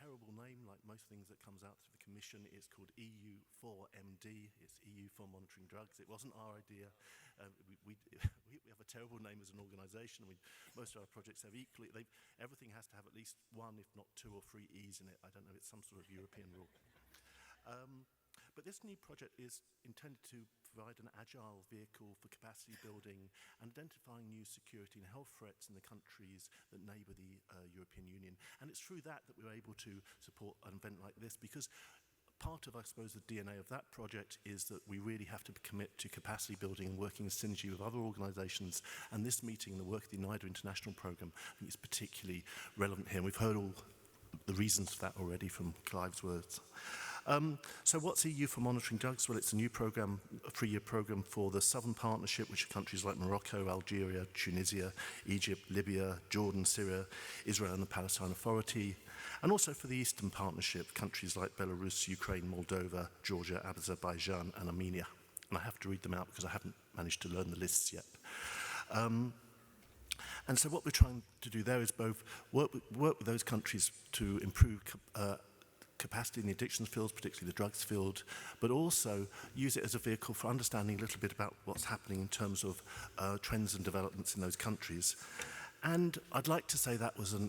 terrible name, like most things that comes out of the Commission. It's called EU4MD. It's EU for Monitoring Drugs. It wasn't our idea. We have a terrible name as an organisation. Most of our projects have equally, everything has to have at least one, if not two or three E's in it. I don't know, it's some sort of European rule. But this new project is intended to provide an agile vehicle for capacity building and identifying new security and health threats in the countries that neighbour the European Union. And it's through that we're able to support an event like this, because part of, I suppose, the DNA of that project is that we really have to commit to capacity building and working in synergy with other organisations. And this meeting, the work of the Nidainternationalforum, I think is particularly relevant here. And we've heard all the reasons for that already from Clive's words. So what's EU for Monitoring Drugs? Well, it's a new program, a 3-year program for the Southern Partnership, which are countries like Morocco, Algeria, Tunisia, Egypt, Libya, Jordan, Syria, Israel and the Palestine Authority, and also for the Eastern Partnership, countries like Belarus, Ukraine, Moldova, Georgia, Azerbaijan and Armenia. And I have to read them out because I haven't managed to learn the lists yet. And so what we're trying to do there is both work with those countries to improve capacity in the addictions field, particularly the drugs field, but also use it as a vehicle for understanding a little bit about what's happening in terms of trends and developments in those countries. And I'd like to say that was a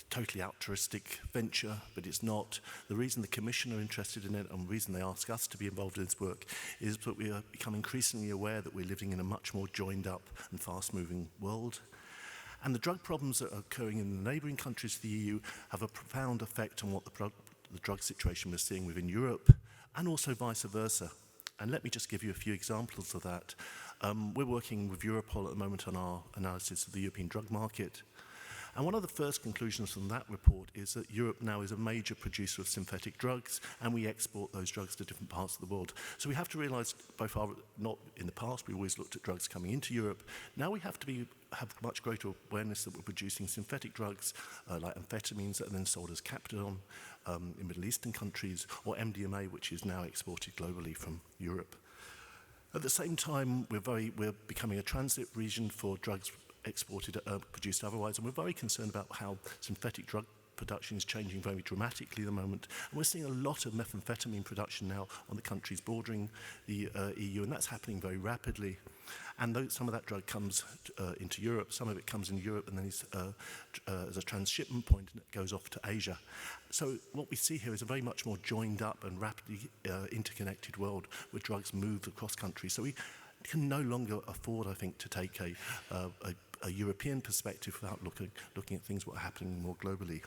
totally altruistic venture, but it's not. The reason the Commission are interested in it and the reason they ask us to be involved in this work is that we are becoming increasingly aware that we're living in a much more joined up and fast-moving world. And the drug problems that are occurring in the neighbouring countries to the EU have a profound effect on what the drug situation we're seeing within Europe, and also vice versa. And let me just give you a few examples of that. We're working with Europol at the moment on our analysis of the European drug market. And one of the first conclusions from that report is that Europe now is a major producer of synthetic drugs, and we export those drugs to different parts of the world. So we have to realise, not in the past, we always looked at drugs coming into Europe. Now we have to have much greater awareness that we're producing synthetic drugs like amphetamines that are then sold as Captidon in Middle Eastern countries, or MDMA, which is now exported globally from Europe. At the same time, we're becoming a transit region for drugs exported, produced otherwise, and we're very concerned about how synthetic drug production is changing very dramatically at the moment. And we're seeing a lot of methamphetamine production now on the countries bordering the EU, and that's happening very rapidly. And some of that drug comes into Europe, some of it comes in Europe and then is as a transshipment point, and it goes off to Asia. So what we see here is a very much more joined up and rapidly interconnected world where drugs move across countries. So we can no longer afford, I think, to take a European perspective without looking at things that are happening more globally.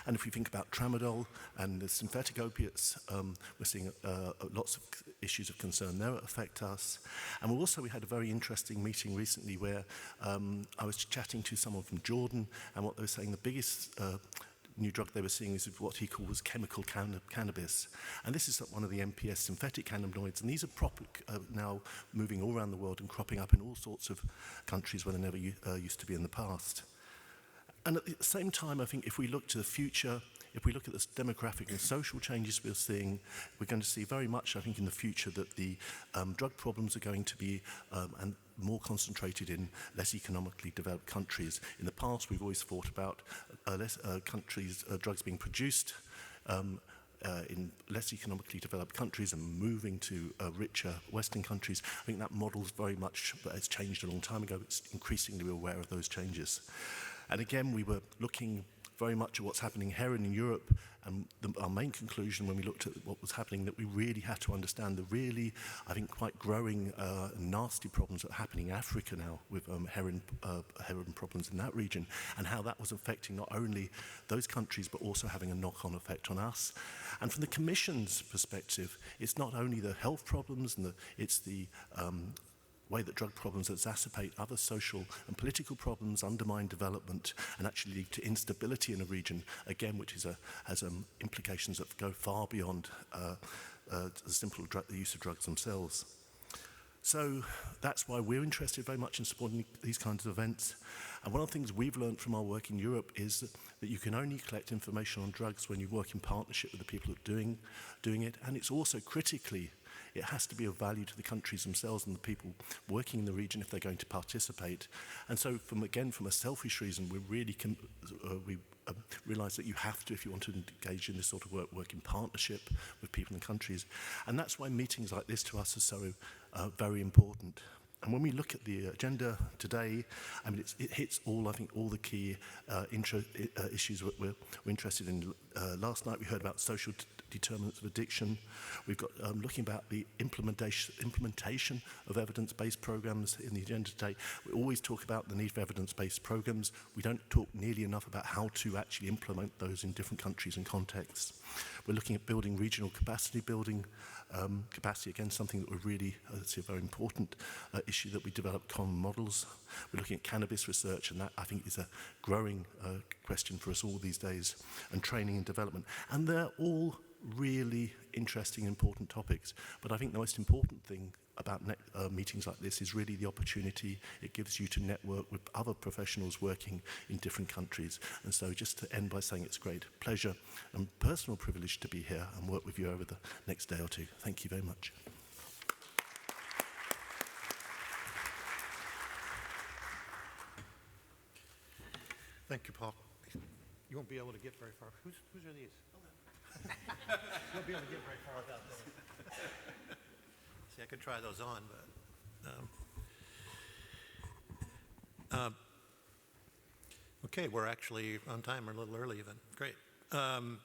And if we think about tramadol and the synthetic opiates, we're seeing lots of issues of concern there that affect us. And we had a very interesting meeting recently where I was chatting to someone from Jordan, and what they were saying, the biggest new drug they were seeing is what he calls chemical cannabis. And this is one of the MPS synthetic cannabinoids, and these are now moving all around the world and cropping up in all sorts of countries where they never used to be in the past. And at the same time, I think if we look to the future, if we look at the demographic and social changes we're seeing, we're going to see very much, I think, in the future that the drug problems are going to be and more concentrated in less economically developed countries. In the past, we've always thought about drugs being produced in less economically developed countries and moving to richer Western countries. I think that model's very much, but it's changed a long time ago. It's increasingly aware of those changes. And again, we were looking very much at what's happening here in Europe, and our main conclusion when we looked at what was happening, that we really had to understand the really, I think, quite growing nasty problems that are happening in Africa now with heroin problems in that region, and how that was affecting not only those countries but also having a knock-on effect on us. And from the Commission's perspective, it's not only the health problems, and it's the way that drug problems exacerbate other social and political problems, undermine development, and actually lead to instability in a region, again, which has implications that go far beyond the simple use of drugs themselves. So that's why we're interested very much in supporting these kinds of events. And one of the things we've learned from our work in Europe is that you can only collect information on drugs when you work in partnership with the people who are doing it. And it's also critically, it has to be of value to the countries themselves and the people working in the region if they're going to participate. And so, from a selfish reason, we really realise that you have to, if you want to engage in this sort of work in partnership with people and countries. And that's why meetings like this to us are so very important. And when we look at the agenda today, I mean, it hits all the key issues we're interested in. Last night we heard about social determinants of addiction. We've got looking about the implementation of evidence-based programs in the agenda today. We always talk about the need for evidence-based programs. We don't talk nearly enough about how to actually implement those in different countries and contexts. We're looking at building regional capacity building. Capacity, again, something that we're really, it's a very important issue that we develop common models. We're looking at cannabis research, and that, I think, is a growing question for us all these days, and training and development. And they're all really interesting, important topics. But I think the most important thing about meetings like this is really the opportunity it gives you to network with other professionals working in different countries. And so just to end by saying it's a great pleasure and personal privilege to be here and work with you over the next day or two. Thank you very much. Thank you, Paul. You won't be able to get very far. Whose are these? You won't be able to get very far without those. See, I could try those on, but okay, we're actually on time. We're a little early even. Great. Of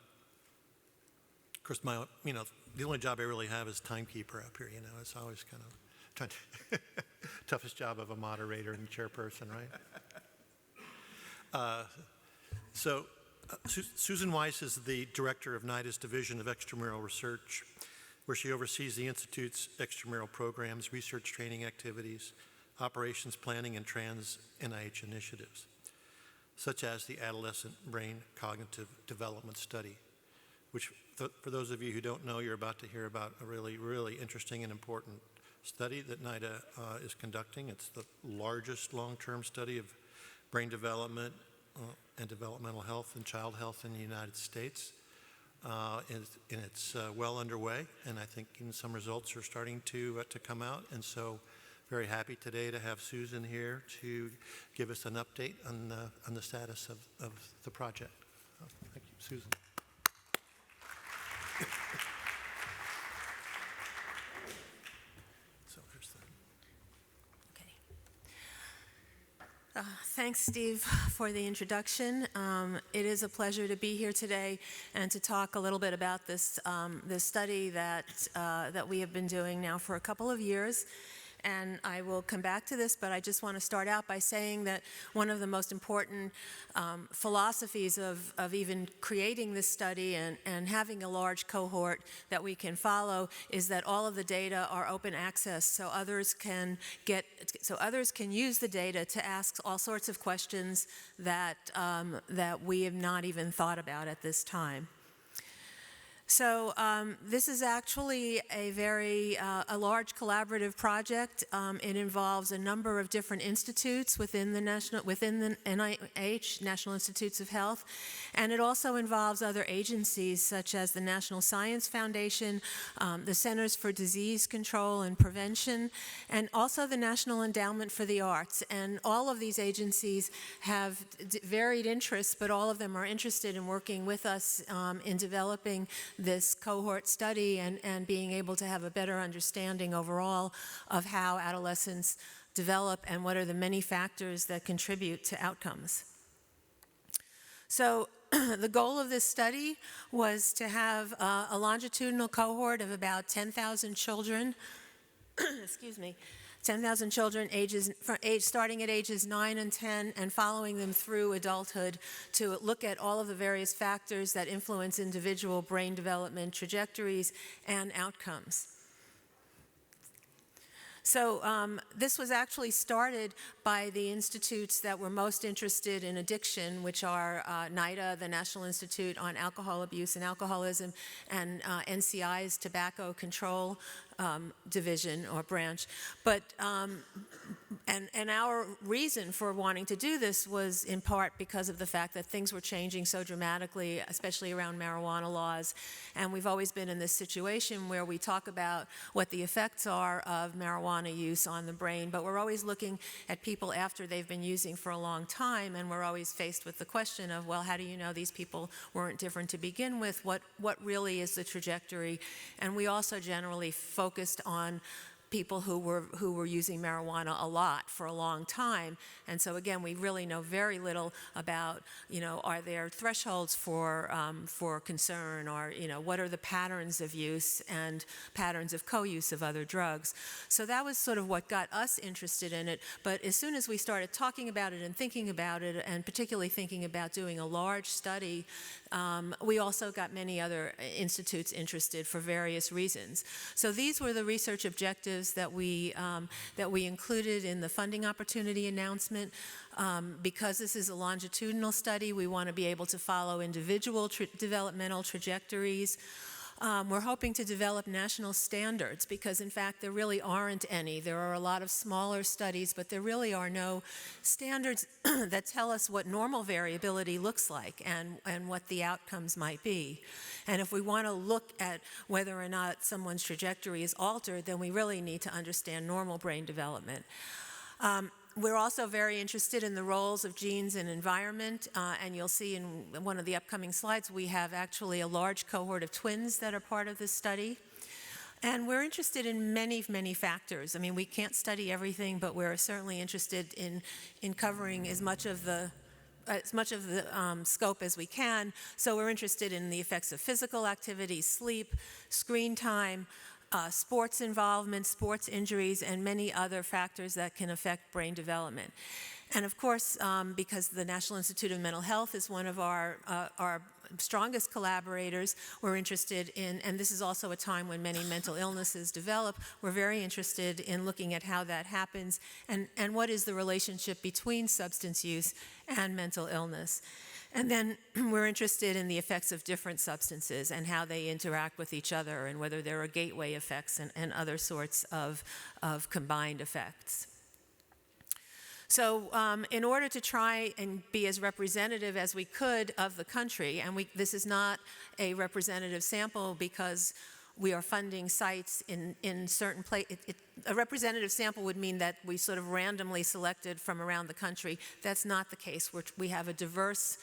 course, the only job I really have is timekeeper up here. It's always kind of trying to toughest job of a moderator and chairperson, right? Susan Weiss is the director of NIDA's Division of Extramural Research, where she oversees the Institute's extramural programs, research training activities, operations planning, and trans-NIH initiatives, such as the Adolescent Brain Cognitive Development Study, which, for those of you who don't know, you're about to hear about a really, really interesting and important study that NIDA is conducting. It's the largest long-term study of brain development and developmental health and child health in the United States. And it's well underway, and I think some results are starting to come out. And so very happy today to have Susan here to give us an update on the status of the project. Thank you, Susan. So here's the... Thanks, Steve, for the introduction. It is a pleasure to be here today and to talk a little bit about this study that we have been doing now for a couple of years. And I will come back to this, but I just want to start out by saying that one of the most important philosophies of even creating this study and having a large cohort that we can follow is that all of the data are open access, so others can use the data to ask all sorts of questions that we have not even thought about at this time. So this is actually a large collaborative project. It involves a number of different institutes within the NIH, National Institutes of Health, and it also involves other agencies such as the National Science Foundation, the Centers for Disease Control and Prevention, and also the National Endowment for the Arts. And all of these agencies have varied interests, but all of them are interested in working with us in developing this cohort study and being able to have a better understanding overall of how adolescents develop and what are the many factors that contribute to outcomes. So the goal of this study was to have a longitudinal cohort of about 10,000 children, excuse me, 10,000 children starting at ages 9 and 10 and following them through adulthood to look at all of the various factors that influence individual brain development trajectories and outcomes. So this was actually started by the institutes that were most interested in addiction, which are NIDA, the National Institute on Alcohol Abuse and Alcoholism, and NCI's Tobacco Control division or branch. But and our reason for wanting to do this was in part because of the fact that things were changing so dramatically, especially around marijuana laws. And we've always been in this situation where we talk about what the effects are of marijuana use on the brain, but we're always looking at people after they've been using for a long time, and we're always faced with the question of, well, how do you know these people weren't different to begin with? What really is the trajectory? And we also generally focused on people who were using marijuana a lot for a long time. And so again, we really know very little about, are there thresholds for concern, or, what are the patterns of use and patterns of co-use of other drugs. So that was sort of what got us interested in it. But as soon as we started talking about it and thinking about it, and particularly thinking about doing a large study, we also got many other institutes interested for various reasons. So these were the research objectives that we included in the funding opportunity announcement. Because this is a longitudinal study, we want to be able to follow individual developmental trajectories. We're hoping to develop national standards because, in fact, there really aren't any. There are a lot of smaller studies, but there really are no standards that tell us what normal variability looks like and what the outcomes might be. And if we want to look at whether or not someone's trajectory is altered, then we really need to understand normal brain development. We're also very interested in the roles of genes and environment, and you'll see in one of the upcoming slides we have actually a large cohort of twins that are part of this study. And we're interested in many, many factors. I mean, we can't study everything, but we're certainly interested in covering as much of the scope as we can. So we're interested in the effects of physical activity, sleep, screen time, sports involvement, sports injuries, and many other factors that can affect brain development. And of course, because the National Institute of Mental Health is one of our strongest collaborators, we're interested in, and this is also a time when many mental illnesses develop, we're very interested in looking at how that happens and what is the relationship between substance use and mental illness. And then we're interested in the effects of different substances and how they interact with each other and whether there are gateway effects and other sorts of combined effects. So in order to try and be as representative as we could of the country, and this is not a representative sample because we are funding sites in certain places. A representative sample would mean that we sort of randomly selected from around the country. That's not the case. We have a diverse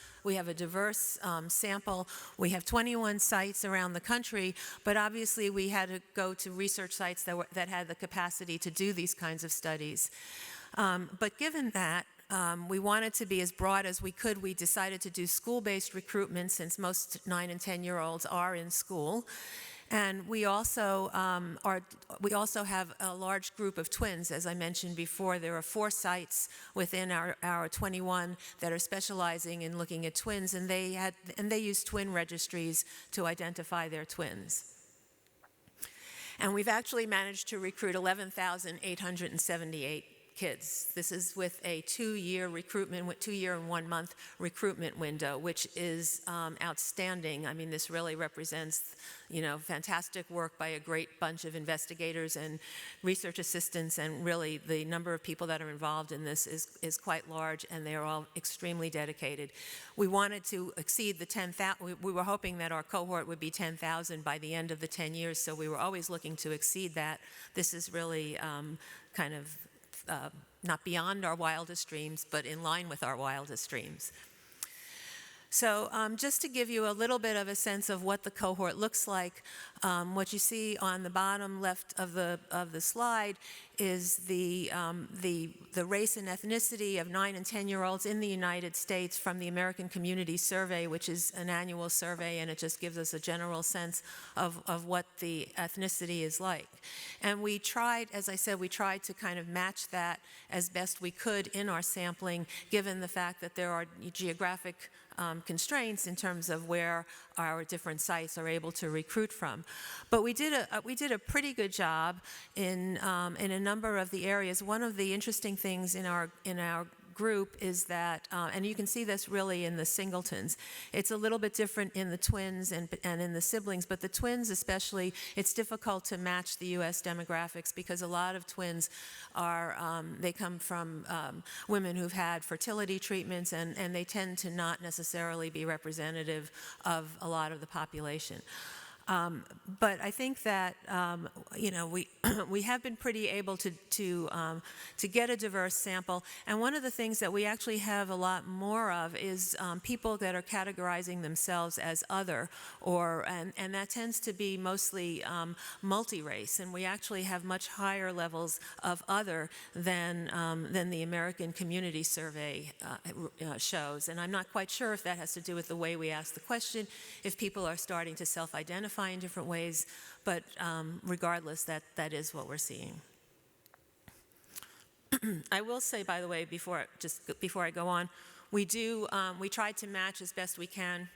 sample. We have 21 sites around the country, but obviously we had to go to research sites that had the capacity to do these kinds of studies. But given that, we wanted to be as broad as we could. We decided to do school-based recruitment since most 9- and 10-year-olds are in school. And we also have a large group of twins. As I mentioned before, there are 4 sites within our 21 that are specializing in looking at twins, and they use twin registries to identify their twins. And we've actually managed to recruit 11,878 kids. This is with a 2-year recruitment, 2-year and 1-month recruitment window, which is outstanding. I mean, this really represents, fantastic work by a great bunch of investigators and research assistants, and really the number of people that are involved in this is quite large, and they are all extremely dedicated. We wanted to exceed the 10,000. We were hoping that our cohort would be 10,000 by the end of the 10 years, so we were always looking to exceed that. This is really kind of not beyond our wildest dreams, but in line with our wildest dreams. So just to give you a little bit of a sense of what the cohort looks like, what you see on the bottom left of the slide is the race and ethnicity of 9- and 10-year-olds in the United States from the American Community Survey, which is an annual survey, and it just gives us a general sense of what the ethnicity is like. And we tried, as I said, we tried to kind of match that as best we could in our sampling, given the fact that there are geographic constraints in terms of where our different sites are able to recruit from. But we did a pretty good job in a number of the areas. One of the interesting things in our group is that, and you can see this really in the singletons. It's a little bit different in the twins and in the siblings, but the twins especially, it's difficult to match the U.S. demographics because a lot of twins are, they come from women who've had fertility treatments, and they tend to not necessarily be representative of a lot of the population. But I think that we have been pretty able to get a diverse sample, and one of the things that we actually have a lot more of is people that are categorizing themselves as other, and that tends to be mostly multi-race, and we actually have much higher levels of other than the American Community Survey shows, and I'm not quite sure if that has to do with the way we ask the question, if people are starting to self-identify in different ways, but regardless, that is what we're seeing. I will say, by the way, before I go on, we tried to match as best we can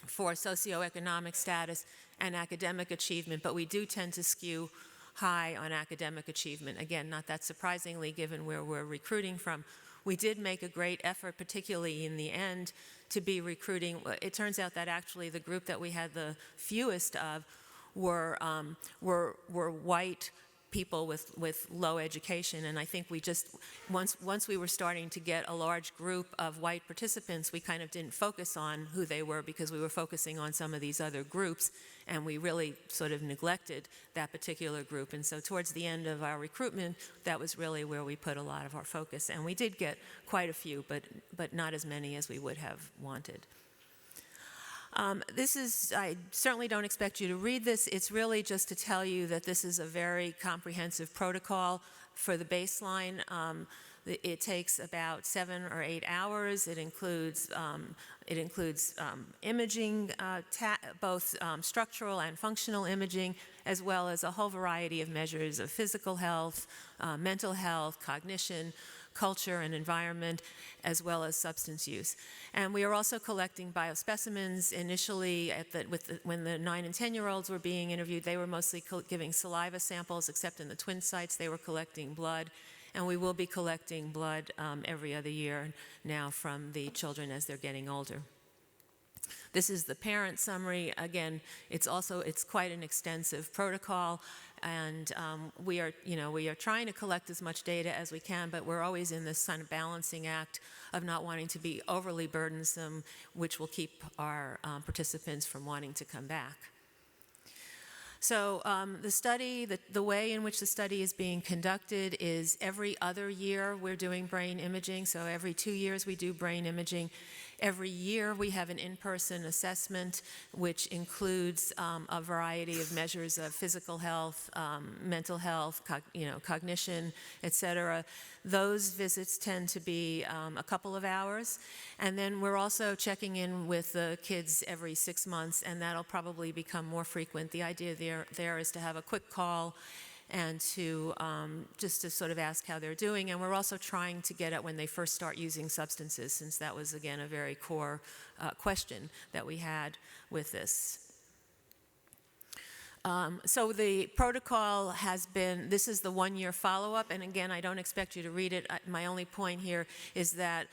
for socioeconomic status and academic achievement, but we do tend to skew high on academic achievement. Again, not that surprisingly, given where we're recruiting from. We did make a great effort, particularly in the end, to be recruiting. It turns out that actually the group that we had the fewest of were white people with low education, and I think we just, once we were starting to get a large group of white participants, we kind of didn't focus on who they were because we were focusing on some of these other groups, and we really sort of neglected that particular group. And so towards the end of our recruitment, that was really where we put a lot of our focus, and we did get quite a few, but not as many as we would have wanted. I certainly don't expect you to read this. It's really just to tell you that this is a very comprehensive protocol for the baseline. It takes about 7 or 8 hours. It includes imaging, both structural and functional imaging, as well as a whole variety of measures of physical health, mental health, cognition, culture and environment, as well as substance use. And we are also collecting biospecimens. Initially, when the 9 and 10-year-olds were being interviewed, they were mostly giving saliva samples, except in the twin sites, they were collecting blood. And we will be collecting blood every other year now from the children as they're getting older. This is the parent summary. Again, it's quite an extensive protocol, and we are trying to collect as much data as we can, but we're always in this kind of balancing act of not wanting to be overly burdensome, which will keep our participants from wanting to come back. So the study, the way in which the study is being conducted is every other year we're doing brain imaging. So every 2 years we do brain imaging. Every year we have an in-person assessment, which includes a variety of measures of physical health, mental health, cognition, et cetera. Those visits tend to be a couple of hours. And then we're also checking in with the kids every 6 months, and that'll probably become more frequent. The idea there is to have a quick call and to just to sort of ask how they're doing. And we're also trying to get at when they first start using substances, since that was, again, a very core question that we had with this. So the protocol has been, this is the 1-year follow-up, and again, I don't expect you to read it. My only point here is that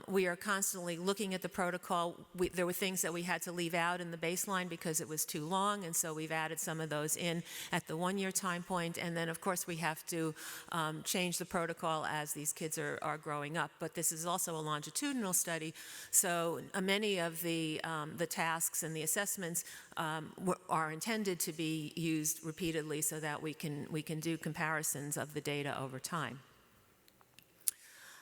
we are constantly looking at the protocol. There were things that we had to leave out in the baseline because it was too long, and so we've added some of those in at the 1-year time point, and then of course we have to change the protocol as these kids are growing up. But this is also a longitudinal study, so many of the tasks and the assessments are intended to be used repeatedly so that we can do comparisons of the data over time.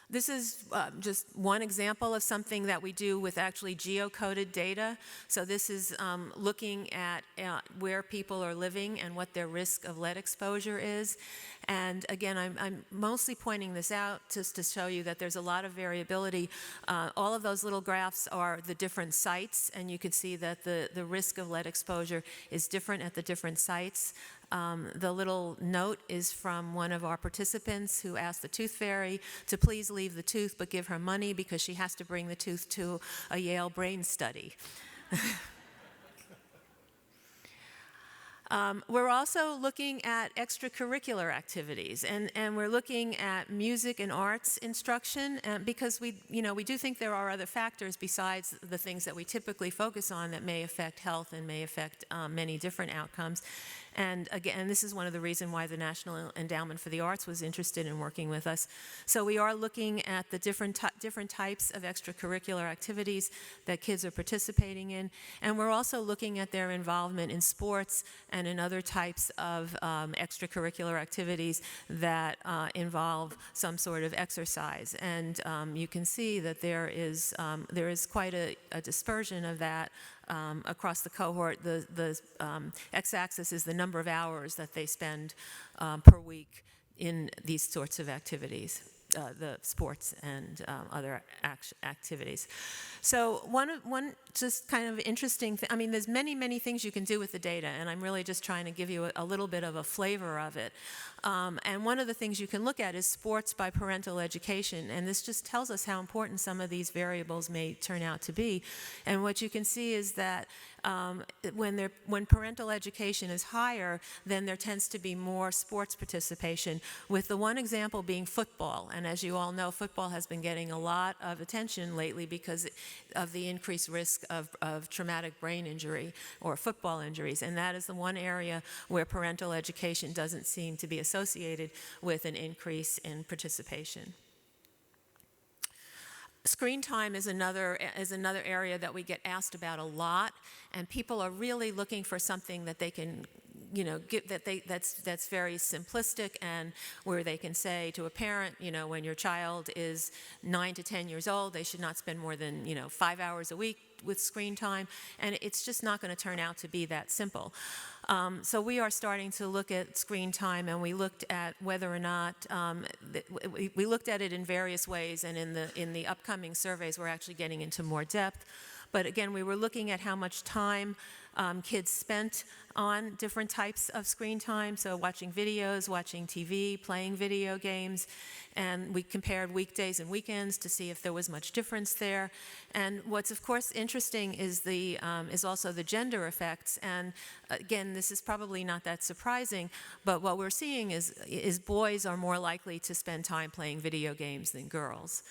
This is just one example of something that we do with actually geocoded data. So this is looking at where people are living and what their risk of lead exposure is. And again, I'm mostly pointing this out just to show you that there's a lot of variability. All of those little graphs are the different sites, and you can see that the risk of lead exposure is different at the different sites. The little note is from one of our participants who asked the tooth fairy to please leave the tooth but give her money because she has to bring the tooth to a Yale brain study. We're also looking at extracurricular activities, and we're looking at music and arts instruction, because we do think there are other factors besides the things that we typically focus on that may affect health and may affect many different outcomes. And again, this is one of the reasons why the National Endowment for the Arts was interested in working with us. So we are looking at the different types of extracurricular activities that kids are participating in, and we're also looking at their involvement in sports and in other types of extracurricular activities that involve some sort of exercise. And you can see that there is quite a dispersion of that across the cohort. The x-axis is the number of hours that they spend per week in these sorts of activities, the sports and other activities. So one just kind of interesting thing, I mean, there's many things you can do with the data, and I'm really just trying to give you a little bit of a flavor of it. And one of the things you can look at is sports by parental education, and this just tells us how important some of these variables may turn out to be. And what you can see is that when parental education is higher, then there tends to be more sports participation, with the one example being football. And as you all know, football has been getting a lot of attention lately because of the increased risk of traumatic brain injury or football injuries. And that is the one area where parental education doesn't seem to be associated with an increase in participation. Screen time is another area that we get asked about a lot, and people are really looking for something that they can, give, that's very simplistic, and where they can say to a parent, when your child is 9 to 10 years old, they should not spend more than 5 hours a week with screen time, and it's just not going to turn out to be that simple. So we are starting to look at screen time, and we looked at whether or not we looked at it in various ways, and in the upcoming surveys we're actually getting into more depth. But again, we were looking at how much time kids spent on different types of screen time, so watching videos, watching TV, playing video games, and we compared weekdays and weekends to see if there was much difference there. And what's of course interesting is also the gender effects, and again, this is probably not that surprising, but what we're seeing is boys are more likely to spend time playing video games than girls.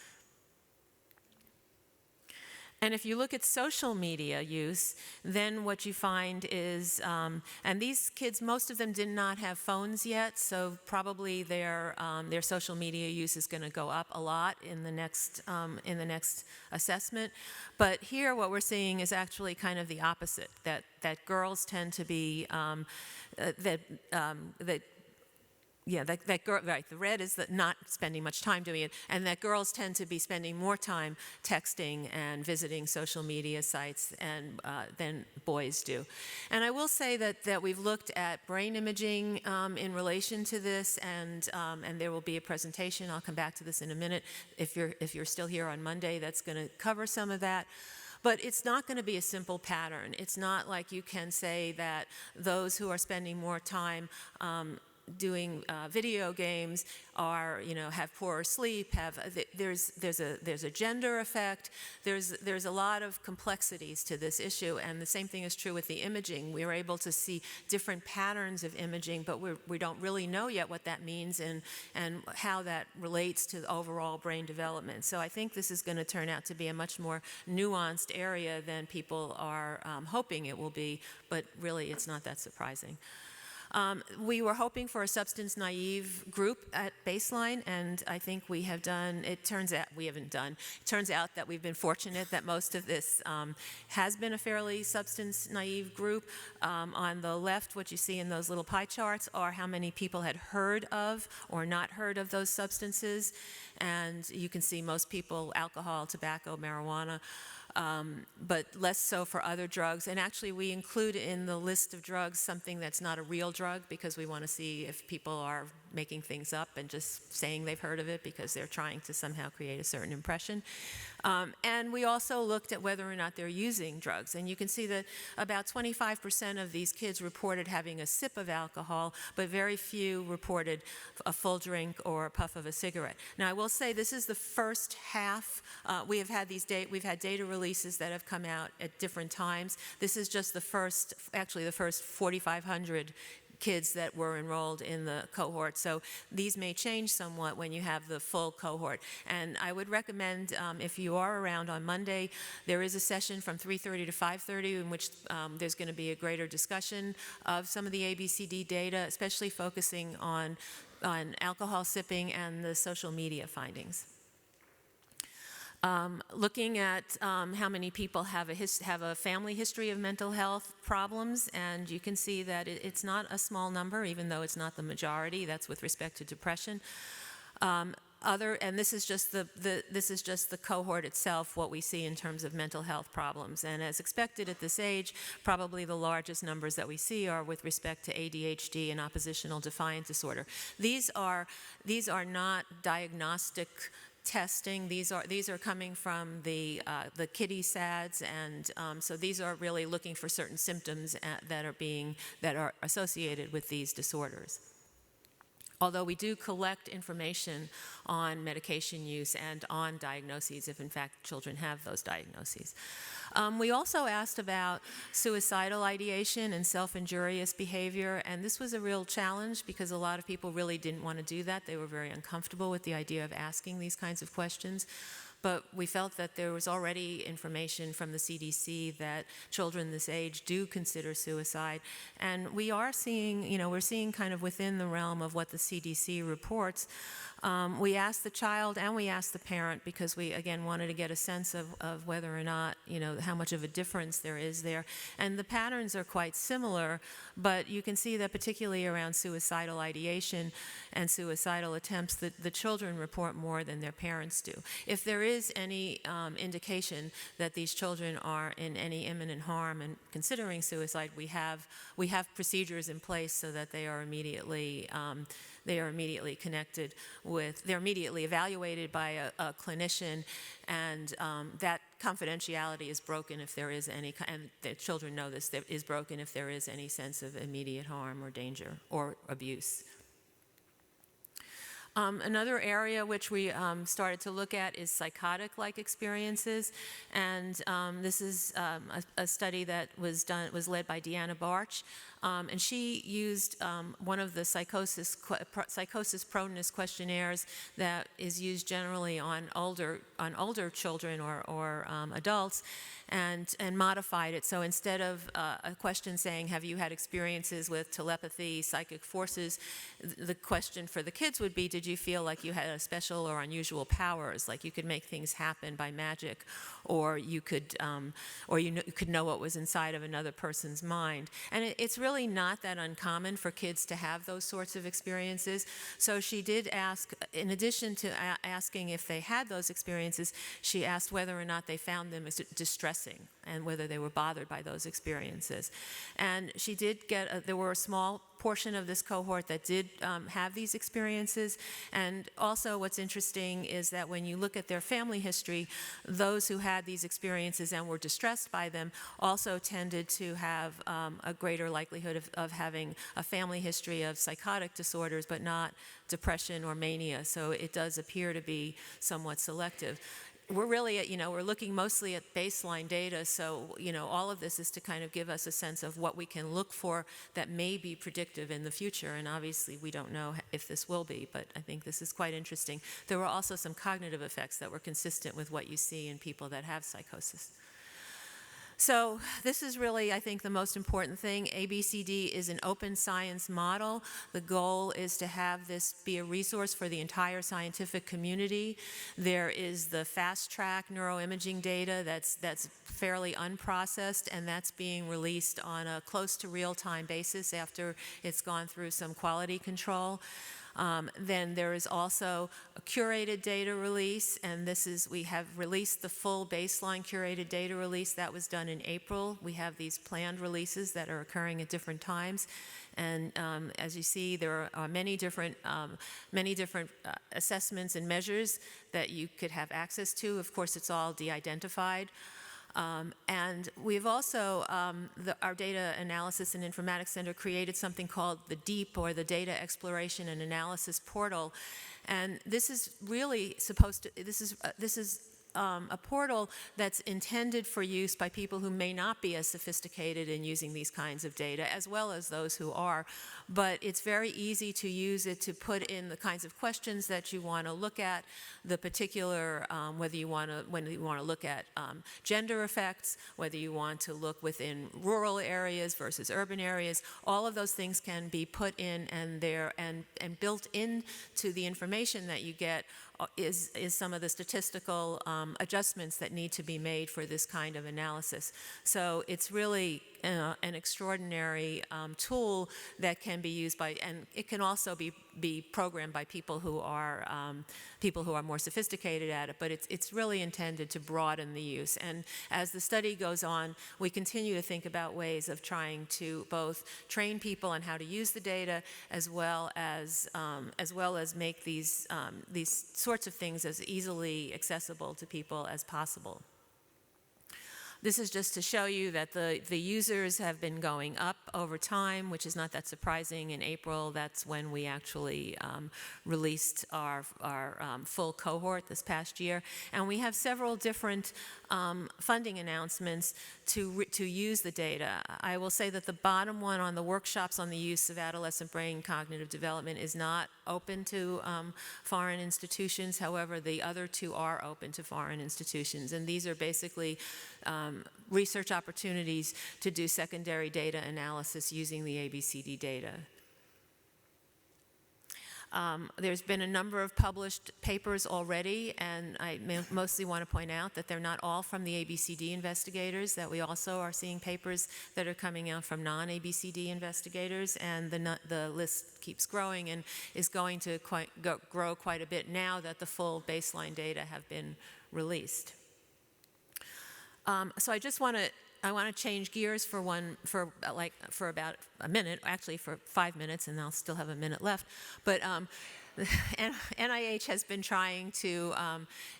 And if you look at social media use, then what you find is, and these kids, most of them did not have phones yet, so probably their social media use is going to go up a lot in the next assessment. But here, what we're seeing is actually kind of the opposite. That girls tend to be right, the red is that not spending much time doing it, and that girls tend to be spending more time texting and visiting social media sites than boys do. And I will say that we've looked at brain imaging in relation to this, and there will be a presentation. I'll come back to this in a minute. If you're still here on Monday, that's going to cover some of that. But it's not going to be a simple pattern. It's not like you can say that those who are spending more time doing video games are, have poorer sleep. There's a gender effect. There's a lot of complexities to this issue, and the same thing is true with the imaging. We are able to see different patterns of imaging, but we don't really know yet what that means and how that relates to the overall brain development. So I think this is going to turn out to be a much more nuanced area than people are hoping it will be, but really it's not that surprising. We were hoping for a substance-naive group at baseline, and I think we have done. It turns out we haven't done. It turns out that we've been fortunate that most of this has been a fairly substance-naive group. On the left, what you see in those little pie charts are how many people had heard of or not heard of those substances, and you can see most people alcohol, tobacco, marijuana. But less so for other drugs. And actually, we include in the list of drugs something that's not a real drug because we want to see if people are making things up and just saying they've heard of it because they're trying to somehow create a certain impression. And we also looked at whether or not they're using drugs. And you can see that about 25% of these kids reported having a sip of alcohol, but very few reported a full drink or a puff of a cigarette. Now, I will say this is the first half. We've had data releases that have come out at different times. This is just the first 4,500 kids that were enrolled in the cohort. So these may change somewhat when you have the full cohort. And I would recommend, if you are around on Monday, there is a session from 3:30 to 5:30 in which there's going to be a greater discussion of some of the ABCD data, especially focusing on alcohol sipping and the social media findings. Looking at how many people have a family history of mental health problems, and you can see that it's not a small number, even though it's not the majority. That's with respect to depression. And this is just the cohort itself, what we see in terms of mental health problems. And as expected at this age, probably the largest numbers that we see are with respect to ADHD and oppositional defiant disorder. These are not diagnostic testing. These are coming from the kiddie SADS, and so these are really looking for certain symptoms that are associated with these disorders. Although we do collect information on medication use and on diagnoses, if in fact children have those diagnoses. We also asked about suicidal ideation and self-injurious behavior, and this was a real challenge because a lot of people really didn't want to do that. They were very uncomfortable with the idea of asking these kinds of questions. But we felt that there was already information from the CDC that children this age do consider suicide. And we are seeing, we're seeing kind of within the realm of what the CDC reports. We asked the child and we asked the parent because we, again, wanted to get a sense of whether or not, how much of a difference there is there. And the patterns are quite similar, but you can see that particularly around suicidal ideation and suicidal attempts, that the children report more than their parents do. If there is any indication that these children are in any imminent harm and considering suicide, we have procedures in place so that they are immediately connected with, they're immediately evaluated by a clinician, and that confidentiality is broken if there is any, and the children know this, that is broken if there is any sense of immediate harm or danger or abuse. Another area which we started to look at is psychotic-like experiences, and this is a study that was led by Deanna Barch, and she used one of the psychosis proneness questionnaires that is used generally on older children or adults, and modified it. So instead of a question saying, have you had experiences with telepathy, psychic forces, the question for the kids would be, did you feel like you had a special or unusual powers, like you could make things happen by magic, or you could know what was inside of another person's mind. And it's really not that uncommon for kids to have those sorts of experiences. So she did ask, in addition to asking if they had those experiences, she asked whether or not they found them as distressing and whether they were bothered by those experiences. And she did get, there were a small portion of this cohort that did have these experiences. And also what's interesting is that when you look at their family history, those who had these experiences and were distressed by them also tended to have a greater likelihood of having a family history of psychotic disorders, but not depression or mania. So it does appear to be somewhat selective. We're really we're looking mostly at baseline data, so, all of this is to kind of give us a sense of what we can look for that may be predictive in the future, and obviously we don't know if this will be, but I think this is quite interesting. There were also some cognitive effects that were consistent with what you see in people that have psychosis. So this is really, I think, the most important thing. ABCD is an open science model. The goal is to have this be a resource for the entire scientific community. There is the fast-track neuroimaging data that's fairly unprocessed, and that's being released on a close to real-time basis after it's gone through some quality control. Then there is also a curated data release, and we have released the full baseline curated data release. That was done in April. We have these planned releases that are occurring at different times. And as you see, there are many different assessments and measures that you could have access to. Of course, it's all de-identified. And we've also, our Data Analysis and Informatics Center created something called the DEEP, or the Data Exploration and Analysis Portal. And this is really supposed to, this is a portal that's intended for use by people who may not be as sophisticated in using these kinds of data, as well as those who are. But it's very easy to use it to put in the kinds of questions that you want to look at, the particular, whether you want to look at gender effects, whether you want to look within rural areas versus urban areas. All of those things can be put in, and built into the information that you get is some of the statistical adjustments that need to be made for this kind of analysis. So it's really an extraordinary tool that can be used by, and it can also be programmed by people who are more sophisticated at it, but it's really intended to broaden the use. And as the study goes on, we continue to think about ways of trying to both train people on how to use the data, as well as make these sorts of things as easily accessible to people as possible. This is just to show you that the users have been going up over time, which is not that surprising. In April, that's when we actually released our full cohort this past year. And we have several different funding announcements to use the data. I will say that the bottom one on the workshops on the use of adolescent brain cognitive development is not open to foreign institutions. However, the other two are open to foreign institutions. And these are basically research opportunities to do secondary data analysis using the ABCD data. There's been a number of published papers already, and I mostly want to point out that they're not all from the ABCD investigators, that we also are seeing papers that are coming out from non-ABCD investigators, and the list keeps growing and is going to grow quite a bit now that the full baseline data have been released. So I want to change gears for about a minute, actually for 5 minutes, and I'll still have a minute left. But NIH has been trying to,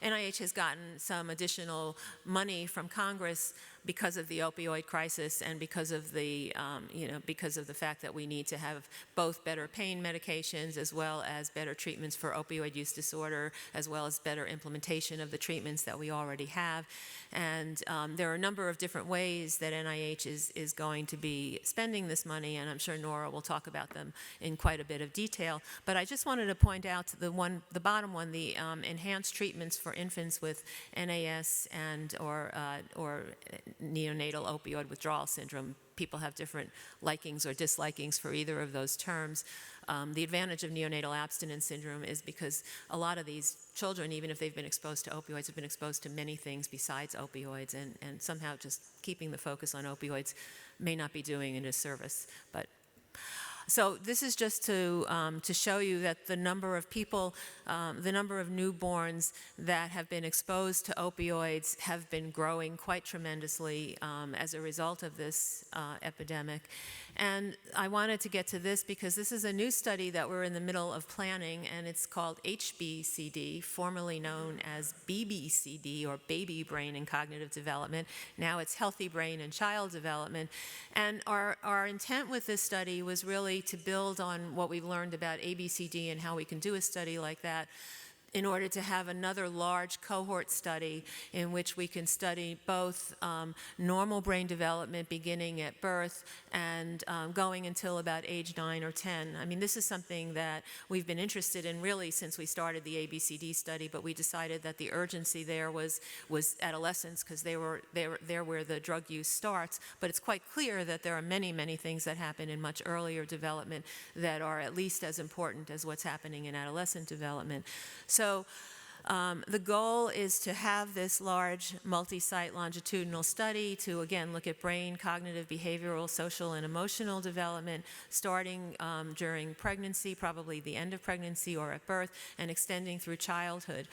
NIH has gotten some additional money from Congress because of the opioid crisis and because of the, because of the fact that we need to have both better pain medications as well as better treatments for opioid use disorder, as well as better implementation of the treatments that we already have. And there are a number of different ways that NIH is going to be spending this money, and I'm sure Nora will talk about them in quite a bit of detail. But I just wanted to point out the bottom one, the enhanced treatments for infants with NAS or neonatal opioid withdrawal syndrome. People have different likings or dislikings for either of those terms. The advantage of neonatal abstinence syndrome is because a lot of these children, even if they've been exposed to opioids, have been exposed to many things besides opioids, and somehow just keeping the focus on opioids may not be doing a disservice. So this is just to show you that the number of people, the number of newborns that have been exposed to opioids have been growing quite tremendously as a result of this epidemic. And I wanted to get to this because this is a new study that we're in the middle of planning, and it's called HBCD, formerly known as BBCD, or Baby Brain and Cognitive Development. Now it's Healthy Brain and Child Development. And our intent with this study was really to build on what we've learned about ABCD and how we can do a study like that, in order to have another large cohort study in which we can study both normal brain development beginning at birth and going until about age 9 or 10. I mean, this is something that we've been interested in really since we started the ABCD study, but we decided that the urgency there was adolescents, because they're where the drug use starts. But it's quite clear that there are many, many things that happen in much earlier development that are at least as important as what's happening in adolescent development. So The goal is to have this large multi-site longitudinal study to, again, look at brain, cognitive, behavioral, social, and emotional development starting during pregnancy, probably the end of pregnancy or at birth, and extending through childhood.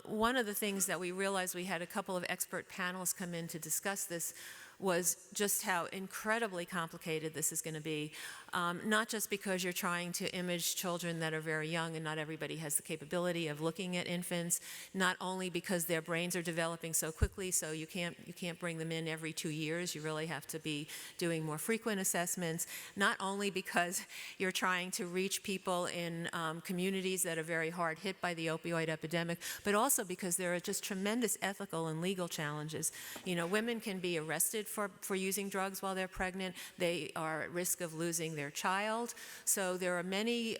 One of the things that we realized, we had a couple of expert panels come in to discuss this, was just how incredibly complicated this is going to be. Not just because you're trying to image children that are very young and not everybody has the capability of looking at infants, not only because their brains are developing so quickly, so you can't bring them in every 2 years, you really have to be doing more frequent assessments, not only because you're trying to reach people in communities that are very hard hit by the opioid epidemic, but also because there are just tremendous ethical and legal challenges. You know, women can be arrested for using drugs while they're pregnant. They are at risk of losing their child. So there are many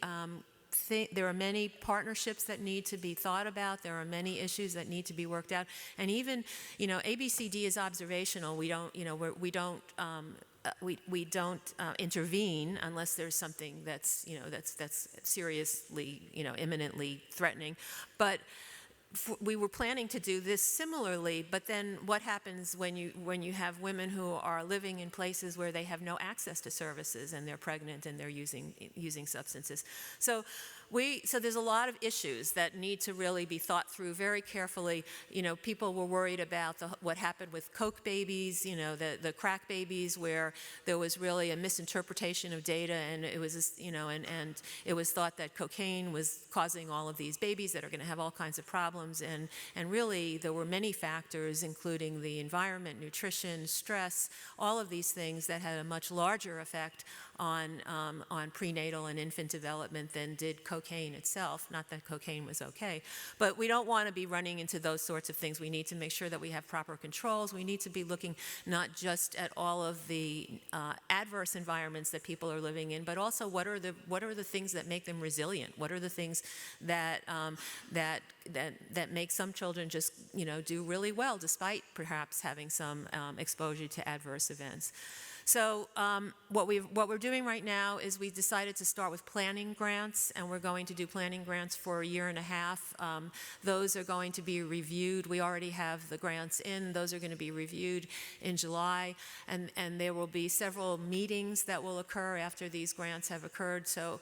partnerships that need to be thought about. There are many issues that need to be worked out. And even, you know, ABCD is observational. We don't, you know, we don't intervene unless there's something that's, you know, that's seriously, you know, imminently threatening. But we were planning to do this similarly, but then what happens when you have women who are living in places where they have no access to services and they're pregnant and they're using substances? So there's a lot of issues that need to really be thought through very carefully. You know, people were worried about what happened with coke babies, you know, the crack babies, where there was really a misinterpretation of data, and it was, you know, and it was thought that cocaine was causing all of these babies that are going to have all kinds of problems, and really there were many factors, including the environment, nutrition, stress, all of these things that had a much larger effect on prenatal and infant development than did cocaine itself. Not that cocaine was okay, but we don't want to be running into those sorts of things. We need to make sure that we have proper controls. We need to be looking not just at all of the adverse environments that people are living in, but also what are the things that make them resilient? What are the things that make some children just, you know, do really well despite perhaps having some exposure to adverse events? So what we're doing right now is we decided to start with planning grants, and we're going to do planning grants for 1.5 years. Those are going to be reviewed. We already have the grants in. Those are going to be reviewed in July, and there will be several meetings that will occur after these grants have occurred. So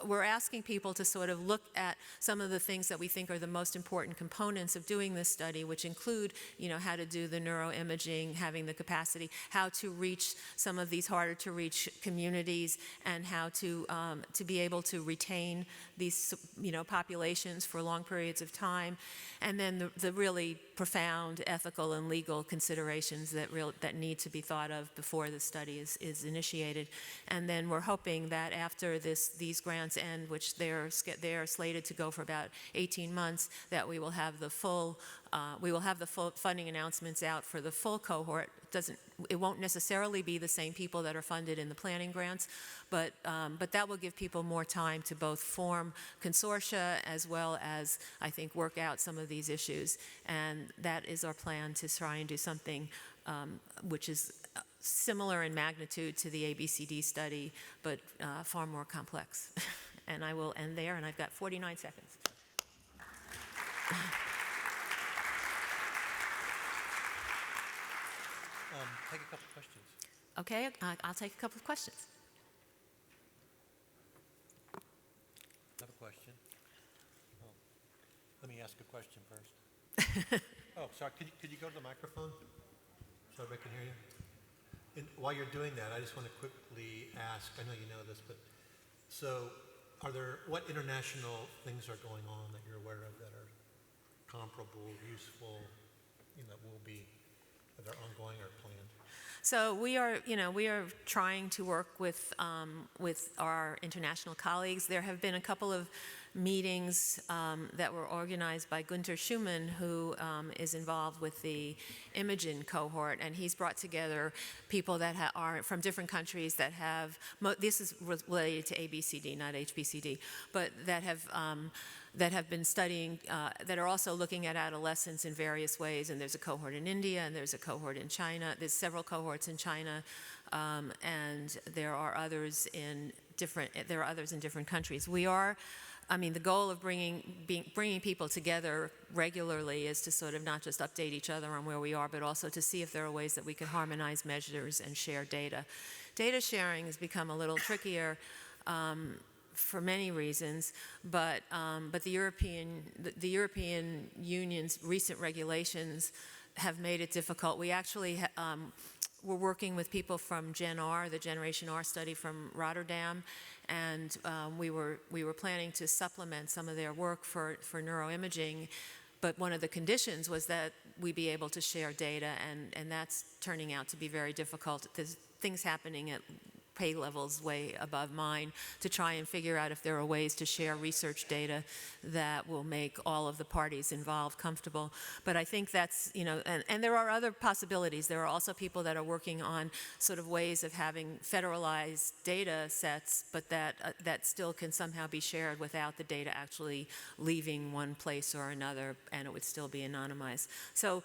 we're asking people to sort of look at some of the things that we think are the most important components of doing this study, which include, you know, how to do the neuroimaging, having the capacity, how to reach some of these harder to reach communities, and how to be able to retain these, you know, populations for long periods of time, and then the really profound ethical and legal considerations that need to be thought of before the study is initiated. And then we're hoping that after these grants end, which they're slated to go for about 18 months, that we will have the full funding announcements out for the full cohort. It won't necessarily be the same people that are funded in the planning grants, but that will give people more time to both form consortia as well as, I think, work out some of these issues. And that is our plan, to try and do something which is similar in magnitude to the ABCD study, but far more complex. And I will end there, and I've got 49 seconds. Take a couple questions. Okay, I'll take a couple of questions. I have a question. Oh, let me ask a question first. Oh, sorry. Could you go to the microphone so everybody can hear you? And while you're doing that, I just want to quickly ask, I know you know this, but so what international things are going on that you're aware of that are comparable, useful, that are ongoing or planned? So we are trying to work with our international colleagues. There have been a couple of meetings that were organized by Gunther Schumann, who is involved with the Imogen cohort, and he's brought together people that are from different countries that have, this is related to ABCD, not HBCD, but that have been studying, that are also looking at adolescence in various ways. And there's a cohort in India, and there's a cohort in China. There's several cohorts in China, and there are others in different countries. We are I mean, the goal of bringing people together regularly is to sort of not just update each other on where we are, but also to see if there are ways that we can harmonize measures and share data. Data sharing has become a little trickier for many reasons, but the European Union's recent regulations have made it difficult. We actually we're working with people from Gen R, the Generation R study from Rotterdam, and we were planning to supplement some of their work for neuroimaging, but one of the conditions was that we be able to share data, and that's turning out to be very difficult. There's things happening at pay levels way above mine to try and figure out if there are ways to share research data that will make all of the parties involved comfortable. But I think that's, you know, and there are other possibilities. There are also people that are working on sort of ways of having federalized data sets, but that still can somehow be shared without the data actually leaving one place or another, and it would still be anonymized. So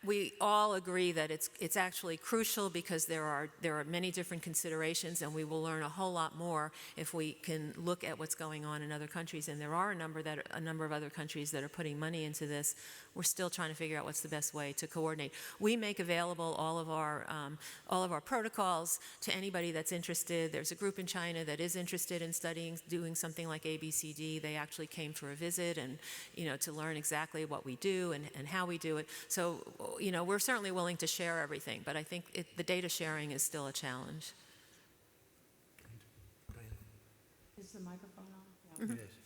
we all agree that it's actually crucial because there are many different considerations, and we will learn a whole lot more if we can look at what's going on in other countries. And there are a number of other countries that are putting money into this. We're still trying to figure out what's the best way to coordinate. We make available all of our protocols to anybody that's interested. There's a group in China that is interested in doing something like ABCD. They actually came for a visit and, you know, to learn exactly what we do and how we do it. So, you know, we're certainly willing to share everything, but I think the data sharing is still a challenge. Is the microphone on? It is.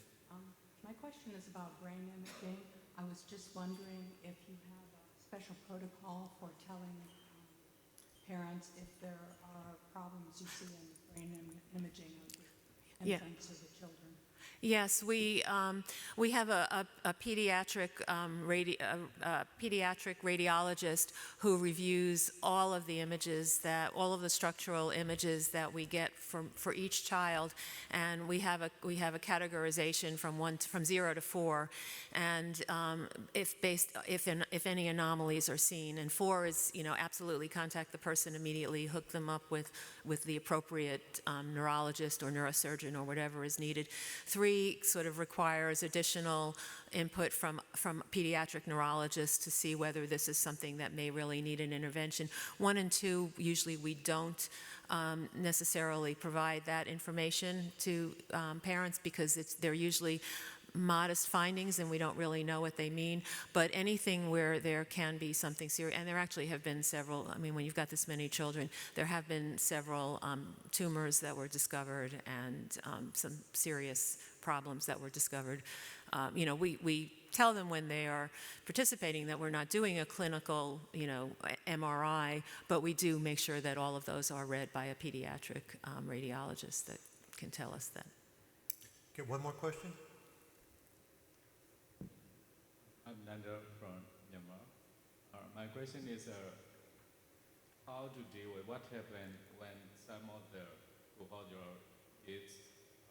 My question is about brain imaging. I was just wondering if you have a special protocol for telling parents if there are problems you see in brain imaging of the infants or the children. Yes, we have a pediatric pediatric radiologist who reviews all of the images all of the structural images that we get for each child, and we have a categorization from 0 to 4, and if any anomalies are seen, and 4 is, you know, absolutely contact the person immediately, hook them up with the appropriate neurologist or neurosurgeon or whatever is needed. 3 sort of requires additional input from pediatric neurologists to see whether this is something that may really need an intervention. 1 and 2, usually we don't necessarily provide that information to parents because they're usually modest findings and we don't really know what they mean, but anything where there can be something serious, and there actually have been several, I mean, when you've got this many children, there have been several tumors that were discovered and some serious problems that were discovered. You know, we tell them when they are participating that we're not doing a clinical, you know, MRI, but we do make sure that all of those are read by a pediatric radiologist that can tell us that. Okay, one more question? I'm Nanda from Myanmar. My question is how to deal with what happens when some of the cohort your kids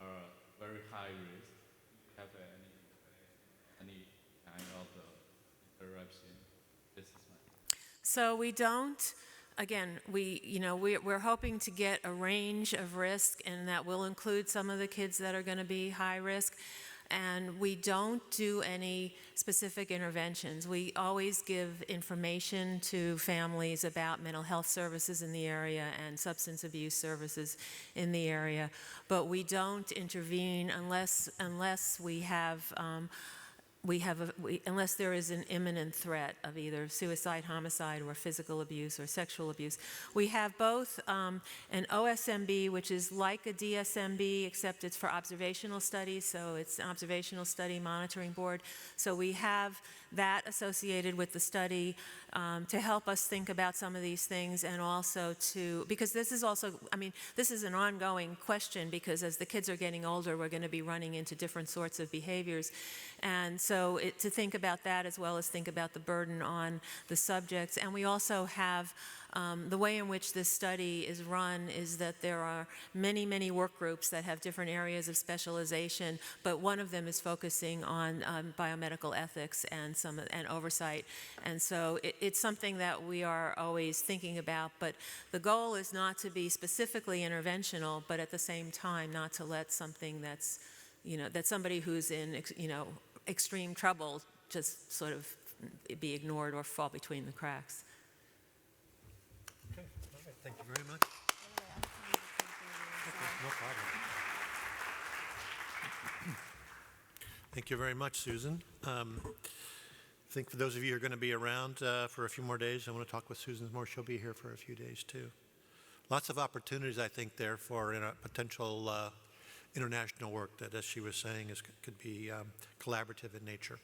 are very high risk. Do you have any kind of interruption? This is my So we don't. Again, we're hoping to get a range of risk, and that will include some of the kids that are going to be high risk. And we don't do any specific interventions. We always give information to families about mental health services in the area and substance abuse services in the area, but we don't intervene unless we have unless there is an imminent threat of either suicide, homicide, or physical abuse or sexual abuse. We have both an OSMB, which is like a DSMB, except it's for observational studies, so it's an observational study monitoring board. So we have that associated with the study to help us think about some of these things, and also because this is also, I mean, this is an ongoing question, because as the kids are getting older, we're going to be running into different sorts of behaviors. And so to think about that, as well as think about the burden on the subjects. And we also have the way in which this study is run is that there are many, many work groups that have different areas of specialization, but one of them is focusing on biomedical ethics and oversight. And so it's something that we are always thinking about, but the goal is not to be specifically interventional, but at the same time not to let something that's that somebody who's in, extreme trouble just sort of be ignored or fall between the cracks. Okay, all right, thank you very much. Okay, no problem. Thank you very much, Susan. I think for those of you who are going to be around for a few more days, I want to talk with Susan more. She'll be here for a few days too. Lots of opportunities, I think, there for potential international work that, as she was saying, could be collaborative in nature.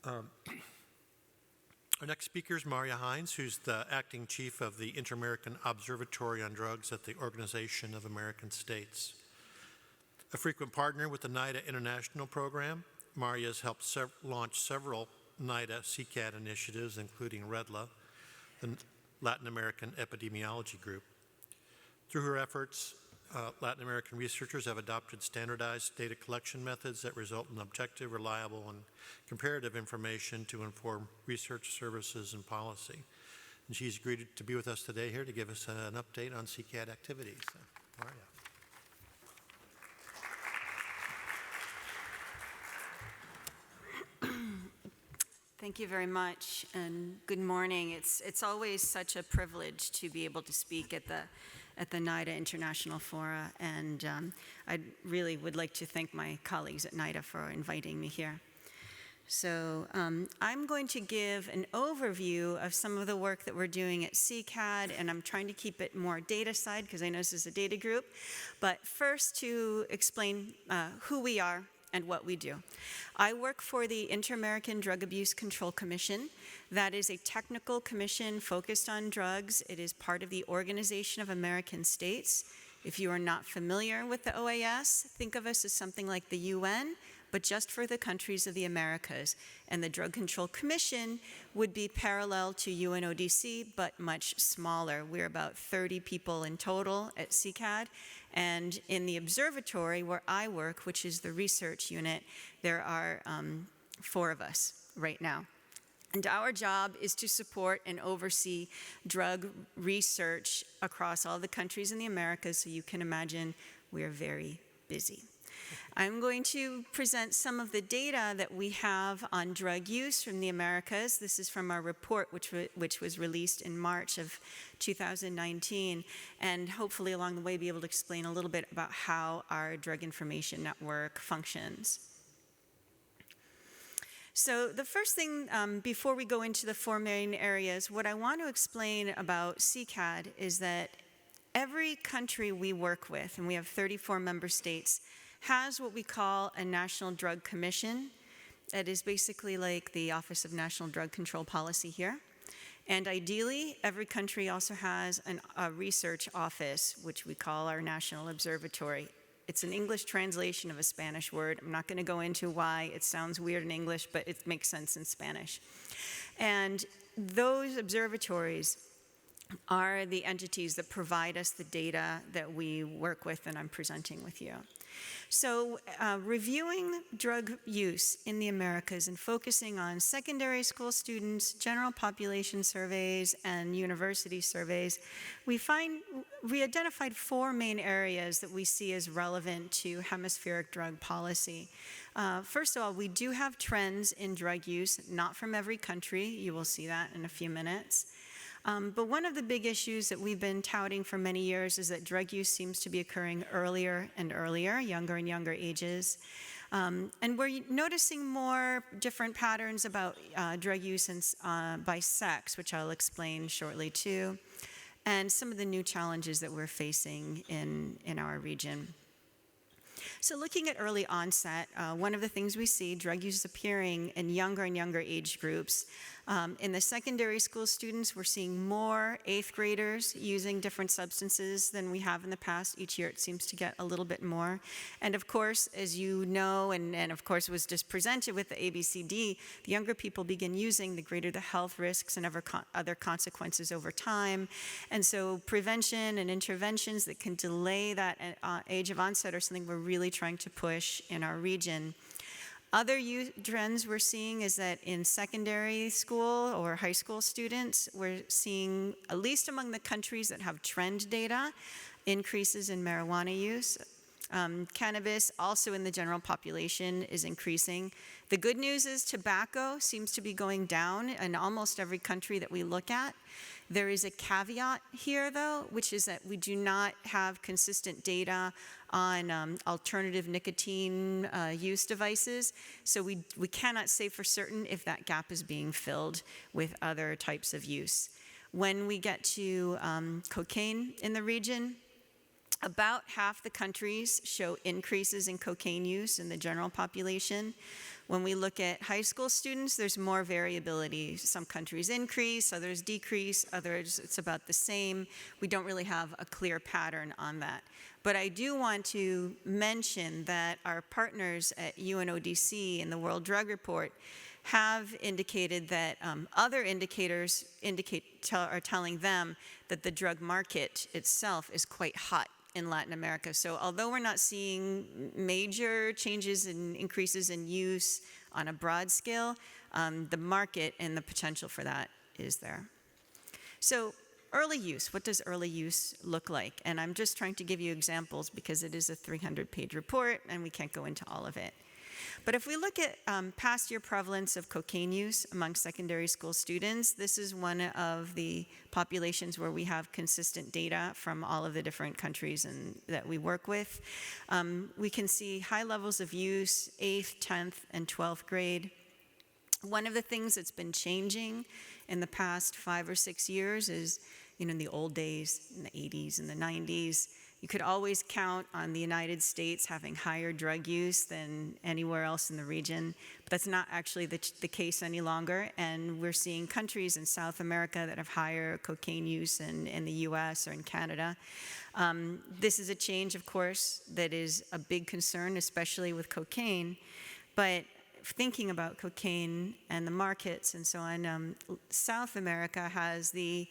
Our next speaker is Maria Hines, who's the acting chief of the Inter-American Observatory on Drugs at the Organization of American States. A frequent partner with the NIDA International Program, Maria has helped launch several NIDA CCAD initiatives, including REDLA, the Latin American Epidemiology Group. Through her efforts, Latin American researchers have adopted standardized data collection methods that result in objective, reliable, and comparative information to inform research services and policy. And she's agreed to be with us today here to give us an update on CCAD activities. Maria. Thank you very much, and good morning. It's always such a privilege to be able to speak at the NIDA International Forum, and I really would like to thank my colleagues at NIDA for inviting me here. So I'm going to give an overview of some of the work that we're doing at CCAD, and I'm trying to keep it more data side because I know this is a data group. But first, to explain who we are and what we do. I work for the Inter-American Drug Abuse Control Commission. That is a technical commission focused on drugs. It is part of the Organization of American States. If you are not familiar with the OAS, think of us as something like the UN, but just for the countries of the Americas. And the Drug Control Commission would be parallel to UNODC, but much smaller. We're about 30 people in total at CCAD. And in the observatory where I work, which is the research unit, there are 4 of us right now. And our job is to support and oversee drug research across all the countries in the Americas, so you can imagine we're very busy. I'm going to present some of the data that we have on drug use from the Americas. This is from our report, which was released in March of 2019, and hopefully along the way be able to explain a little bit about how our drug information network functions. So the first thing, before we go into the 4 main areas, what I want to explain about CCAD is that every country we work with, and we have 34 member states, has what we call a National Drug Commission. That is basically like the Office of National Drug Control Policy here. And ideally, every country also has a research office, which we call our National Observatory. It's an English translation of a Spanish word. I'm not going to go into why it sounds weird in English, but it makes sense in Spanish. And those observatories are the entities that provide us the data that we work with and I'm presenting with you. So reviewing drug use in the Americas and focusing on secondary school students, general population surveys, and university surveys, we identified 4 main areas that we see as relevant to hemispheric drug policy. First of all, we do have trends in drug use, not from every country. You will see that in a few minutes. But one of the big issues that we've been touting for many years is that drug use seems to be occurring earlier and earlier, younger and younger ages. And we're noticing more different patterns about drug use by sex, which I'll explain shortly too, and some of the new challenges that we're facing in our region. So looking at early onset, one of the things we see, drug use appearing in younger and younger age groups. In the secondary school students, we're seeing more 8th graders using different substances than we have in the past. Each year it seems to get a little bit more. And of course, as you know, and of course was just presented with the ABCD, the younger people begin using, the greater the health risks and other consequences over time. And so prevention and interventions that can delay that age of onset are something we're really trying to push in our region. Other trends we're seeing is that in secondary school or high school students, we're seeing, at least among the countries that have trend data, increases in marijuana use. Cannabis, also in the general population, is increasing. The good news is tobacco seems to be going down in almost every country that we look at. There is a caveat here, though, which is that we do not have consistent data on alternative nicotine use devices, so we cannot say for certain if that gap is being filled with other types of use. When we get to cocaine in the region, about half the countries show increases in cocaine use in the general population. When we look at high school students, there's more variability. Some countries increase, others decrease, others it's about the same. We don't really have a clear pattern on that. But I do want to mention that our partners at UNODC and the World Drug Report have indicated that other indicators are telling them that the drug market itself is quite hot in Latin America. So although we're not seeing major changes and increases in use on a broad scale, the market and the potential for that is there. So early use, what does early use look like? And I'm just trying to give you examples because it is a 300-page report and we can't go into all of it. But if we look at past year prevalence of cocaine use among secondary school students, this is one of the populations where we have consistent data from all of the different countries that we work with. We can see high levels of use, 8th, 10th, and 12th grade. One of the things that's been changing in the past 5 or 6 years is, in the old days, in the 80s and the 90s, you could always count on the United States having higher drug use than anywhere else in the region. But that's not actually the case any longer. And we're seeing countries in South America that have higher cocaine use than in the US or in Canada. This is a change, of course, that is a big concern, especially with cocaine. But thinking about cocaine and the markets and so on, South America has the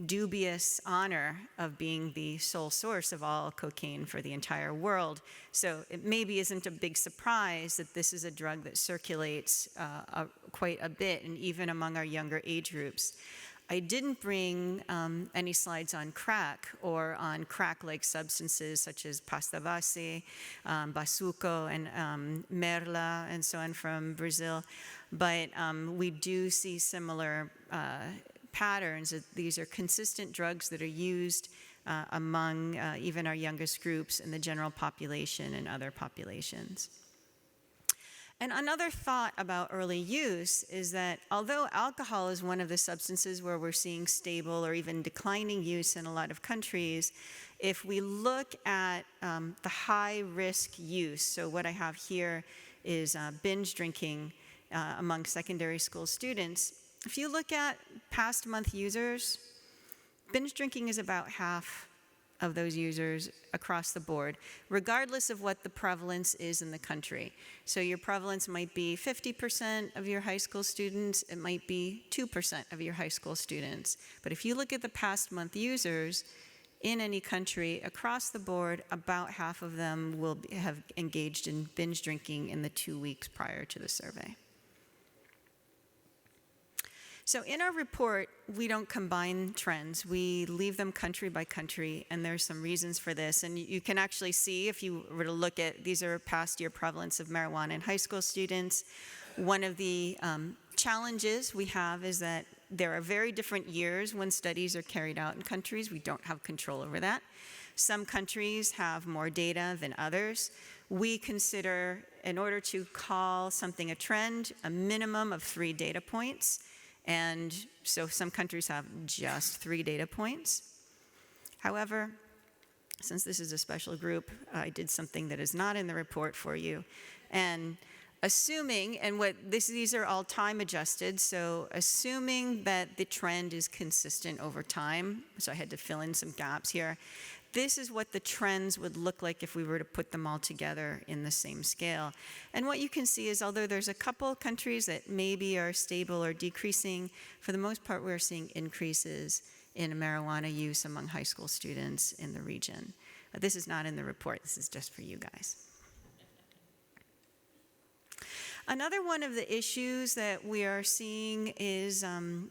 dubious honor of being the sole source of all cocaine for the entire world. So it maybe isn't a big surprise that this is a drug that circulates quite a bit, and even among our younger age groups. I didn't bring any slides on crack or on crack-like substances such as pasta base, bazuco, and merla, and so on from Brazil. But we do see similar patterns. These are consistent drugs that are used among even our youngest groups in the general population and other populations. And another thought about early use is that although alcohol is one of the substances where we're seeing stable or even declining use in a lot of countries, if we look at the high-risk use, so what I have here is binge drinking among secondary school students. If you look at past month users, binge drinking is about half of those users across the board, regardless of what the prevalence is in the country. So your prevalence might be 50% of your high school students, it might be 2% of your high school students. But if you look at the past month users in any country, across the board, about half of them will have engaged in binge drinking in the 2 weeks prior to the survey. So in our report, we don't combine trends. We leave them country by country, and there's some reasons for this. And you can actually see, if you were to look at, these are past year prevalence of marijuana in high school students. One of the challenges we have is that there are very different years when studies are carried out in countries. We don't have control over that. Some countries have more data than others. We consider, in order to call something a trend, a minimum of 3 data points. And so some countries have just 3 data points. However, since this is a special group, I did something that is not in the report for you. And assuming, and these are all time adjusted, so assuming that the trend is consistent over time, so I had to fill in some gaps here, this is what the trends would look like if we were to put them all together in the same scale. And what you can see is, although there's a couple countries that maybe are stable or decreasing, for the most part we're seeing increases in marijuana use among high school students in the region. This is not in the report, this is just for you guys. Another one of the issues that we are seeing is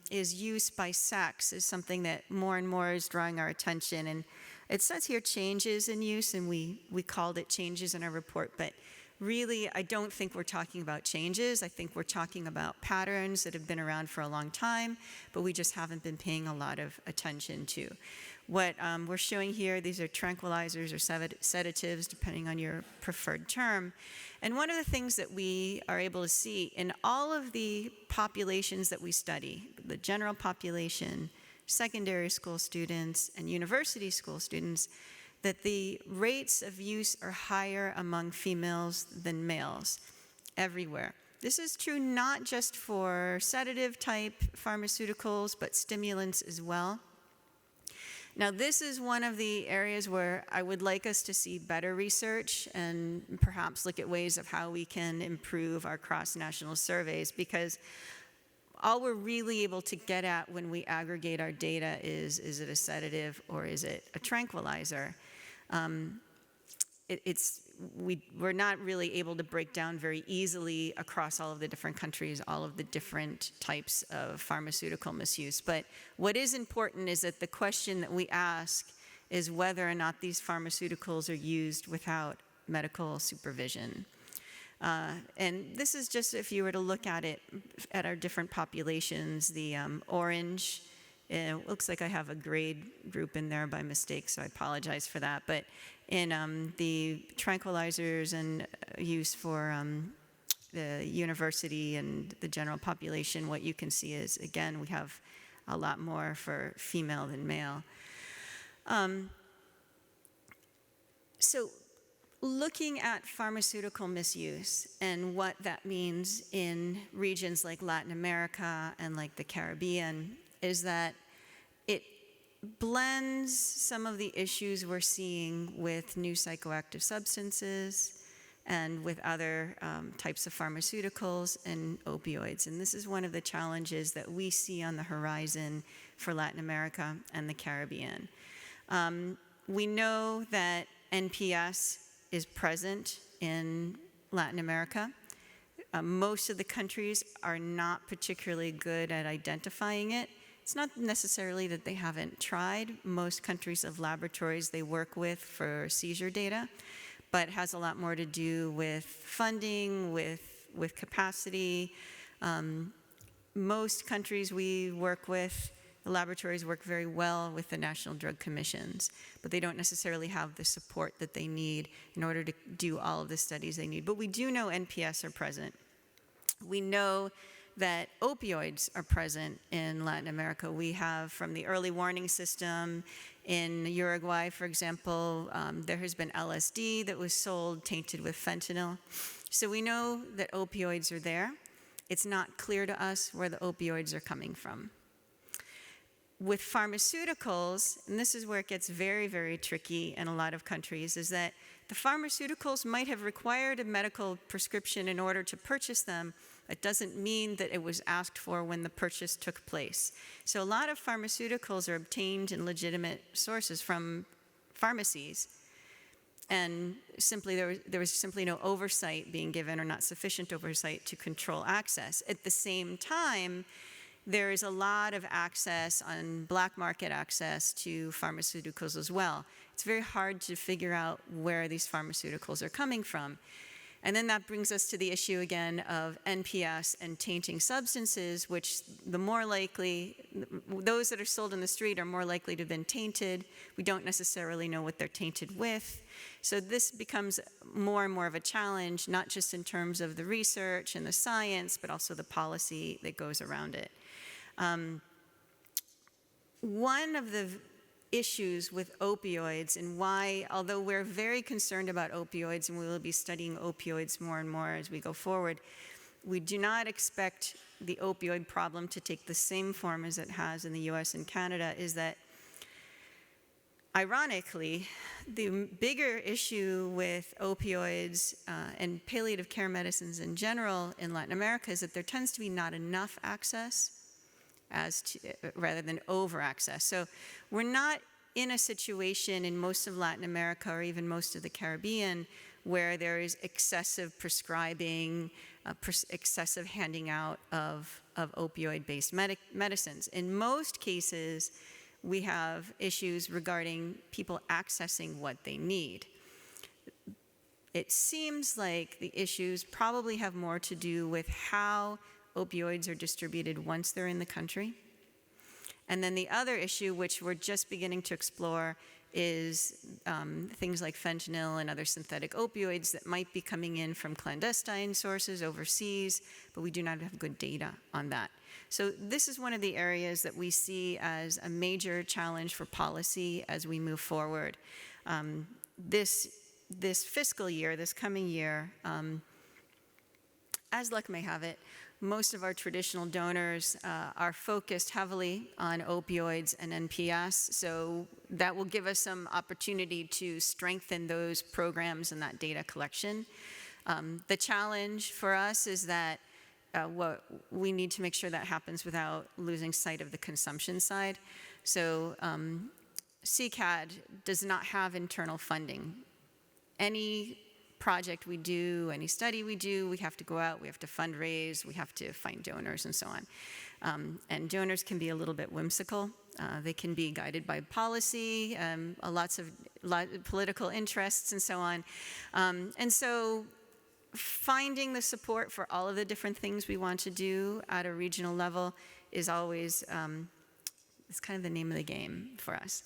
use by sex, is something that more and more is drawing our attention. And It says here changes in use, and we called it changes in our report, but really, I don't think we're talking about changes. I think we're talking about patterns that have been around for a long time, but we just haven't been paying a lot of attention to. What we're showing here, these are tranquilizers or sedatives, depending on your preferred term. And one of the things that we are able to see in all of the populations that we study, the general population, secondary school students, and university school students, that the rates of use are higher among females than males everywhere. This is true not just for sedative-type pharmaceuticals, but stimulants as well. Now, this is one of the areas where I would like us to see better research and perhaps look at ways of how we can improve our cross-national surveys, because all we're really able to get at when we aggregate our data is it a sedative or is it a tranquilizer? We're not really able to break down very easily across all of the different countries, all of the different types of pharmaceutical misuse. But what is important is that the question that we ask is whether or not these pharmaceuticals are used without medical supervision. And this is just if you were to look at it, at our different populations, the orange, it looks like I have a grade group in there by mistake, so I apologize for that. But in the tranquilizers and use for the university and the general population, what you can see is, again, we have a lot more for female than male. So looking at pharmaceutical misuse and what that means in regions like Latin America and like the Caribbean is that it blends some of the issues we're seeing with new psychoactive substances and with other types of pharmaceuticals and opioids. And this is one of the challenges that we see on the horizon for Latin America and the Caribbean. We know that NPS is present in Latin America. Most of the countries are not particularly good at identifying it. It's not necessarily that they haven't tried. Most countries have laboratories they work with for seizure data, but it has a lot more to do with funding, with capacity. Most countries we work with, the laboratories work very well with the national drug commissions, but they don't necessarily have the support that they need in order to do all of the studies they need. But we do know NPS are present. We know that opioids are present in Latin America. We have, from the early warning system in Uruguay, for example, there has been LSD that was sold tainted with fentanyl. So we know that opioids are there. It's not clear to us where the opioids are coming from. With pharmaceuticals, and this is where it gets very, very tricky in a lot of countries, is that the pharmaceuticals might have required a medical prescription in order to purchase them. It doesn't mean that it was asked for when the purchase took place. So a lot of pharmaceuticals are obtained in legitimate sources from pharmacies, and simply there was simply no oversight being given, or not sufficient oversight to control access. At the same time, there is a lot of access on black market access to pharmaceuticals as well. It's very hard to figure out where these pharmaceuticals are coming from. And then that brings us to the issue again of NPS and tainting substances, which the more likely, those that are sold in the street are more likely to have been tainted. We don't necessarily know what they're tainted with. So this becomes more and more of a challenge, not just in terms of the research and the science, but also the policy that goes around it. One of the issues with opioids, and why, although we're very concerned about opioids and we will be studying opioids more and more as we go forward, we do not expect the opioid problem to take the same form as it has in the US and Canada, is that ironically, the bigger issue with opioids and palliative care medicines in general in Latin America is that there tends to be not enough access rather than over access. So we're not in a situation in most of Latin America or even most of the Caribbean where there is excessive prescribing, excessive handing out of opioid-based medicines. In most cases, we have issues regarding people accessing what they need. It seems like the issues probably have more to do with how opioids are distributed once they're in the country. And then the other issue, which we're just beginning to explore, is things like fentanyl and other synthetic opioids that might be coming in from clandestine sources overseas, but we do not have good data on that. So this is one of the areas that we see as a major challenge for policy as we move forward. This fiscal year, this coming year, as luck may have it, most of our traditional donors are focused heavily on opioids and NPS, so that will give us some opportunity to strengthen those programs and that data collection. The challenge for us is that what we need to make sure that happens without losing sight of the consumption side. So CCAD does not have internal funding. Any project we do, any study we do, we have to go out, we have to fundraise, we have to find donors and so on. And donors can be a little bit whimsical. They can be guided by policy, lots of political interests and so on. And so finding the support for all of the different things we want to do at a regional level is always, it's kind of the name of the game for us.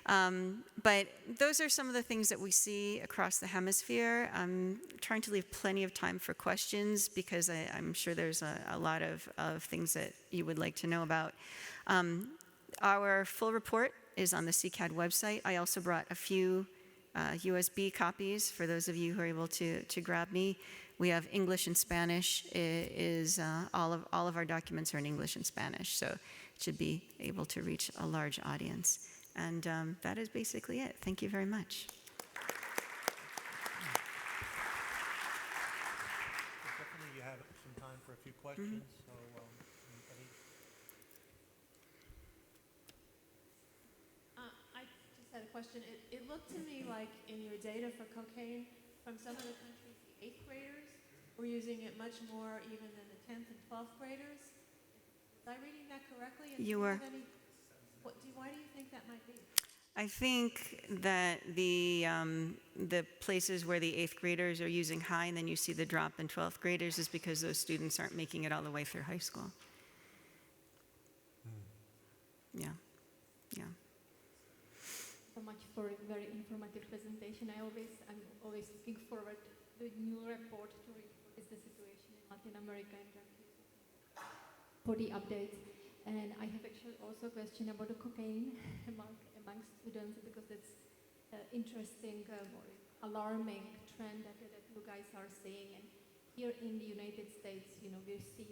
But those are some of the things that we see across the hemisphere. I'm trying to leave plenty of time for questions because I'm sure there's a lot of things that you would like to know about. Our full report is on the CCAD website. I also brought a few USB copies for those of you who are able to grab me. We have English and Spanish. All of our documents are in English and Spanish, so it should be able to reach a large audience. And that is basically it. Thank you very much. Definitely you have some time for a few questions. So, anybody? I just had a question. It looked to me like in your data for cocaine from some of the countries, the 8th graders were using it much more even than the 10th and 12th graders. Was I reading that correctly? And You were. Why do you think that might be? I think that the places where the 8th graders are using high and then you see the drop in 12th graders is because those students aren't making it all the way through high school. Yeah. So much for a very informative presentation. I'm always looking forward to the new report to read what is the situation in Latin America and for the updates. And I have actually also a question about the cocaine among students because it's an interesting or alarming trend that you guys are seeing. And here in the United States, we see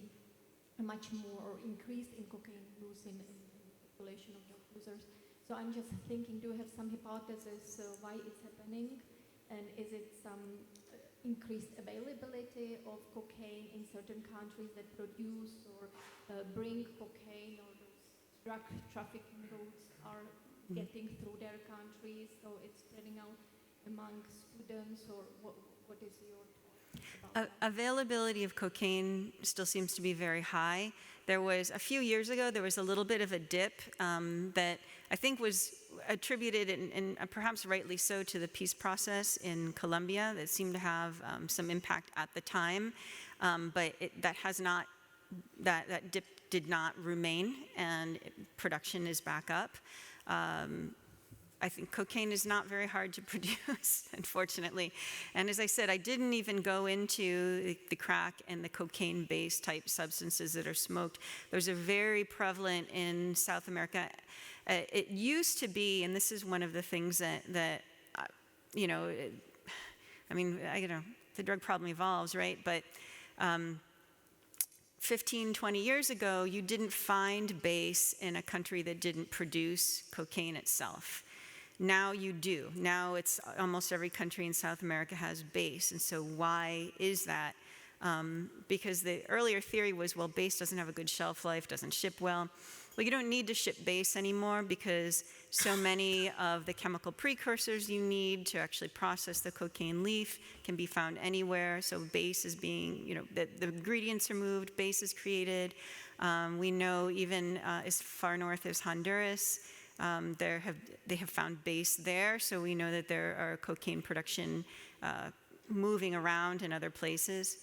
a much more or increase in cocaine use in the population of drug users. So I'm just thinking, do you have some hypothesis why it's happening? And is it some increased availability of cocaine in certain countries that produce or bring cocaine, or those drug trafficking routes are getting through their countries, so it's spreading out among students, or what is your thought about that? Availability of cocaine still seems to be very high. There was, a few years ago, there was a little bit of a dip that I think was attributed, and perhaps rightly so, to the peace process in Colombia that seemed to have some impact at the time, but that dip did not remain, and production is back up. I think cocaine is not very hard to produce, unfortunately. And as I said, I didn't even go into the crack and the cocaine-based type substances that are smoked. Those are very prevalent in South America. It used to be, and this is one of the things that the drug problem evolves, right? But 15, 20 years ago, you didn't find base in a country that didn't produce cocaine itself. Now you do. Now it's almost every country in South America has base. And so why is that? Because the earlier theory was, well, base doesn't have a good shelf life, doesn't ship well. Well, you don't need to ship base anymore because so many of the chemical precursors you need to actually process the cocaine leaf can be found anywhere. So base is being, the ingredients are moved, base is created. We know even as far north as Honduras, They have found base there, so we know that there are cocaine production moving around in other places.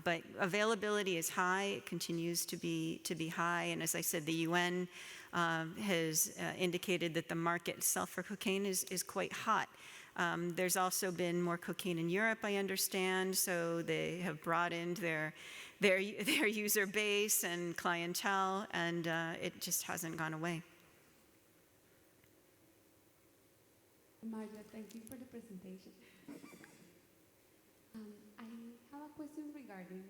But availability is high. It continues to be high. And as I said, the UN has indicated that the market itself for cocaine is quite hot. There's also been more cocaine in Europe, I understand, so they have broadened their user base and clientele, and it just hasn't gone away. Marja, thank you for the presentation. I have a question regarding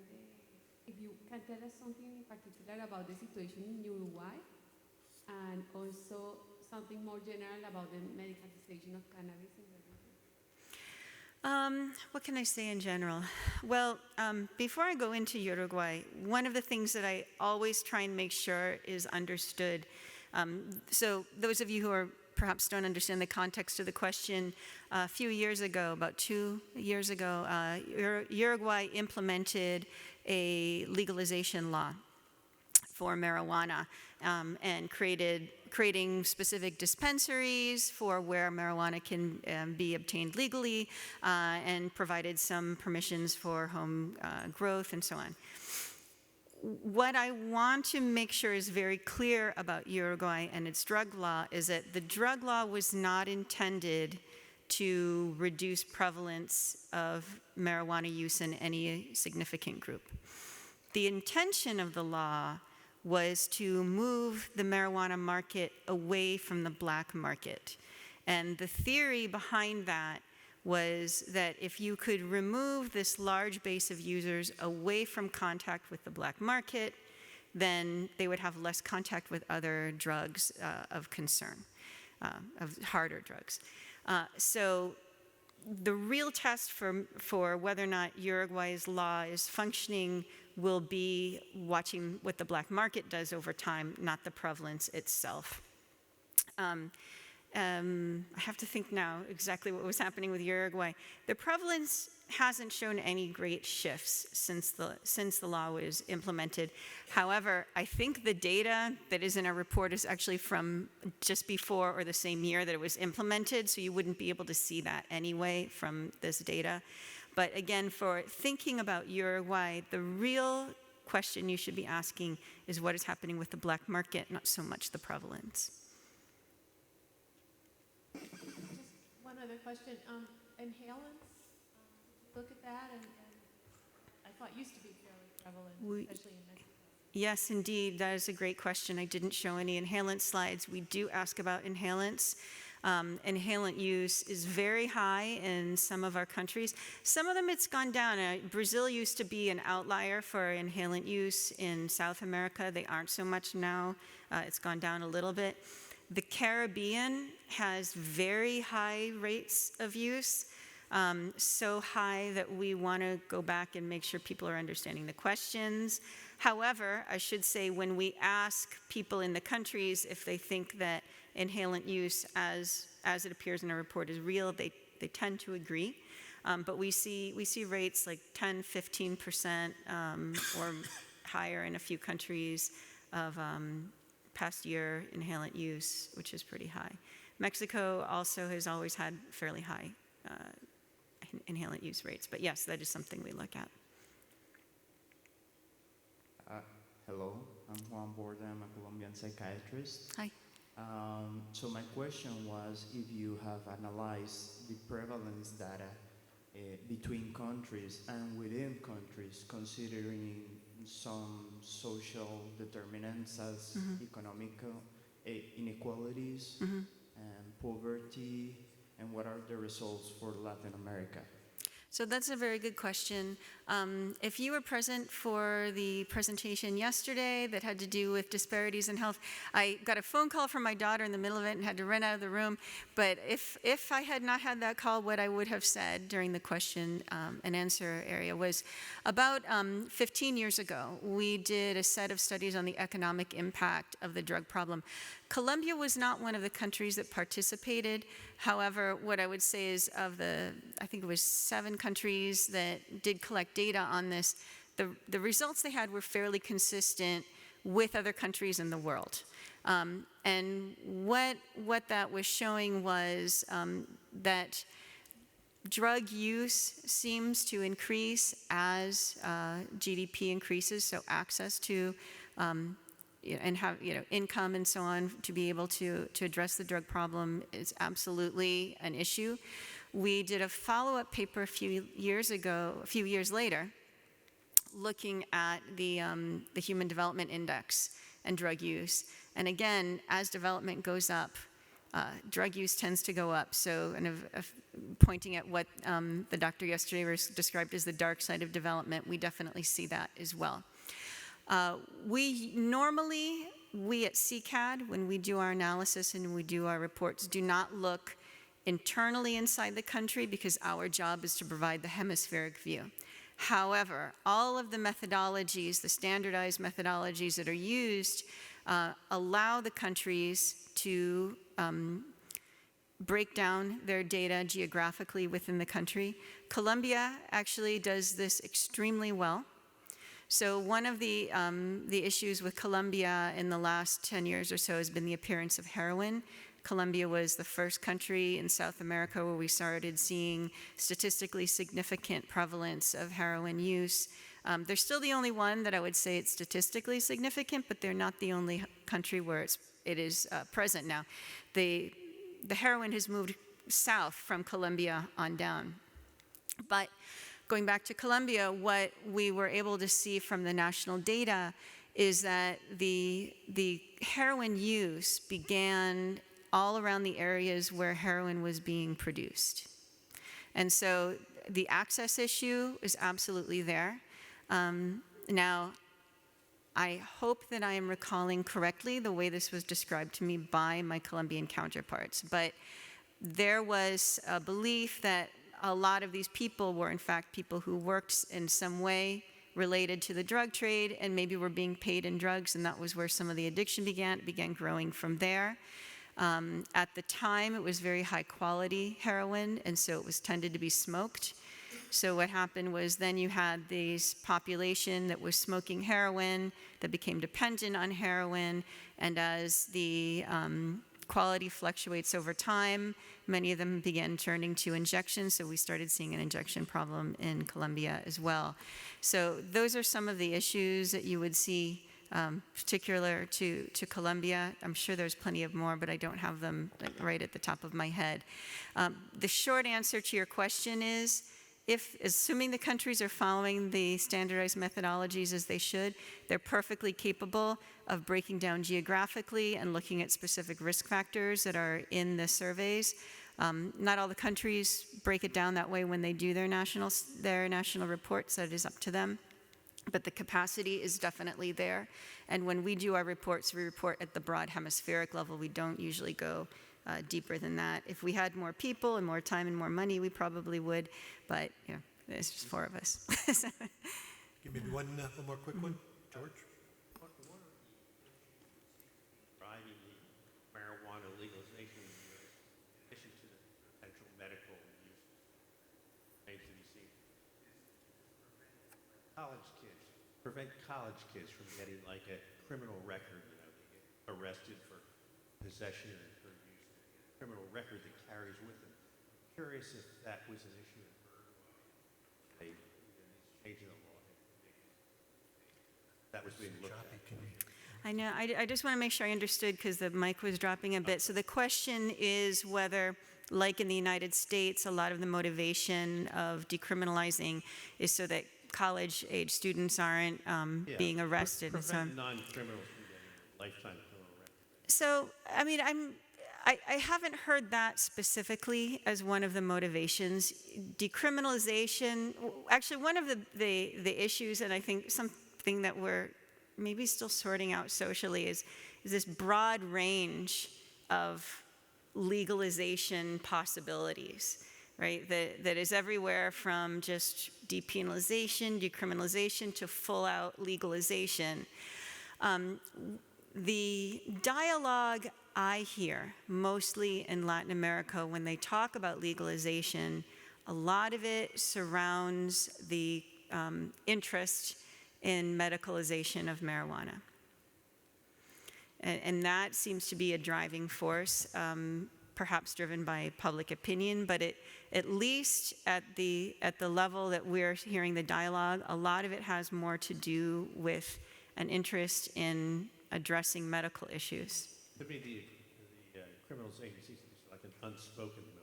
if you can tell us something in particular about the situation in Uruguay, and also something more general about the medicalization of cannabis in the region. What can I say in general? Well, before I go into Uruguay, one of the things that I always try and make sure is understood. So those of you who perhaps don't understand the context of the question, a few years ago, about 2 years ago, Uruguay implemented a legalization law for marijuana and creating specific dispensaries for where marijuana can be obtained legally and provided some permissions for home growth and so on. What I want to make sure is very clear about Uruguay and its drug law is that the drug law was not intended to reduce prevalence of marijuana use in any significant group. The intention of the law was to move the marijuana market away from the black market. And the theory behind that was that if you could remove this large base of users away from contact with the black market, then they would have less contact with other drugs of concern, of harder drugs. So the real test for whether or not Uruguay's law is functioning will be watching what the black market does over time, not the prevalence itself. I have to think now exactly what was happening with Uruguay. The prevalence hasn't shown any great shifts since the law was implemented. However, I think the data that is in our report is actually from just before or the same year that it was implemented, so you wouldn't be able to see that anyway from this data. But again, for thinking about Uruguay, the real question you should be asking is what is happening with the black market, not so much the prevalence. Just one other question. Inhalants, look at that, and I thought used to be fairly prevalent, especially in Mexico. Yes, indeed. That is a great question. I didn't show any inhalant slides. We do ask about inhalants. Inhalant use is very high in some of our countries. Some of them it's gone down. Brazil used to be an outlier for inhalant use in South America. They aren't so much now. It's gone down a little bit. The Caribbean has very high rates of use, so high that we want to go back and make sure people are understanding the questions. However, I should say when we ask people in the countries if they think that inhalant use as it appears in our report is real, they tend to agree. But we see rates like 10, 15% or higher in a few countries of past year inhalant use, which is pretty high. Mexico also has always had fairly high inhalant use rates. But yes, that is something we look at. Hello, I'm Juan Borda. I'm a Colombian psychiatrist. Hi. So my question was if you have analyzed the prevalence data between countries and within countries, considering some social determinants as economic inequalities and poverty, and what are the results for Latin America? So that's a very good question. If you were present for the presentation yesterday that had to do with disparities in health, I got a phone call from my daughter in the middle of it and had to run out of the room. But if I had not had that call, what I would have said during the question and answer area was about 15 years ago, we did a set of studies on the economic impact of the drug problem. Colombia was not one of the countries that participated. However, what I would say is of I think it was 7 countries that did collect data on this, the results they had were fairly consistent with other countries in the world. And what that was showing was that drug use seems to increase as GDP increases, so access to and have income and so on to be able to address the drug problem is absolutely an issue. We did a follow-up paper a few years later, looking at the Human Development Index and drug use. And again, as development goes up, drug use tends to go up. So, and pointing at what the doctor yesterday described as the dark side of development, we definitely see that as well. We at CCAD, when we do our analysis and we do our reports, do not look internally inside the country because our job is to provide the hemispheric view. However, all of the methodologies, the standardized methodologies that are used, allow the countries to break down their data geographically within the country. Colombia actually does this extremely well. So one of the issues with Colombia in the last 10 years or so has been the appearance of heroin. Colombia was the first country in South America where we started seeing statistically significant prevalence of heroin use. They're still the only one that I would say it's statistically significant, but they're not the only country where it is present now. The heroin has moved south from Colombia on down. But going back to Colombia, what we were able to see from the national data is that the heroin use began all around the areas where heroin was being produced. And so the access issue is absolutely there. Now, I hope that I am recalling correctly the way this was described to me by my Colombian counterparts, but there was a belief that a lot of these people were in fact people who worked in some way related to the drug trade and maybe were being paid in drugs, and that was where some of the addiction began. It began growing from there. At the time, it was very high quality heroin, and so it was tended to be smoked. So what happened was then you had this population that was smoking heroin that became dependent on heroin, and as the quality fluctuates over time, many of them began turning to injections, so we started seeing an injection problem in Colombia as well. So those are some of the issues that you would see particular to Colombia. I'm sure there's plenty of more, but I don't have them right at the top of my head. The short answer to your question is, assuming the countries are following the standardized methodologies as they should, they're perfectly capable of breaking down geographically and looking at specific risk factors that are in the surveys. Not all the countries break it down that way when they do their national reports, so it is up to them. But the capacity is definitely there. And when we do our reports, we report at the broad hemispheric level. We don't usually go deeper than that. If we had more people and more time and more money, we probably would. But there's just 4 of us. Give me one more quick one. George? What are the driving the marijuana legalization in the U.S. in addition to the potential medical use remains to be seen? Prevent college kids from getting like a criminal record, they get arrested for possession and for use, a criminal record that carries with them. I'm curious if that was an issue in changing the law. That was being looked at. I know. I just want to make sure I understood because the mic was dropping a bit. So the question is whether, like in the United States, a lot of the motivation of decriminalizing is so that college-age students aren't being arrested. Prevent non-criminals from getting a lifetime criminal record. So, I mean, I haven't heard that specifically as one of the motivations. Decriminalization, actually one of the issues, and I think something that we're maybe still sorting out socially is this broad range of legalization possibilities, right? That is everywhere from just depenalization, decriminalization, to full-out legalization. The dialogue I hear, mostly in Latin America, when they talk about legalization, a lot of it surrounds the interest in medicalization of marijuana. And that seems to be a driving force, perhaps driven by public opinion, but at least at the level that we're hearing the dialogue, a lot of it has more to do with an interest in addressing medical issues. To me, the criminals agency seems like an unspoken motive.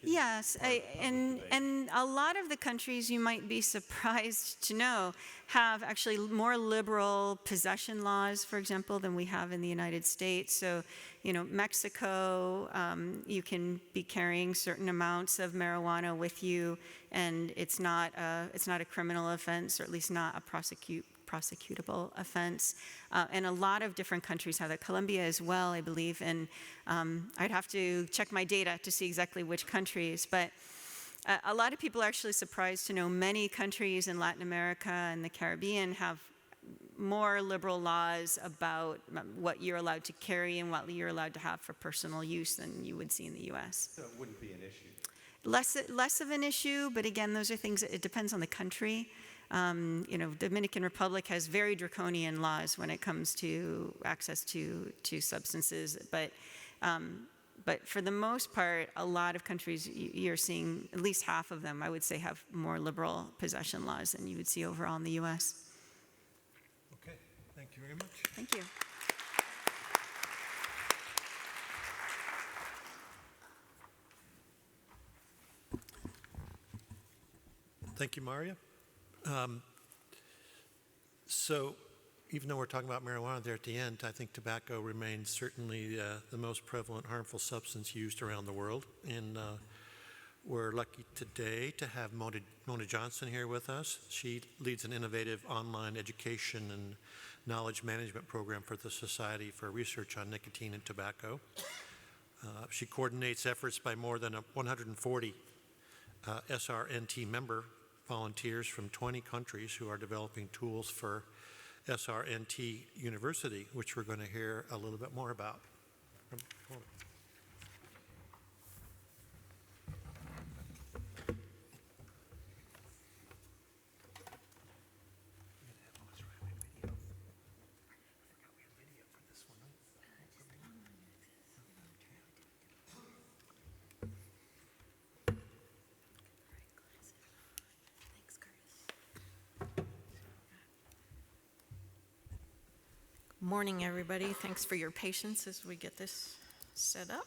Yes, and a lot of the countries, you might be surprised to know, have actually more liberal possession laws, for example, than we have in the United States. So, you know, Mexico, you can be carrying certain amounts of marijuana with you, and it's not a criminal offense, or at least not a prosecutable offense. And a lot of different countries have that. Colombia as well, I believe. And I'd have to check my data to see exactly which countries. But a lot of people are actually surprised to know many countries in Latin America and the Caribbean have more liberal laws about what you're allowed to carry and what you're allowed to have for personal use than you would see in the U.S. So it wouldn't be an issue. Less of an issue, but again, those are things, it depends on the country. You know, Dominican Republic has very draconian laws when it comes to access to substances, but for the most part, a lot of countries, you're seeing at least half of them, I would say, have more liberal possession laws than you would see overall in the U.S. Okay, thank you very much. Thank you. Thank you, Maria. So even though we're talking about marijuana there at the end, I think tobacco remains certainly the most prevalent harmful substance used around the world. And we're lucky today to have Mona Johnson here with us. She leads an innovative online education and knowledge management program for the Society for Research on Nicotine and Tobacco. She coordinates efforts by more than 140 SRNT member volunteers from 20 countries who are developing tools for SRNT University, which we're going to hear a little bit more about. Morning, everybody. Thanks for your patience as we get this set up.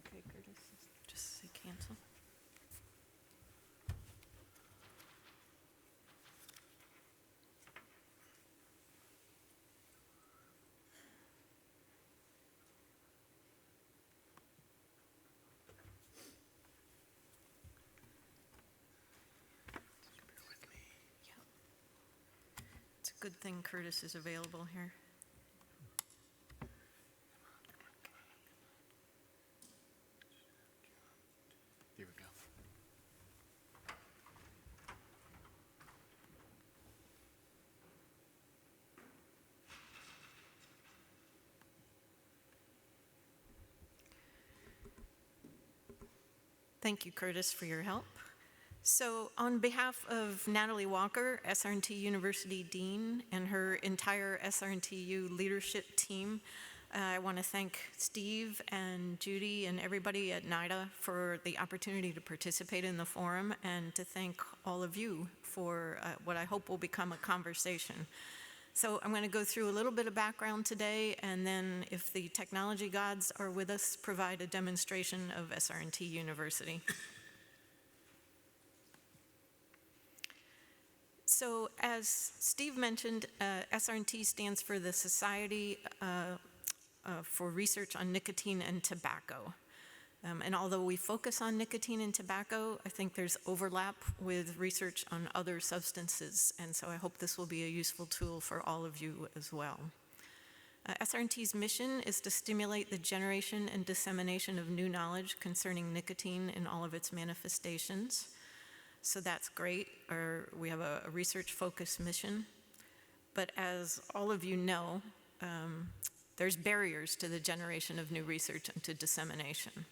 Okay, Curtis, just say cancel. Good thing Curtis is available here. Here we go. Thank you, Curtis, for your help. So on behalf of Natalie Walker, SRNT University Dean, and her entire SRNTU leadership team, I want to thank Steve and Judy and everybody at NIDA for the opportunity to participate in the forum, and to thank all of you for what I hope will become a conversation. So I'm going to go through a little bit of background today, and then if the technology gods are with us, provide a demonstration of SRNT University. So as Steve mentioned, SRNT stands for the Society for Research on Nicotine and Tobacco. And although we focus on nicotine and tobacco, I think there's overlap with research on other substances, and so I hope this will be a useful tool for all of you as well. SRNT's mission is to stimulate the generation and dissemination of new knowledge concerning nicotine in all of its manifestations. So that's great. We have a research-focused mission. But as all of you know, there's barriers to the generation of new research and to dissemination.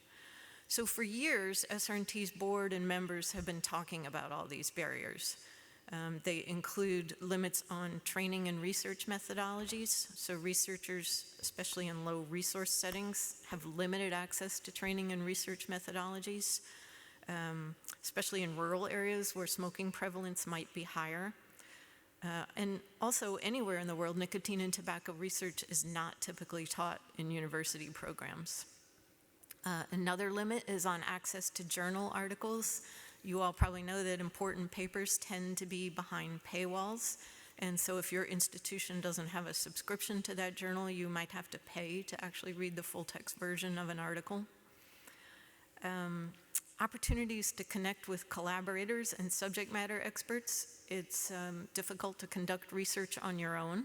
So for years, SRNT's board and members have been talking about all these barriers. They include limits on training and research methodologies. So researchers, especially in low resource settings, have limited access to training and research methodologies, especially in rural areas where smoking prevalence might be higher. And also anywhere in the world, nicotine and tobacco research is not typically taught in university programs. Another limit is on access to journal articles. You all probably know that important papers tend to be behind paywalls, and so if your institution doesn't have a subscription to that journal, you might have to pay to actually read the full text version of an article. Opportunities to connect with collaborators and subject matter experts. It's difficult to conduct research on your own,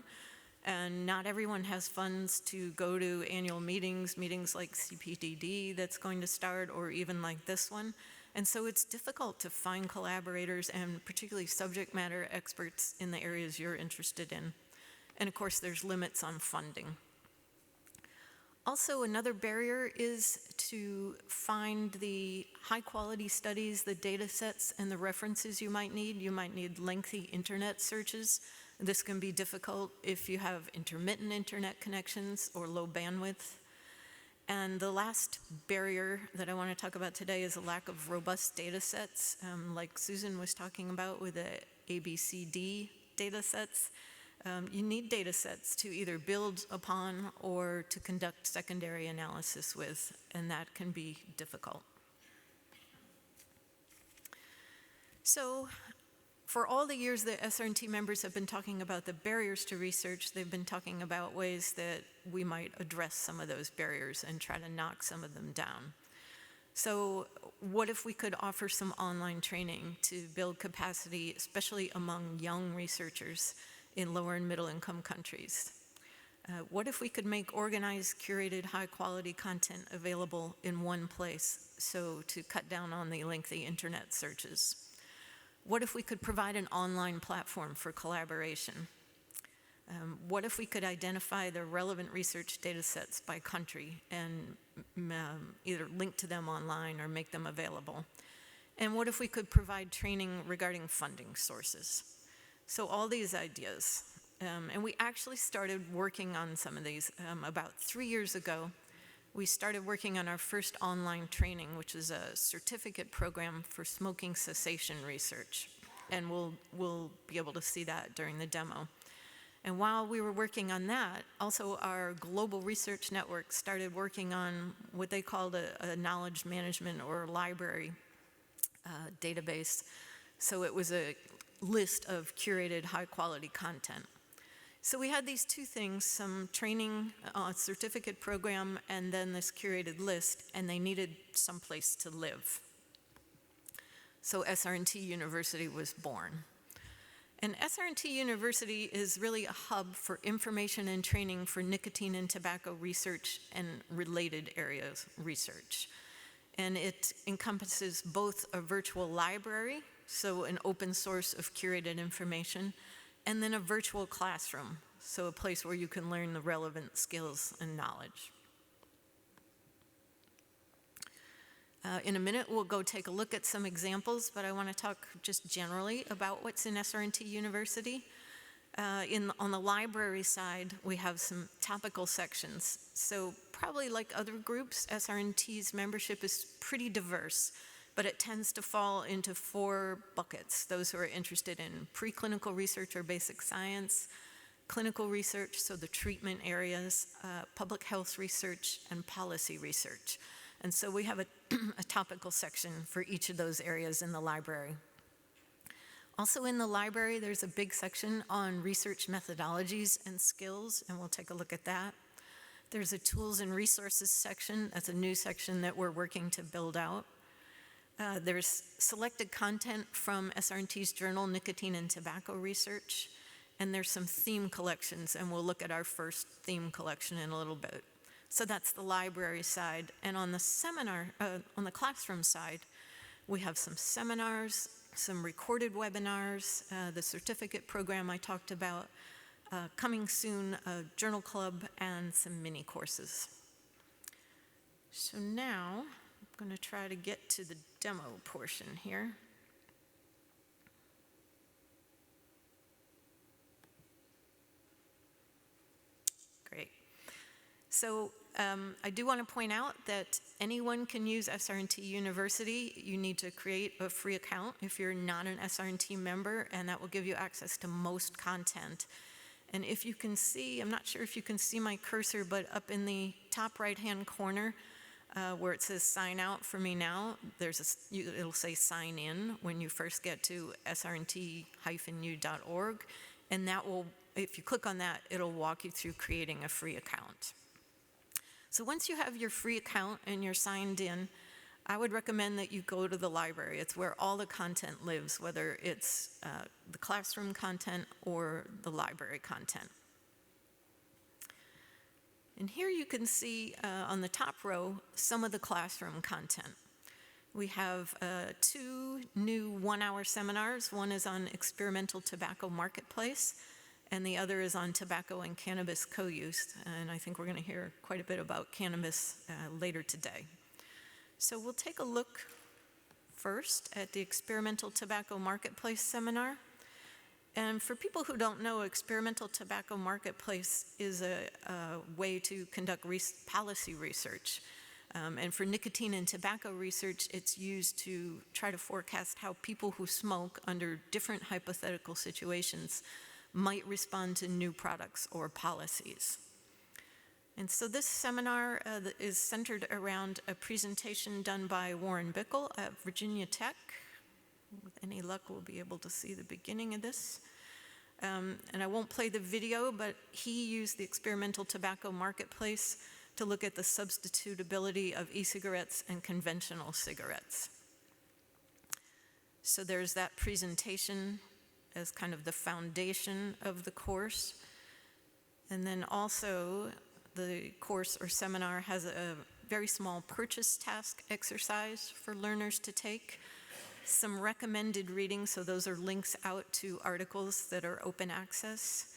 and not everyone has funds to go to annual meetings like CPDD that's going to start, or even like this one. And so it's difficult to find collaborators and particularly subject matter experts in the areas you're interested in. And of course, there's limits on funding. Also, another barrier is to find the high quality studies, the data sets, and the references you might need. You might need lengthy internet searches. This can be difficult if you have intermittent internet connections or low bandwidth. And the last barrier that I want to talk about today is a lack of robust data sets, like Susan was talking about with the ABCD data sets. You need data sets to either build upon or to conduct secondary analysis with, and that can be difficult. So, for all the years that SRNT members have been talking about the barriers to research, they've been talking about ways that we might address some of those barriers and try to knock some of them down. So what if we could offer some online training to build capacity, especially among young researchers in lower and middle income countries? What if we could make organized, curated, high-quality content available in one place, so to cut down on the lengthy internet searches? What if we could provide an online platform for collaboration? What if we could identify the relevant research data sets by country and either link to them online or make them available? And what if we could provide training regarding funding sources? So all these ideas. And we actually started working on some of these about 3 years ago. We started working on our first online training, which is a certificate program for smoking cessation research. And we'll be able to see that during the demo. And while we were working on that, also our global research network started working on what they called a knowledge management or library database. So it was a list of curated high-quality content. So we had these two things, some training certificate program and then this curated list, and they needed some place to live. So SRNT University was born. And SRNT University is really a hub for information and training for nicotine and tobacco research and related areas research. And it encompasses both a virtual library, so an open source of curated information, and then a virtual classroom, so a place where you can learn the relevant skills and knowledge. In a minute, we'll go take a look at some examples, but I want to talk just generally about what's in SRNT University. On the library side, we have some topical sections. So probably like other groups, SRNT's membership is pretty diverse, but it tends to fall into 4 buckets. Those who are interested in preclinical research or basic science, clinical research, so the treatment areas, public health research, and policy research. And so we have a topical section for each of those areas in the library. Also in the library, there's a big section on research methodologies and skills, and we'll take a look at that. There's a tools and resources section. That's a new section that we're working to build out. There's selected content from SRNT's journal, Nicotine and Tobacco Research, and there's some theme collections, and we'll look at our first theme collection in a little bit. So that's the library side. And on the classroom side, we have some seminars, some recorded webinars, the certificate program I talked about, coming soon, a journal club, and some mini courses. So now, I'm going to try to get to the demo portion here. So I do want to point out that anyone can use SR&T University. You need to create a free account if you're not an SR&T member, and that will give you access to most content. And if you can see, I'm not sure if you can see my cursor, but up in the top right-hand corner where it says sign out for me now, it'll say sign in when you first get to srnt-u.org. And that will, if you click on that, it'll walk you through creating a free account. So once you have your free account and you're signed in, I would recommend that you go to the library. It's where all the content lives, whether it's the classroom content or the library content. And here you can see on the top row some of the classroom content. We have 2 new 1-hour seminars. One is on experimental tobacco marketplace, and the other is on tobacco and cannabis co-use. And I think we're going to hear quite a bit about cannabis later today. So we'll take a look first at the experimental tobacco marketplace seminar. And for people who don't know, experimental tobacco marketplace is a way to conduct policy research. And for nicotine and tobacco research, it's used to try to forecast how people who smoke under different hypothetical situations might respond to new products or policies. And so this seminar is centered around a presentation done by Warren Bickel at Virginia Tech. With any luck, we'll be able to see the beginning of this. And I won't play the video, but he used the experimental tobacco marketplace to look at the substitutability of e-cigarettes and conventional cigarettes. So there's that presentation as kind of the foundation of the course. And then also the course or seminar has a very small purchase task exercise for learners to take, some recommended reading, so those are links out to articles that are open access,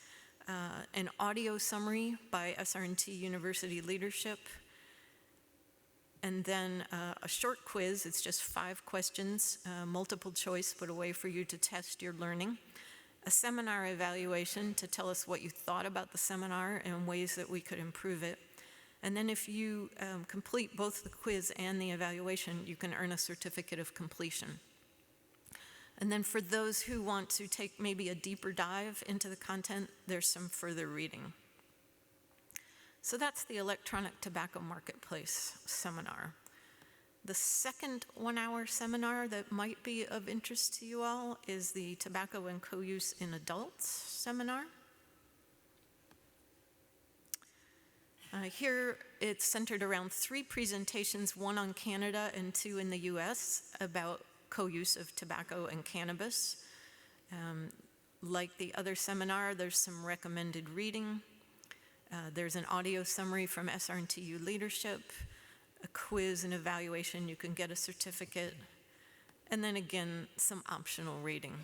an audio summary by SR&T University leadership, and then a short quiz. It's just 5 questions, multiple choice, but a way for you to test your learning. A seminar evaluation to tell us what you thought about the seminar and ways that we could improve it. And then if you complete both the quiz and the evaluation, you can earn a certificate of completion. And then for those who want to take maybe a deeper dive into the content, there's some further reading. So that's the electronic tobacco marketplace seminar. The second 1-hour seminar that might be of interest to you all is the Tobacco and Co-Use in Adults seminar. Here it's centered around 3 presentations, 1 on Canada and 2 in the US, about co-use of tobacco and cannabis. Like the other seminar, there's some recommended reading. There's an audio summary from SR&TU leadership, a quiz and evaluation, you can get a certificate, and then again, some optional reading.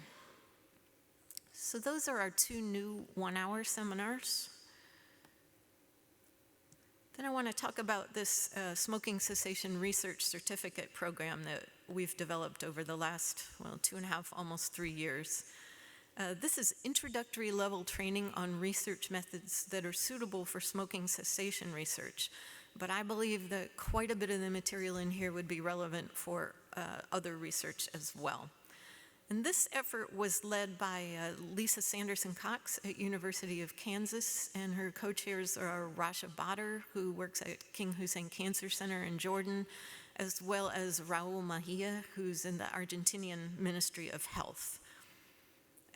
So those are our 2 new 1-hour seminars. Then I want to talk about this smoking cessation research certificate program that we've developed over the last, 2.5, almost 3 years. This is introductory level training on research methods that are suitable for smoking cessation research. But I believe that quite a bit of the material in here would be relevant for other research as well. And this effort was led by Lisa Sanderson-Cox at University of Kansas, and her co-chairs are Rasha Badr, who works at King Hussein Cancer Center in Jordan, as well as Raul Mejia, who's in the Argentinian Ministry of Health.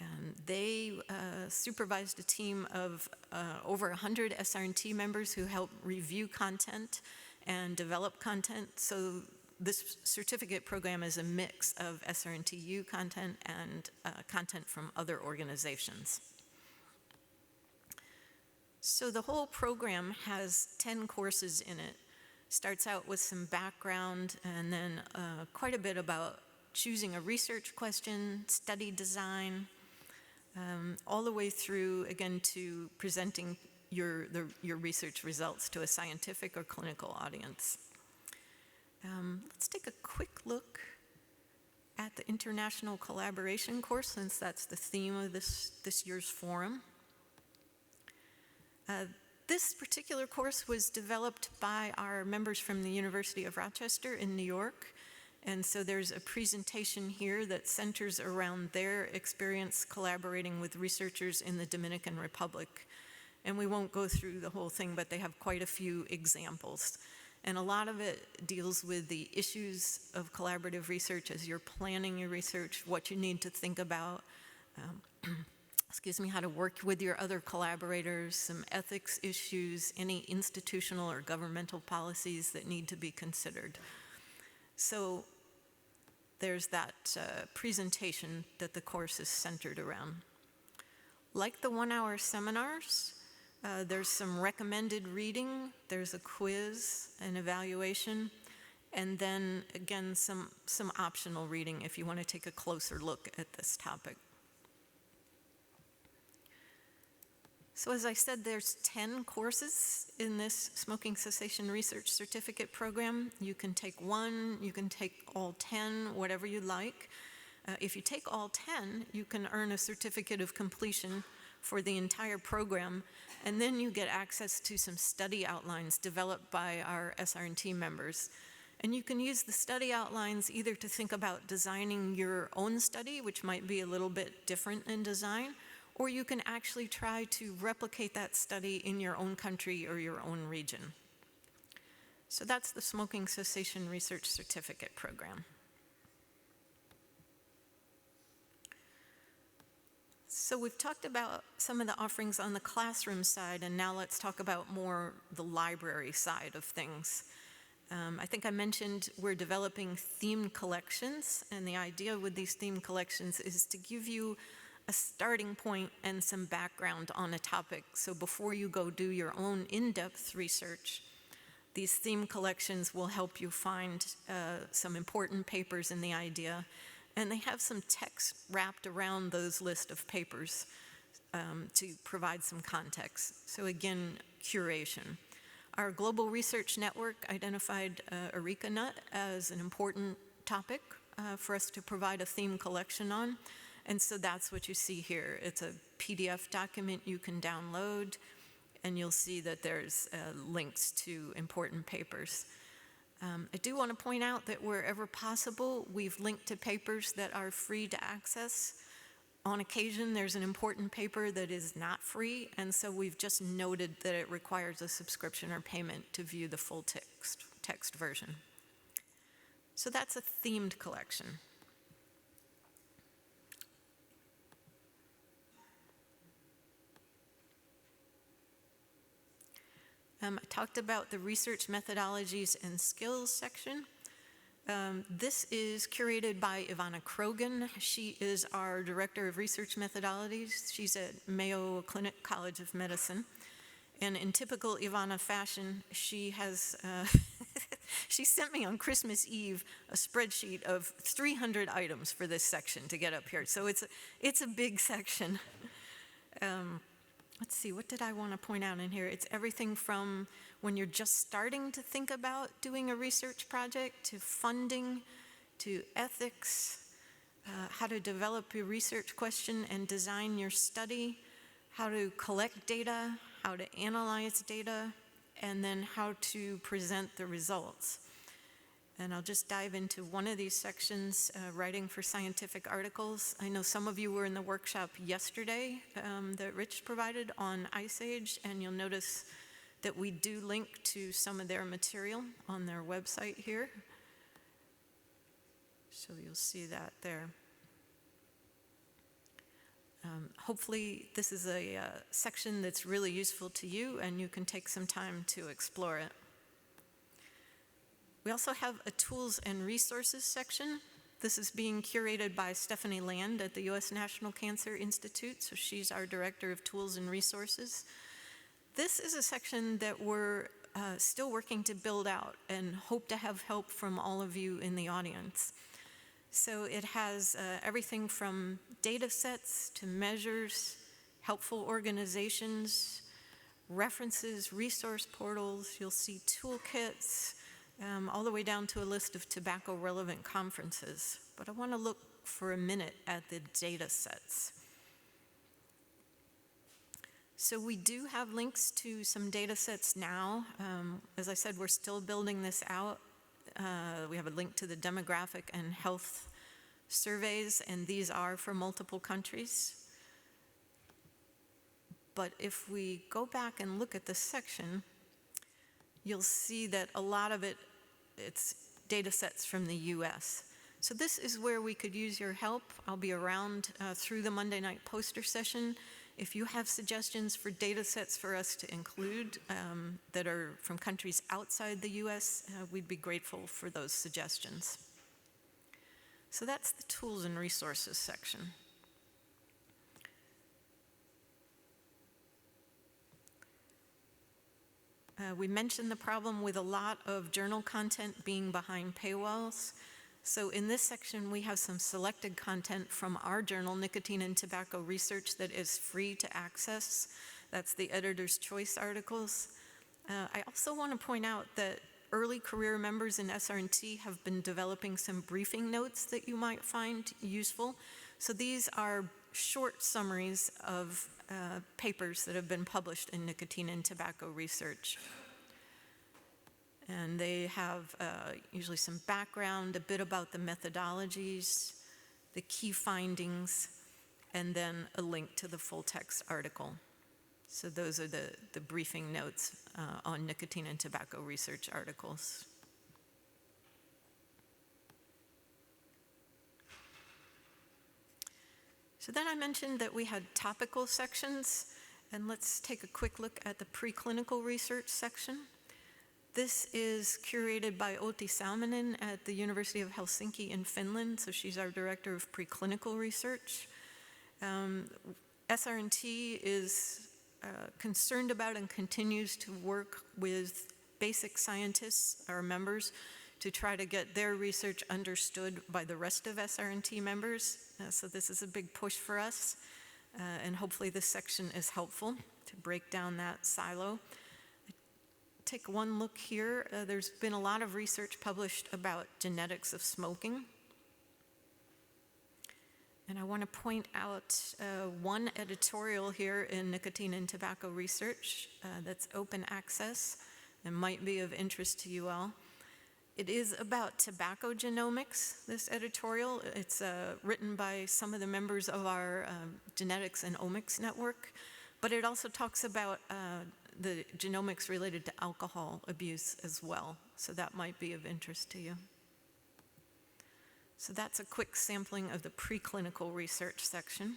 And they supervised a team of over 100 SR&T members who helped review content and develop content. So this certificate program is a mix of SR&TU content and content from other organizations. So the whole program has 10 courses in it. Starts out with some background and then quite a bit about choosing a research question, study design, all the way through, again, to presenting your research results to a scientific or clinical audience. Let's take a quick look at the international collaboration course, since that's the theme of this year's forum. This particular course was developed by our members from the University of Rochester in New York. And so there's a presentation here that centers around their experience collaborating with researchers in the Dominican Republic. And we won't go through the whole thing, but they have quite a few examples. And a lot of it deals with the issues of collaborative research as you're planning your research, what you need to think about, how to work with your other collaborators, some ethics issues, any institutional or governmental policies that need to be considered. So there's that presentation that the course is centered around. Like the one-hour seminars, there's some recommended reading, there's a quiz, an evaluation, and then again some optional reading if you want to take a closer look at this topic. So as I said, there's 10 courses in this Smoking Cessation Research Certificate Program. You can take one, you can take all 10, whatever you like. If you take all 10, you can earn a certificate of completion for the entire program, and then you get access to some study outlines developed by our SR&T members. And you can use the study outlines either to think about designing your own study, which might be a little bit different in design, or you can actually try to replicate that study in your own country or your own region. So that's the Smoking Cessation Research Certificate Program. So we've talked about some of the offerings on the classroom side, and now let's talk about more the library side of things. I think I mentioned we're developing themed collections, and the idea with these themed collections is to give you a starting point and some background on a topic. So before you go do your own in-depth research, these theme collections will help you find some important papers in the idea, and they have some text wrapped around those list of papers to provide some context. So again, curation. Our Global Research Network identified Areca nut as an important topic for us to provide a theme collection on. And so that's what you see here. It's a PDF document you can download, and you'll see that there's links to important papers. I do want to point out that wherever possible, we've linked to papers that are free to access. On occasion, there's an important paper that is not free, and so we've just noted that it requires a subscription or payment to view the full text version. So that's a themed collection. I talked about the research methodologies and skills section. This is curated by Ivana Krogan. She is our Director of Research Methodologies. She's at Mayo Clinic College of Medicine. And in typical Ivana fashion, she has, she sent me on Christmas Eve a spreadsheet of 300 items for this section to get up here. So it's a big section. Let's see, what did I want to point out in here? It's everything from when you're just starting to think about doing a research project, to funding, to ethics, how to develop your research question and design your study, how to collect data, how to analyze data, and then how to present the results. And I'll just dive into one of these sections, writing for scientific articles. I know some of you were in the workshop yesterday that Rich provided on Ice Age, and you'll notice that we do link to some of their material on their website here. So you'll see that there. Hopefully this is a section that's really useful to you, and you can take some time to explore it. We also have a tools and resources section. This is being curated by Stephanie Land at the U.S. National Cancer Institute, so she's our Director of Tools and Resources. This is a section that we're still working to build out and hope to have help from all of you in the audience. So it has everything from data sets to measures, helpful organizations, references, resource portals. You'll see toolkits, all the way down to a list of tobacco-relevant conferences. But I want to look for a minute at the data sets. So we do have links to some data sets now. As I said, we're still building this out. We have a link to the demographic and health surveys, and these are for multiple countries. But if we go back and look at this section, you'll see that a lot of it's data sets from the US. So this is where we could use your help. I'll be around through the Monday night poster session. If you have suggestions for data sets for us to include that are from countries outside the US, we'd be grateful for those suggestions. So that's the tools and resources section. We mentioned the problem with a lot of journal content being behind paywalls. So in this section, we have some selected content from our journal, Nicotine and Tobacco Research, that is free to access. That's the editor's choice articles. I also want to point out that early career members in SR&T have been developing some briefing notes that you might find useful. So these are short summaries of papers that have been published in Nicotine and Tobacco Research. And they have usually some background, a bit about the methodologies, the key findings, and then a link to the full text article. So those are the briefing notes on nicotine and tobacco research articles. So then I mentioned that we had topical sections, and let's take a quick look at the preclinical research section. This is curated by Outi Salminen at the University of Helsinki in Finland, so she's our director of preclinical research. SR&T is concerned about and continues to work with basic scientists, our members, to try to get their research understood by the rest of SR&T members. So this is a big push for us, and hopefully this section is helpful to break down that silo. Take one look here. There's been a lot of research published about genetics of smoking. And I want to point out one editorial here in Nicotine and Tobacco Research that's open access and might be of interest to you all. It is about tobacco genomics, this editorial. It's written by some of the members of our Genetics and Omics Network, but it also talks about the genomics related to alcohol abuse as well, so that might be of interest to you. So that's a quick sampling of the preclinical research section.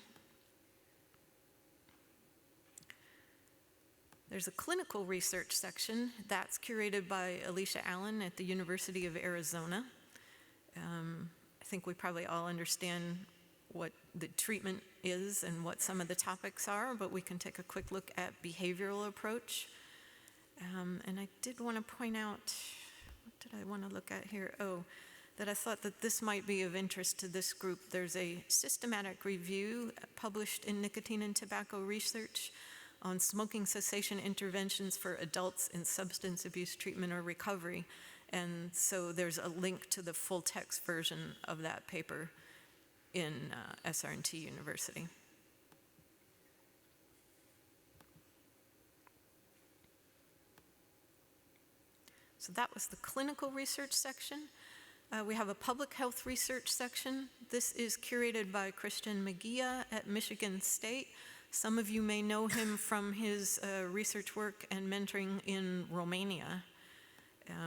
There's a clinical research section that's curated by Alicia Allen at the University of Arizona. I think we probably all understand what the treatment is and what some of the topics are, but we can take a quick look at behavioral approach. And I did want to point out, what did I want to look at here? Oh, that I thought that this might be of interest to this group. There's a systematic review published in Nicotine and Tobacco Research on smoking cessation interventions for adults in substance abuse treatment or recovery. And so there's a link to the full text version of that paper in SR&T University. So that was the clinical research section. We have a public health research section. This is curated by Christian Magia at Michigan State. Some of you may know him from his research work and mentoring in Romania. Let's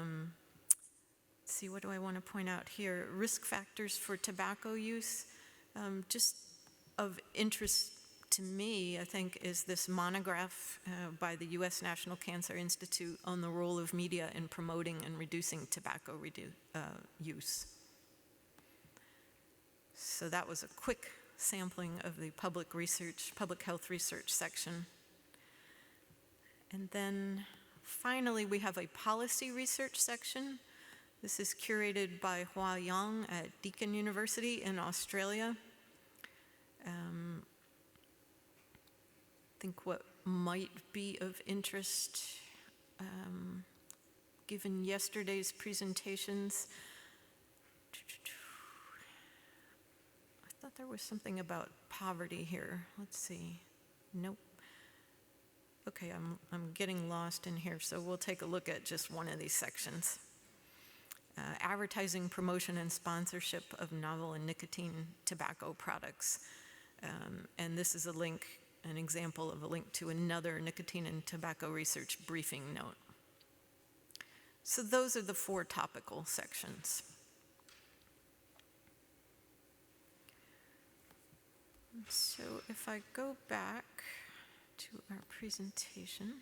see, what do I want to point out here? Risk factors for tobacco use. Just of interest to me, I think, is this monograph by the U.S. National Cancer Institute on the role of media in promoting and reducing tobacco use. So that was a quick sampling of the public health research section. And then finally, we have a policy research section. This is curated by Hua Yang at Deakin University in Australia. I think what might be of interest, given yesterday's presentations, I thought there was something about poverty here. Let's see. Nope. Okay, I'm getting lost in here, so we'll take a look at just one of these sections. Advertising, promotion, and sponsorship of novel and nicotine tobacco products. And this is a link, an example of a link to another nicotine and tobacco research briefing note. So those are the 4 topical sections. So if I go back to our presentation.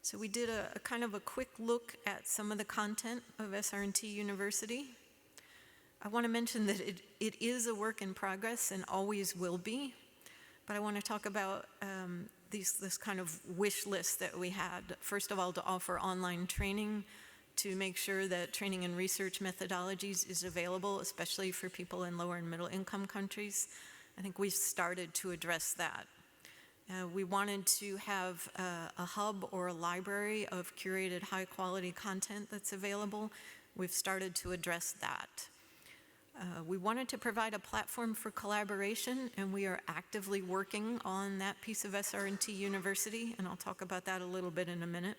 So we did a kind of a quick look at some of the content of SR&T University. I want to mention that it is a work in progress and always will be, but I want to talk about this kind of wish list that we had. First of all, to offer online training, to make sure that training in research methodologies is available, especially for people in lower and middle income countries. I think we've started to address that. We wanted to have a hub or a library of curated high quality content that's available. We've started to address that. We wanted to provide a platform for collaboration, and we are actively working on that piece of SR&T University, and I'll talk about that a little bit in a minute.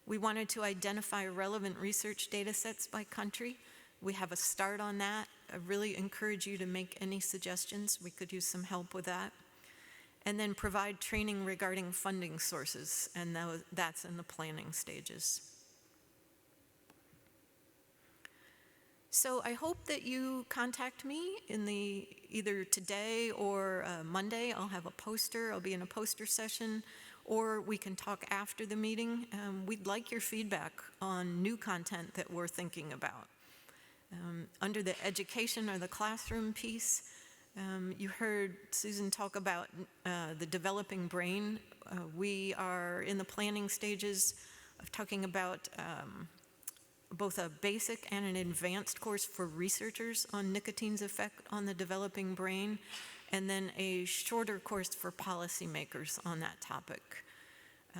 We wanted to identify relevant research data sets by country. We have a start on that. I really encourage you to make any suggestions. We could use some help with that. And then provide training regarding funding sources, and that's in the planning stages. So I hope that you contact me either today or Monday. I'll have a poster. I'll be in a poster session, or we can talk after the meeting. We'd like your feedback on new content that we're thinking about. Under the education or the classroom piece, you heard Susan talk about the developing brain. We are in the planning stages of talking about both a basic and an advanced course for researchers on nicotine's effect on the developing brain, and then a shorter course for policymakers on that topic.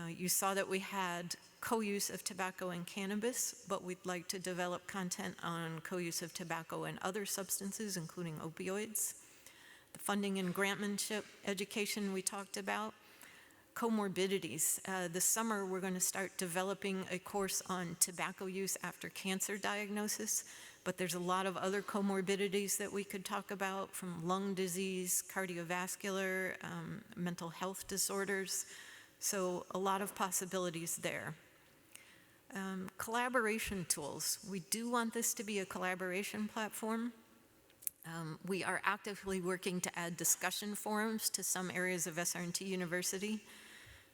You saw that we had co-use of tobacco and cannabis, but we'd like to develop content on co-use of tobacco and other substances, including opioids. The funding and grantmanship education we talked about. Comorbidities. This summer we're going to start developing a course on tobacco use after cancer diagnosis, but there's a lot of other comorbidities that we could talk about, from lung disease, cardiovascular, mental health disorders, so a lot of possibilities there. Collaboration tools. We do want this to be a collaboration platform. We are actively working to add discussion forums to some areas of SR&T University.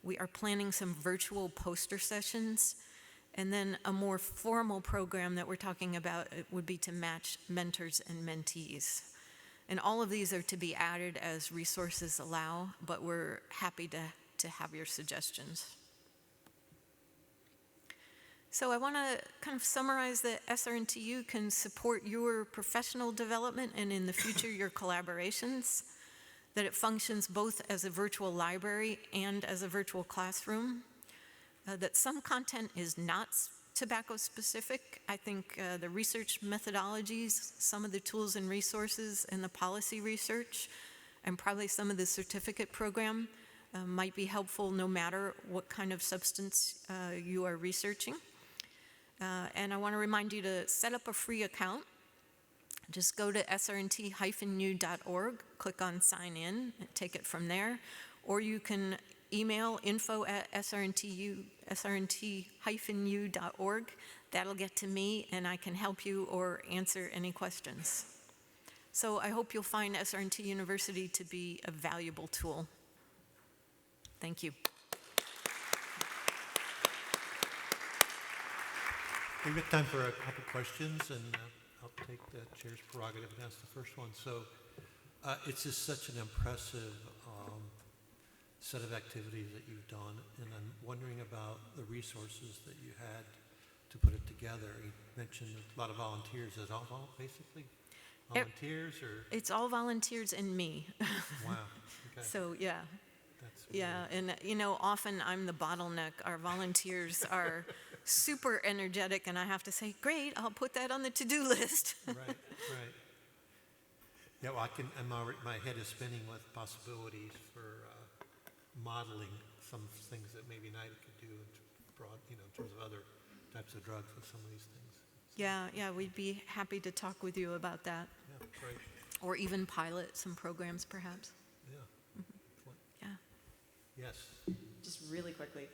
We are planning some virtual poster sessions, and then a more formal program that we're talking about would be to match mentors and mentees. And all of these are to be added as resources allow, but we're happy to have your suggestions. So I want to kind of summarize that SR&TU can support your professional development and in the future your collaborations, that it functions both as a virtual library and as a virtual classroom, that some content is not tobacco specific. I think the research methodologies, some of the tools and resources and the policy research, and probably some of the certificate program might be helpful no matter what kind of substance you are researching. And I want to remind you to set up a free account. Just go to srnt-u.org, click on sign in, and take it from there. Or you can email info@srnt-u.org. That'll get to me, and I can help you or answer any questions. So I hope you'll find SR&T University to be a valuable tool. Thank you. We've got time for a couple questions, and I'll take the chair's prerogative and ask the first one. So it's just such an impressive set of activities that you've done, and I'm wondering about the resources that you had to put it together. You mentioned a lot of volunteers. Is it all basically volunteers, or? It's all volunteers and me. Wow. Okay. So yeah. That's yeah, and often I'm the bottleneck. Our volunteers are super energetic, and I have to say, great, I'll put that on the to-do list. Right. Yeah, well, my head is spinning with possibilities for modeling some things that maybe NIDA could do in terms of other types of drugs with some of these things. Yeah, we'd be happy to talk with you about that, Yeah, great. or even pilot some programs, perhaps. Yeah. Yeah. Yes. Just really quickly,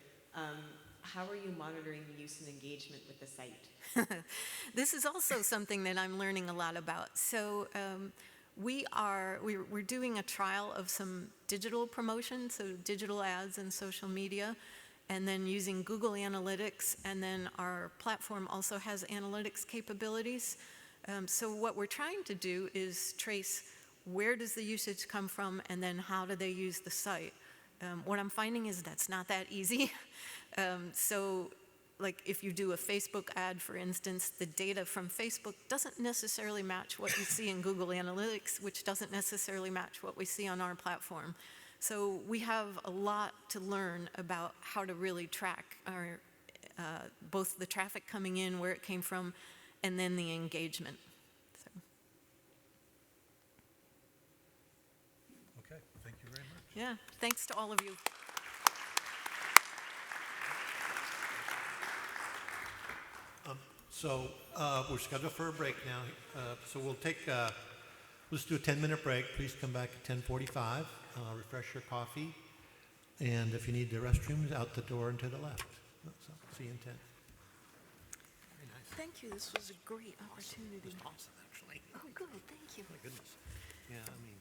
how are you monitoring the use and engagement with the site? This is also something that I'm learning a lot about. So we're doing a trial of some digital promotion, so digital ads and social media, and then using Google Analytics, and then our platform also has analytics capabilities. So what we're trying to do is trace where does the usage come from, and then how do they use the site. What I'm finding is that's not that easy. So like if you do a Facebook ad, for instance, the data from Facebook doesn't necessarily match what you see in Google Analytics, which doesn't necessarily match what we see on our platform. So we have a lot to learn about how to really track our, both the traffic coming in, where it came from, and then the engagement. So. Okay, thank you very much. Yeah, thanks to all of you. So we're scheduled for a break now. So we'll take, let's do a 10-minute break. Please come back at 10:45. Refresh your coffee. And if you need the restrooms, out the door and to the left. So see you in 10. Very nice. Thank you. This was a great opportunity. It was awesome, actually. Oh, good. Thank you. My goodness. Yeah, I mean.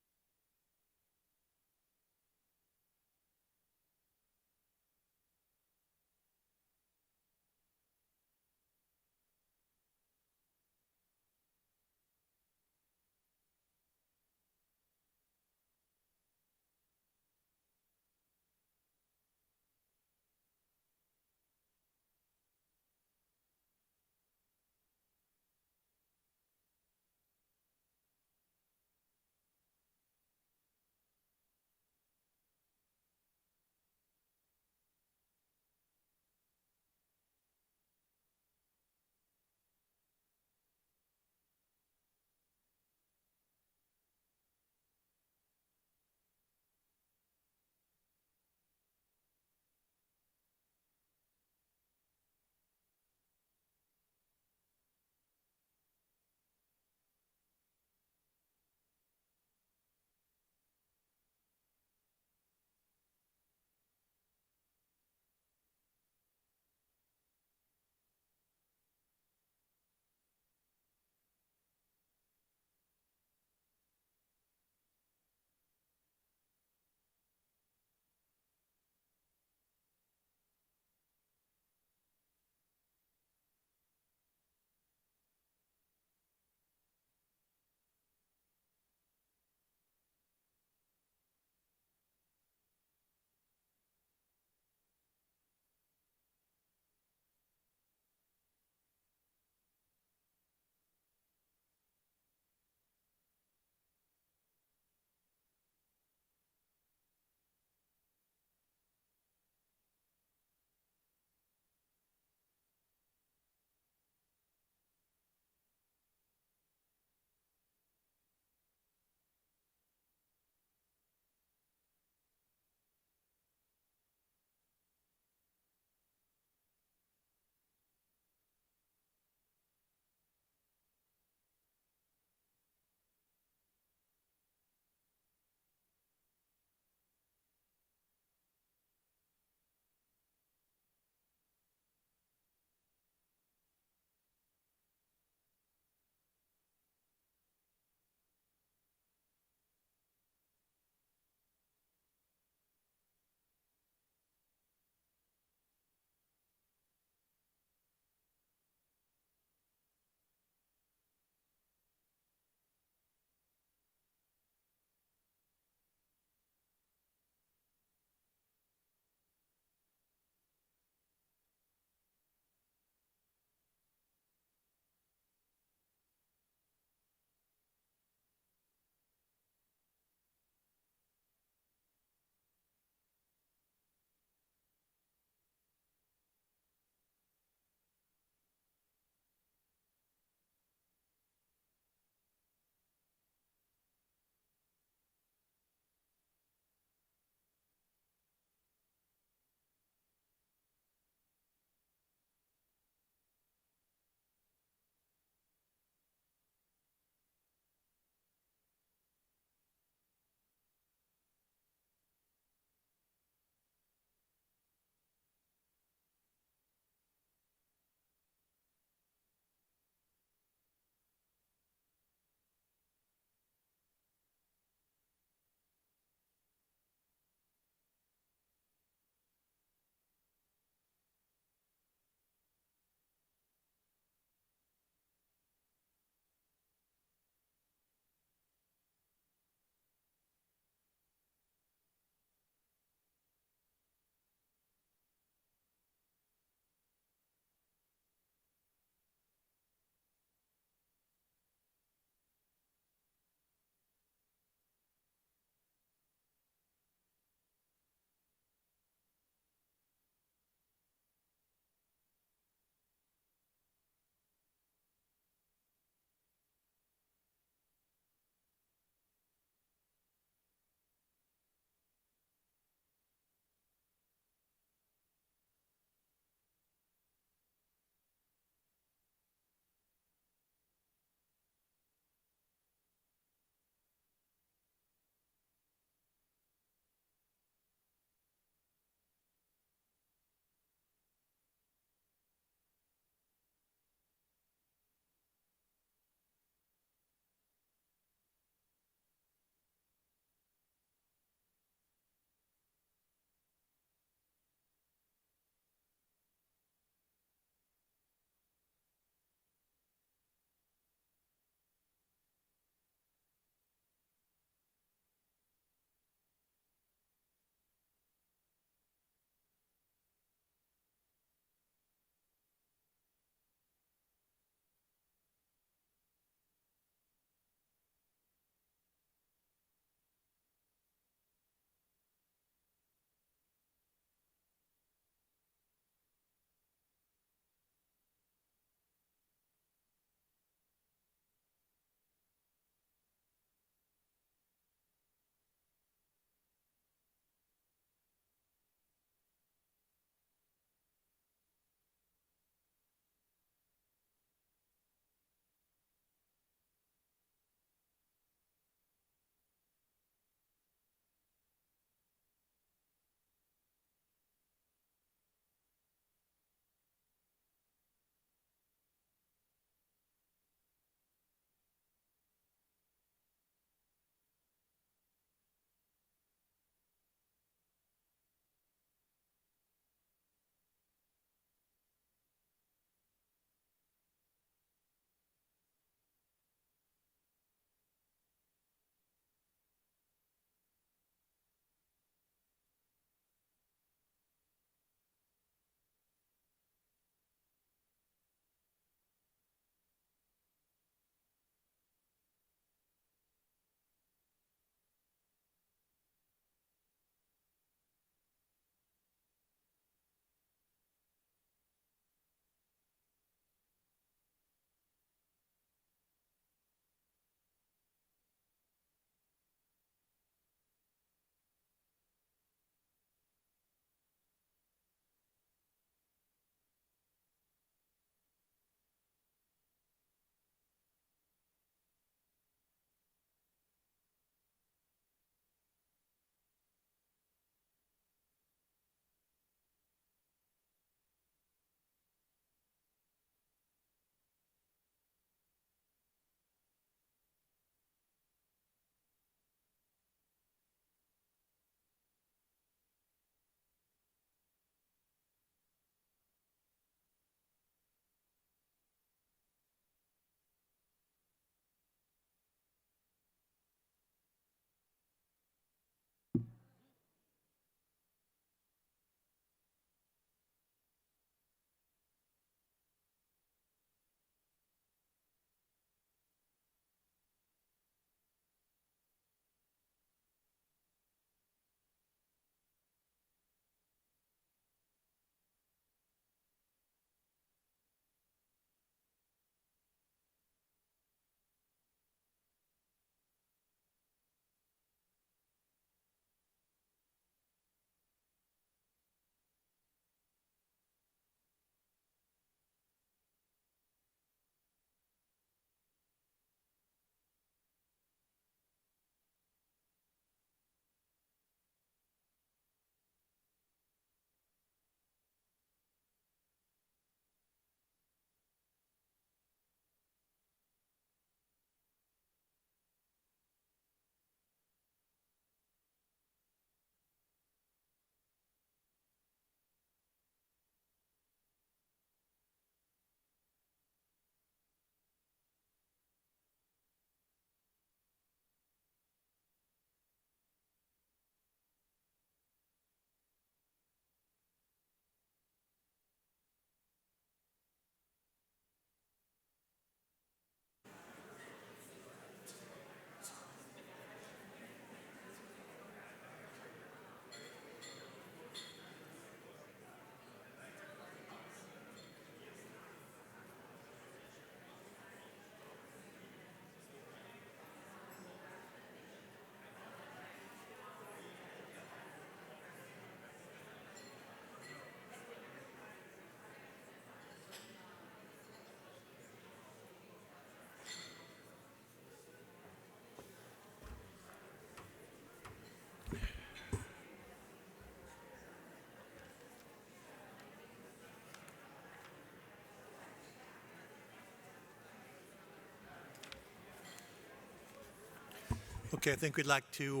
Okay, I think we'd like to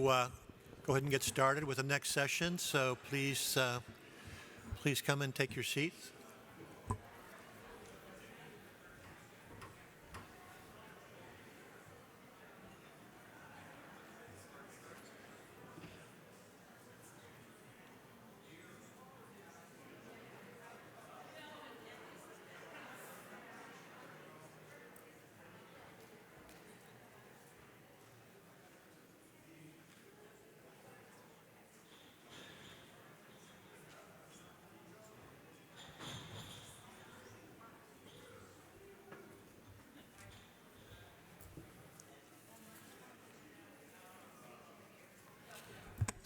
go ahead and get started with the next session. So please, please come and take your seats.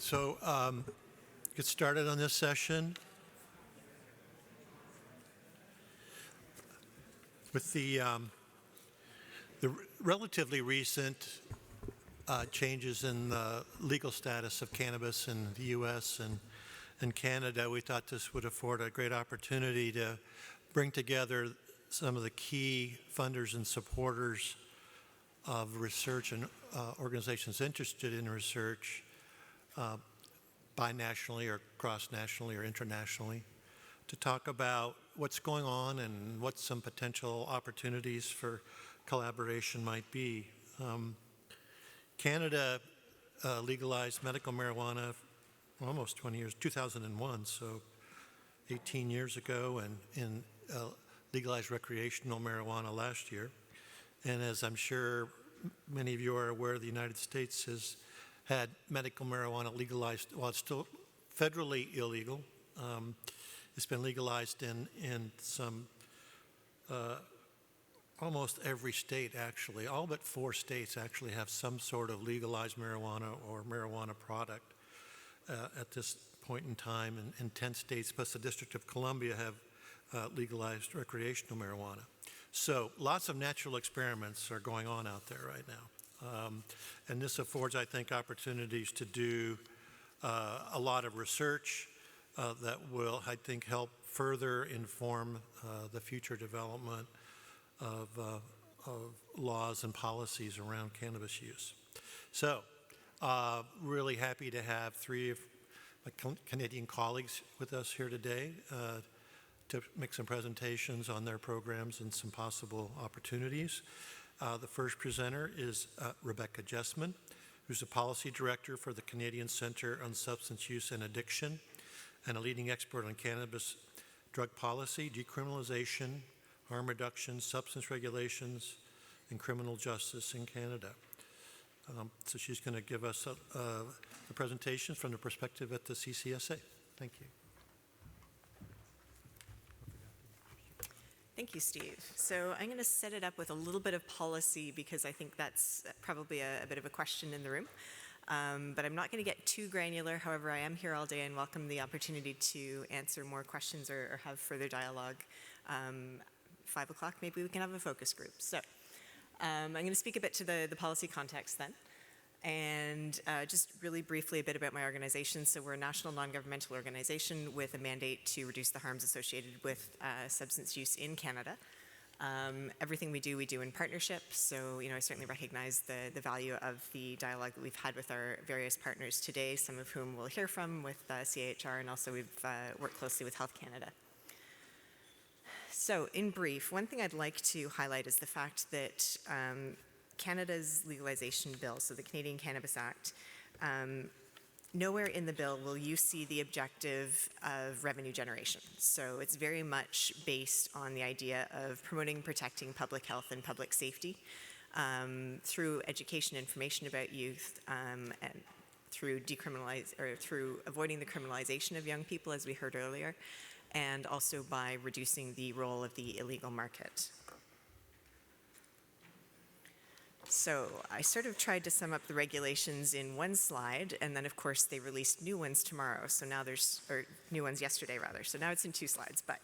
So get started on this session. With the relatively recent changes in the legal status of cannabis in the U.S. and Canada, we thought this would afford a great opportunity to bring together some of the key funders and supporters of research and organizations interested in research binationally or cross-nationally or internationally to talk about what's going on and what some potential opportunities for collaboration might be. Canada legalized medical marijuana almost 20 years, 2001, so 18 years ago, and legalized recreational marijuana last year. And as I'm sure many of you are aware, the United States has had medical marijuana legalized, while it's still federally illegal. It's been legalized in some, almost every state actually. All but 4 states actually have some sort of legalized marijuana or marijuana product at this point in time. And 10 states plus the District of Columbia have legalized recreational marijuana. So lots of natural experiments are going on out there right now. And this affords, I think, opportunities to do a lot of research that will, I think, help further inform the future development of laws and policies around cannabis use. So, really happy to have 3 of my Canadian colleagues with us here today to make some presentations on their programs and some possible opportunities. The first presenter is Rebecca Jessman, who's a policy director for the Canadian Centre on Substance Use and Addiction and a leading expert on cannabis drug policy, decriminalization, harm reduction, substance regulations, and criminal justice in Canada. So she's going to give us a presentation from the perspective at the CCSA. Thank you. Thank you, Steve. So I'm going to set it up with a little bit of policy because I think that's probably a bit of a question in the room. But I'm not going to get too granular. However, I am here all day and welcome the opportunity to answer more questions or have further dialogue. 5 o'clock, maybe we can have a focus group. So I'm going to speak a bit to the policy context then. And just really briefly a bit about my organization. So we're a national non-governmental organization with a mandate to reduce the harms associated with substance use in Canada. Everything we do in partnership. So, I certainly recognize the value of the dialogue that we've had with our various partners today, some of whom we'll hear from with CHR, and also we've worked closely with Health Canada. So, in brief, one thing I'd like to highlight is the fact that Canada's legalization bill, so the Canadian Cannabis Act, nowhere in the bill will you see the objective of revenue generation. So it's very much based on the idea of promoting, protecting public health and public safety through education, information about youth, and through through avoiding the criminalization of young people, as we heard earlier, and also by reducing the role of the illegal market. So I sort of tried to sum up the regulations in one slide, and then of course they released new ones tomorrow. So now or new ones yesterday rather. So now it's in 2 slides. But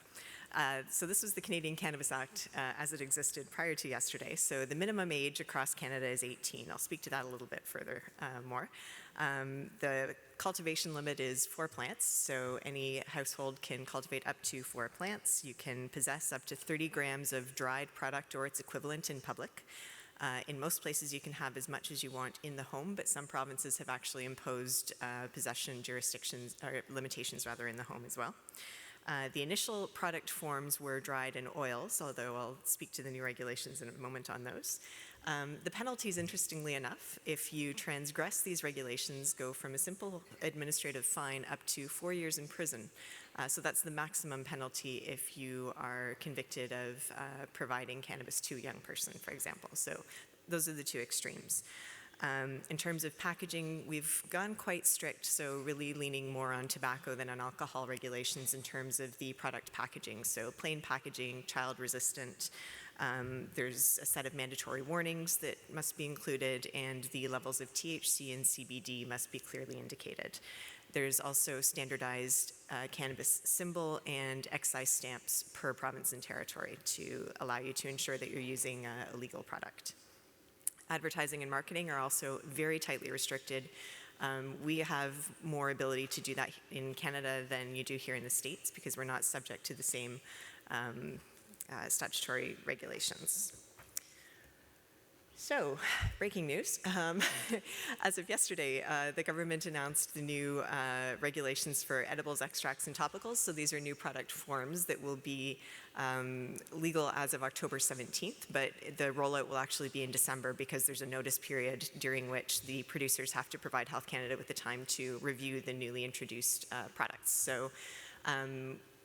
so this was the Canadian Cannabis Act as it existed prior to yesterday. So the minimum age across Canada is 18. I'll speak to that a little bit further more. The cultivation limit is 4 plants. So any household can cultivate up to 4 plants. You can possess up to 30 grams of dried product or its equivalent in public. In most places, you can have as much as you want in the home, but some provinces have actually imposed possession jurisdictions, or limitations rather, in the home as well. The initial product forms were dried in oils, although I'll speak to the new regulations in a moment on those. The penalties, interestingly enough, if you transgress these regulations, go from a simple administrative fine up to 4 years in prison. So that's the maximum penalty if you are convicted of providing cannabis to a young person, for example. So those are the two extremes. In terms of packaging, we've gone quite strict, so really leaning more on tobacco than on alcohol regulations in terms of the product packaging. So plain packaging, child resistant. There's a set of mandatory warnings that must be included, and the levels of THC and CBD must be clearly indicated. There's also standardized cannabis symbol and excise stamps per province and territory to allow you to ensure that you're using a legal product. Advertising and marketing are also very tightly restricted. We have more ability to do that in Canada than you do here in the States because we're not subject to the same statutory regulations. So, breaking news. As of yesterday, the government announced the new regulations for edibles, extracts, and topicals. So these are new product forms that will be legal as of October 17th, but the rollout will actually be in December because there's a notice period during which the producers have to provide Health Canada with the time to review the newly introduced products. So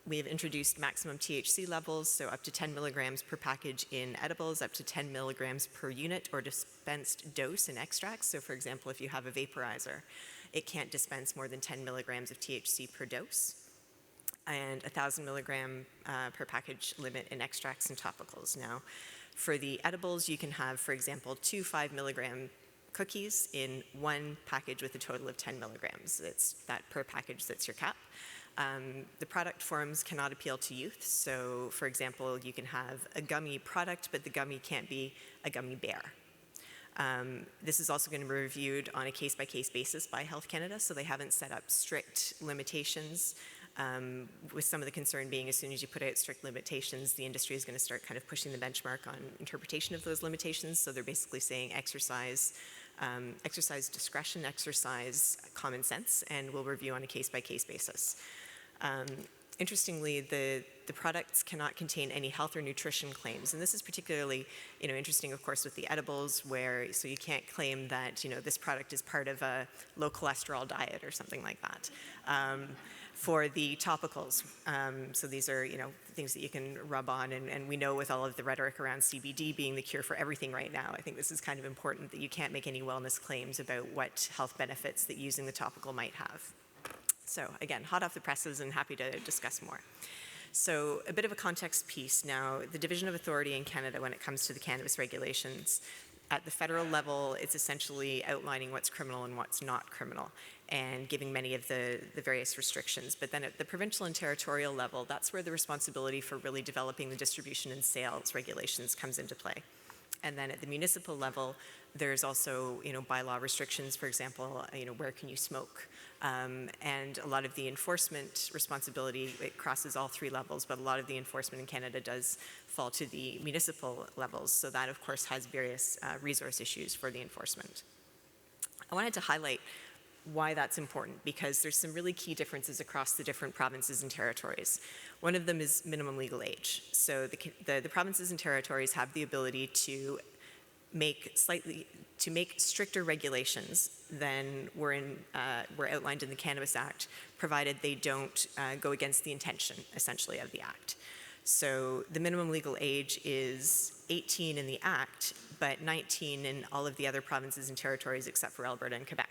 we have introduced maximum THC levels, so up to 10 milligrams per package in edibles, up to 10 milligrams per unit or dispensed dose in extracts. So for example, if you have a vaporizer, it can't dispense more than 10 milligrams of THC per dose, and 1,000 milligram per package limit in extracts and topicals. Now, for the edibles, you can have, for example, 2 5-milligram cookies in one package with a total of 10 milligrams. It's that per package that's your cap. The product forms cannot appeal to youth. So, for example, you can have a gummy product, but the gummy can't be a gummy bear. This is also going to be reviewed on a case-by-case basis by Health Canada, so they haven't set up strict limitations, with some of the concern being as soon as you put out strict limitations, the industry is going to start kind of pushing the benchmark on interpretation of those limitations. So they're basically saying exercise discretion, exercise common sense, and we'll review on a case-by-case basis. Interestingly, the products cannot contain any health or nutrition claims, and this is particularly, interesting, of course, with the edibles, where so you can't claim that this product is part of a low cholesterol diet or something like that. For the topicals, so these are things that you can rub on, and we know with all of the rhetoric around CBD being the cure for everything right now, I think this is kind of important that you can't make any wellness claims about what health benefits that using the topical might have. So again, hot off the presses and happy to discuss more. So a bit of a context piece. Now, the division of authority in Canada when it comes to the cannabis regulations, at the federal level, it's essentially outlining what's criminal and what's not criminal and giving many of the various restrictions. But then at the provincial and territorial level, that's where the responsibility for really developing the distribution and sales regulations comes into play. And then at the municipal level, there's also, bylaw restrictions, for example, where can you smoke? And a lot of the enforcement responsibility, it crosses all three levels, but a lot of the enforcement in Canada does fall to the municipal levels. So that, of course, has various resource issues for the enforcement. I wanted to highlight why that's important, because there's some really key differences across the different provinces and territories. One of them is minimum legal age. So the provinces and territories have the ability to make stricter regulations than were outlined in the Cannabis Act, provided they don't go against the intention, essentially, of the Act. So the minimum legal age is 18 in the Act, but 19 in all of the other provinces and territories except for Alberta and Quebec.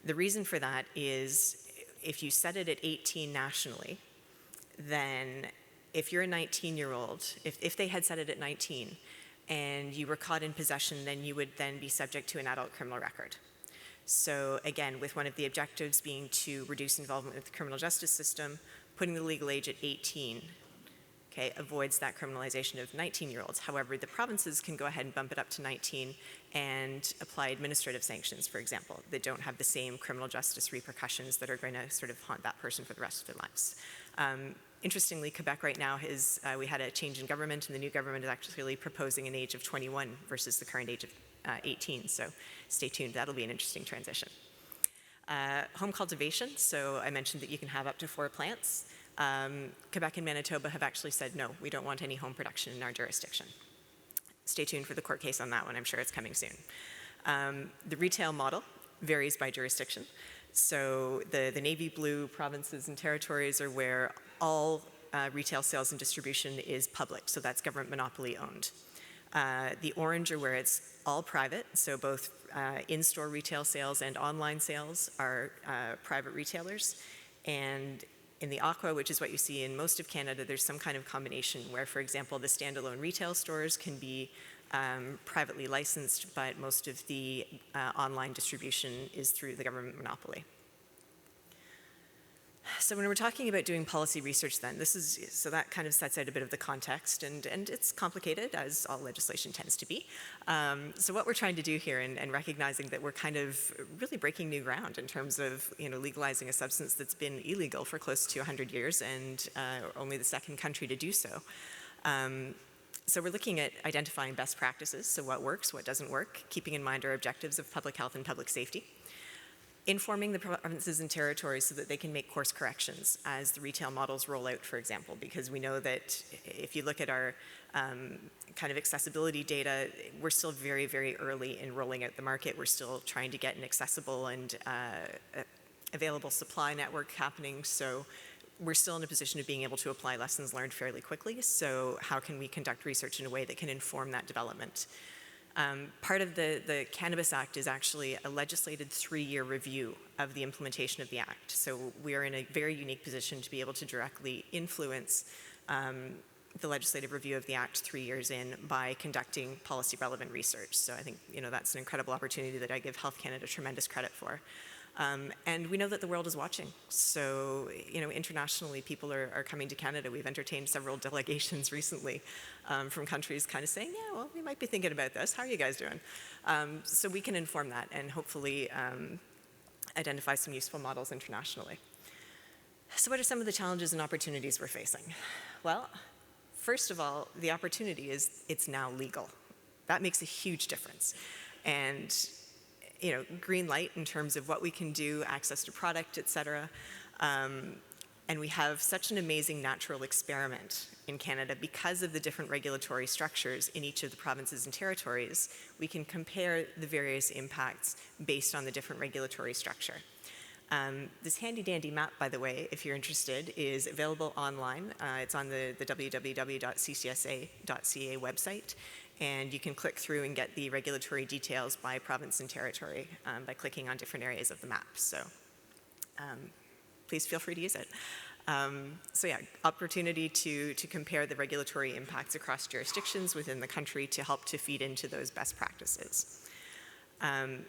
The reason for that is if you set it at 18 nationally, then if you're a 19-year-old, if they had set it at 19 and you were caught in possession, then you would then be subject to an adult criminal record. So again, with one of the objectives being to reduce involvement with the criminal justice system, putting the legal age at 18, avoids that criminalization of 19-year-olds. However, the provinces can go ahead and bump it up to 19 and apply administrative sanctions, for example, that don't have the same criminal justice repercussions that are going to sort of haunt that person for the rest of their lives. Interestingly, Quebec right now we had a change in government, and the new government is actually proposing an age of 21 versus the current age of 18, so stay tuned, that'll be an interesting transition. Home cultivation, so I mentioned that you can have up to 4 plants. Quebec and Manitoba have actually said, no, we don't want any home production in our jurisdiction. Stay tuned for the court case on that one, I'm sure it's coming soon. The retail model varies by jurisdiction. So the navy blue provinces and territories are where all retail sales and distribution is public, so that's government monopoly owned. The orange are where it's all private, so both in-store retail sales and online sales are private retailers. And in the aqua, which is what you see in most of Canada, there's some kind of combination where, for example, the standalone retail stores can be privately licensed, but most of the online distribution is through the government monopoly. So when we're talking about doing policy research then, so that kind of sets out a bit of the context, and it's complicated, as all legislation tends to be. So what we're trying to do here, and recognizing that we're kind of really breaking new ground in terms of legalizing a substance that's been illegal for close to 100 years, and only the second country to do so. So we're looking at identifying best practices, so what works, what doesn't work, keeping in mind our objectives of public health and public safety. Informing the provinces and territories so that they can make course corrections as the retail models roll out, for example, because we know that if you look at our kind of accessibility data, we're still very, very early in rolling out the market. We're still trying to get an accessible and available supply network happening, so we're still in a position of being able to apply lessons learned fairly quickly. So how can we conduct research in a way that can inform that development? Part of the Cannabis Act is actually a legislated 3-year review of the implementation of the Act. So we are in a very unique position to be able to directly influence the legislative review of the Act 3 years in by conducting policy relevant research. So I think that's an incredible opportunity that I give Health Canada tremendous credit for. And we know that the world is watching. So, internationally, people are coming to Canada. We've entertained several delegations recently from countries kind of saying, yeah, well, we might be thinking about this. How are you guys doing? So we can inform that and hopefully identify some useful models internationally. So what are some of the challenges and opportunities we're facing? Well, first of all, the opportunity is it's now legal. That makes a huge difference. And green light in terms of what we can do, access to product, et cetera. And we have such an amazing natural experiment in Canada because of the different regulatory structures in each of the provinces and territories. We can compare the various impacts based on the different regulatory structure. This handy dandy map, by the way, if you're interested, is available online. It's on the www.ccsa.ca website. And you can click through and get the regulatory details by province and territory by clicking on different areas of the map. So please feel free to use it. So yeah, opportunity to compare the regulatory impacts across jurisdictions within the country to help to feed into those best practices.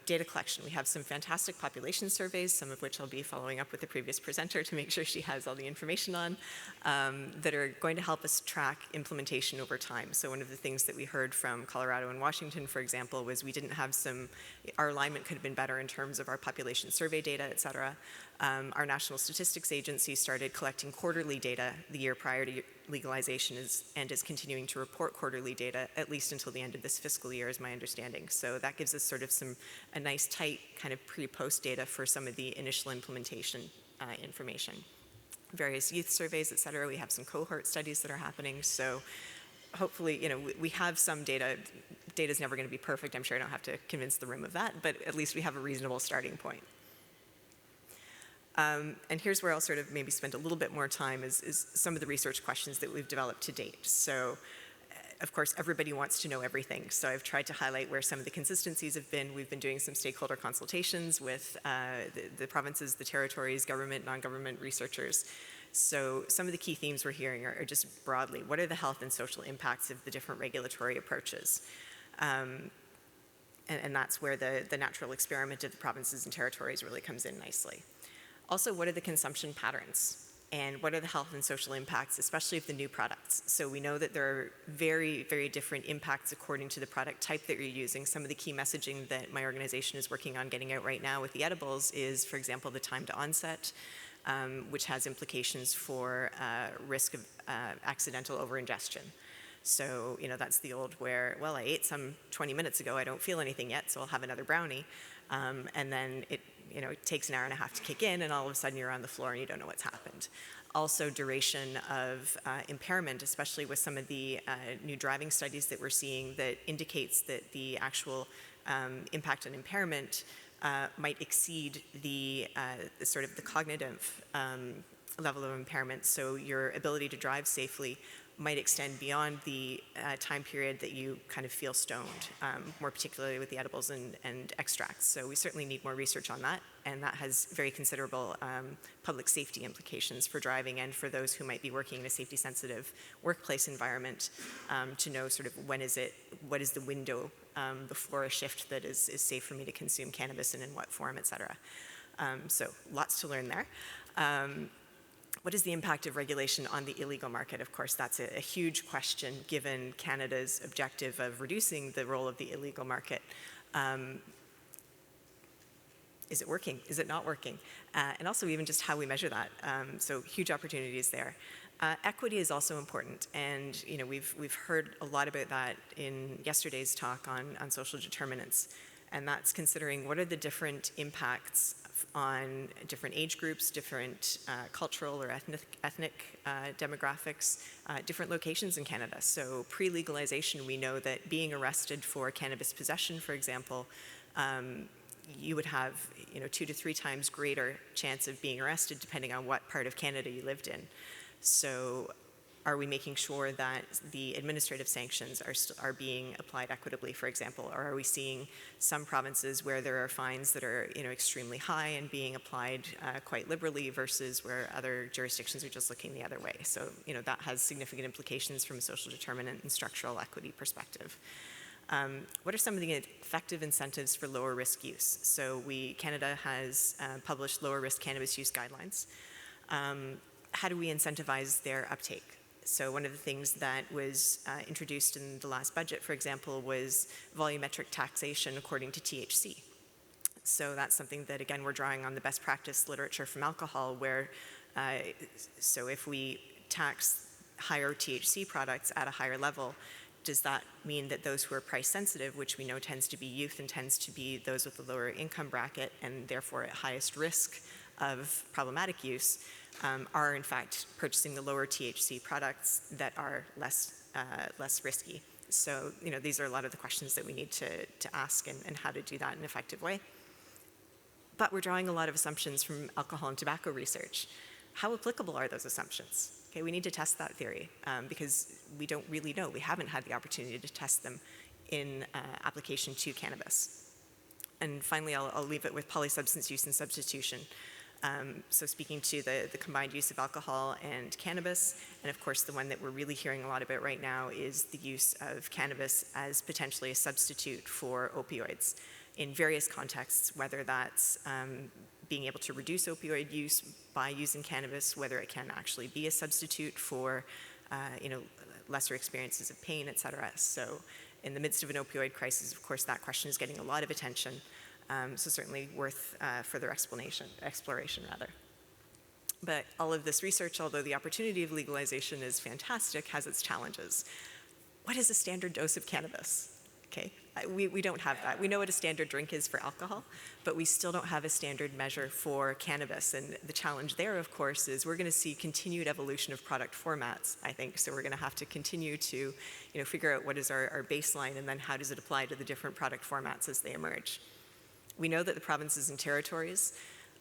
Data collection. We have some fantastic population surveys, some of which I'll be following up with the previous presenter to make sure she has all the information on, that are going to help us track implementation over time. So one of the things that we heard from Colorado and Washington, for example, was we didn't have our alignment could have been better in terms of our population survey data, et cetera. Our National Statistics Agency started collecting quarterly data the year prior to legalization and is continuing to report quarterly data at least until the end of this fiscal year is my understanding. So that gives us sort of a nice tight kind of pre-post data for some of the initial implementation information. Various youth surveys, et cetera. We have some cohort studies that are happening. So hopefully, we have some data. Data's never going to be perfect. I'm sure I don't have to convince the room of that, but at least we have a reasonable starting point. And here's where I'll sort of maybe spend a little bit more time is some of the research questions that we've developed to date. So, of course, everybody wants to know everything. So I've tried to highlight where some of the consistencies have been. We've been doing some stakeholder consultations with the provinces, the territories, government, non-government researchers. So some of the key themes we're hearing are just broadly, what are the health and social impacts of the different regulatory approaches? And that's where the natural experiment of the provinces and territories really comes in nicely. Also, what are the consumption patterns? And what are the health and social impacts, especially of the new products? So we know that there are very, very different impacts according to the product type that you're using. Some of the key messaging that my organization is working on getting out right now with the edibles is, for example, the time to onset, which has implications for risk of accidental overingestion. So, that's the old where, well, I ate some 20 minutes ago, I don't feel anything yet, so I'll have another brownie. And then it takes an hour and a half to kick in, and all of a sudden you're on the floor and you don't know what's happened. Also, duration of impairment, especially with some of the new driving studies that we're seeing that indicates that the actual impact on impairment might exceed the sort of the cognitive level of impairment. So your ability to drive safely might extend beyond the time period that you kind of feel stoned, more particularly with the edibles and extracts. So we certainly need more research on that, and that has very considerable public safety implications for driving and for those who might be working in a safety-sensitive workplace environment to know sort of what is the window before a shift that is safe for me to consume cannabis and in what form, et cetera. So lots to learn there. What is the impact of regulation on the illegal market? Of course, that's a huge question given Canada's objective of reducing the role of the illegal market. Is it working? Is it not working? And also even just how we measure that. So huge opportunities there. Equity is also important, and we've heard a lot about that in yesterday's talk on social determinants, and that's considering what are the different impacts on different age groups, different cultural or ethnic demographics, different locations in Canada. So pre-legalization, we know that being arrested for cannabis possession, for example, you would have 2 to 3 times greater chance of being arrested depending on what part of Canada you lived in. So are we making sure that the administrative sanctions are being applied equitably, for example? Or are we seeing some provinces where there are fines that are extremely high and being applied quite liberally versus where other jurisdictions are just looking the other way? So that has significant implications from a social determinant and structural equity perspective. What are some of the effective incentives for lower risk use? So Canada has published lower risk cannabis use guidelines. How do we incentivize their uptake? So one of the things that was introduced in the last budget, for example, was volumetric taxation according to THC. So that's something that, again, we're drawing on the best practice literature from alcohol, where so if we tax higher THC products at a higher level, does that mean that those who are price sensitive, which we know tends to be youth and tends to be those with the lower income bracket and therefore at highest risk of problematic use, are in fact purchasing the lower THC products that are less risky? So these are a lot of the questions that we need to ask and how to do that in an effective way. But we're drawing a lot of assumptions from alcohol and tobacco research. How applicable are those assumptions? Okay, we need to test that theory because we don't really know. We haven't had the opportunity to test them in application to cannabis. And finally, I'll leave it with polysubstance use and substitution. So speaking to the combined use of alcohol and cannabis, and of course the one that we're really hearing a lot about right now is the use of cannabis as potentially a substitute for opioids in various contexts, whether that's being able to reduce opioid use by using cannabis, whether it can actually be a substitute for lesser experiences of pain, et cetera. So in the midst of an opioid crisis, of course, that question is getting a lot of attention. So certainly worth further exploration. But all of this research, although the opportunity of legalization is fantastic, has its challenges. What is a standard dose of cannabis? Okay, we don't have that. We know what a standard drink is for alcohol, but we still don't have a standard measure for cannabis. And the challenge there, of course, is we're going to see continued evolution of product formats, I think. So we're going to have to continue to figure out what is our baseline and then how does it apply to the different product formats as they emerge. We know that the provinces and territories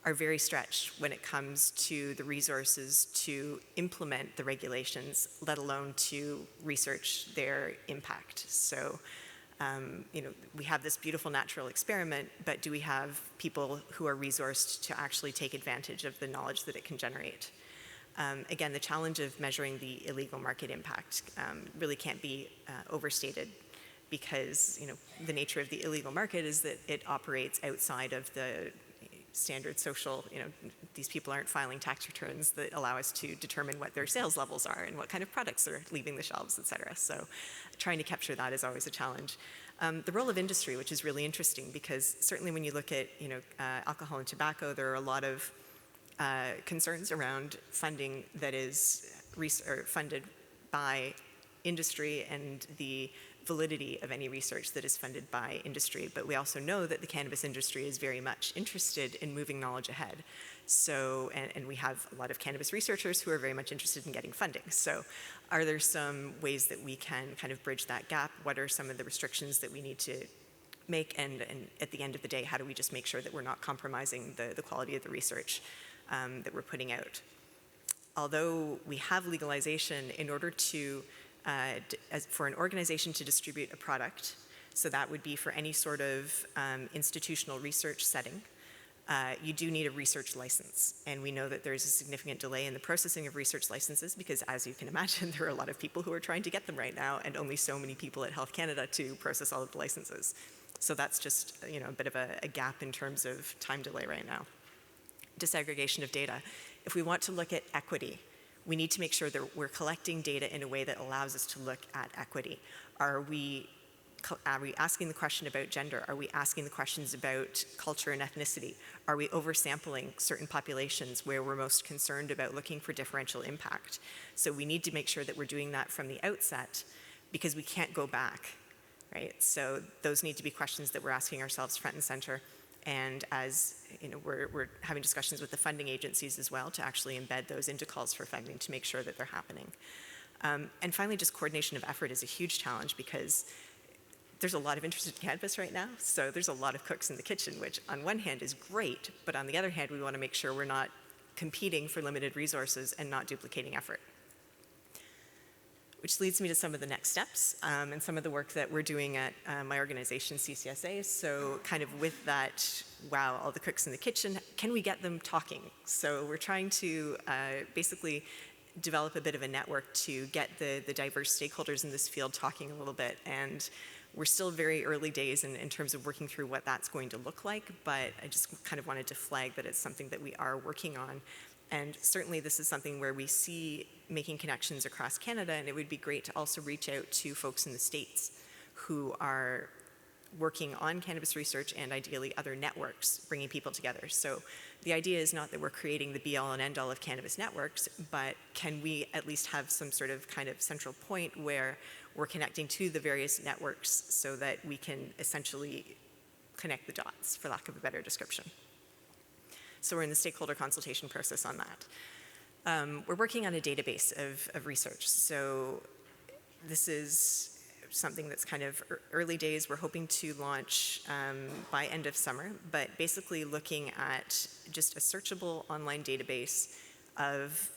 are very stretched when it comes to the resources to implement the regulations, let alone to research their impact. So, we have this beautiful natural experiment, but do we have people who are resourced to actually take advantage of the knowledge that it can generate? Again, the challenge of measuring the illegal market impact really can't be overstated, because the nature of the illegal market is that it operates outside of the standard social, these people aren't filing tax returns that allow us to determine what their sales levels are and what kind of products are leaving the shelves, et cetera. So trying to capture that is always a challenge. The role of industry, which is really interesting, because certainly when you look at alcohol and tobacco, there are a lot of concerns around funding that is funded by industry and the validity of any research that is funded by industry. But we also know that the cannabis industry is very much interested in moving knowledge ahead. So, and we have a lot of cannabis researchers who are very much interested in getting funding. So are there some ways that we can kind of bridge that gap? What are some of the restrictions that we need to make? And at the end of the day, how do we just make sure that we're not compromising the quality of the research that we're putting out? Although we have legalization, in order to for an organization to distribute a product, so that would be for any sort of institutional research setting, you do need a research license. And we know that there's a significant delay in the processing of research licenses because, as you can imagine, there are a lot of people who are trying to get them right now and only so many people at Health Canada to process all of the licenses. So that's just a bit of a gap in terms of time delay right now. Disaggregation of data. If we want to look at equity, we need to make sure that we're collecting data in a way that allows us to look at equity. Are we asking the question about gender? Are we asking the questions about culture and ethnicity? Are we oversampling certain populations where we're most concerned about looking for differential impact? So we need to make sure that we're doing that from the outset because we can't go back, right? So those need to be questions that we're asking ourselves front and center. And as we're having discussions with the funding agencies as well to actually embed those into calls for funding to make sure that they're happening. And finally, just coordination of effort is a huge challenge because there's a lot of interest in cannabis right now. So there's a lot of cooks in the kitchen, which on one hand is great, but on the other hand, we want to make sure we're not competing for limited resources and not duplicating effort. Which leads me to some of the next steps and some of the work that we're doing at my organization, CCSA. So kind of with that, wow, all the cooks in the kitchen, can we get them talking? So we're trying to basically develop a bit of a network to get the diverse stakeholders in this field talking a little bit. And we're still very early days in terms of working through what that's going to look like, but I just kind of wanted to flag that it's something that we are working on. And certainly this is something where we see making connections across Canada, and it would be great to also reach out to folks in the States who are working on cannabis research and ideally other networks, bringing people together. So the idea is not that we're creating the be-all and end-all of cannabis networks, but can we at least have some sort of kind of central point where we're connecting to the various networks so that we can essentially connect the dots, for lack of a better description. So we're in the stakeholder consultation process on that. We're working on a database of research. So this is something that's kind of early days. We're hoping to launch by end of summer, but basically looking at just a searchable online database of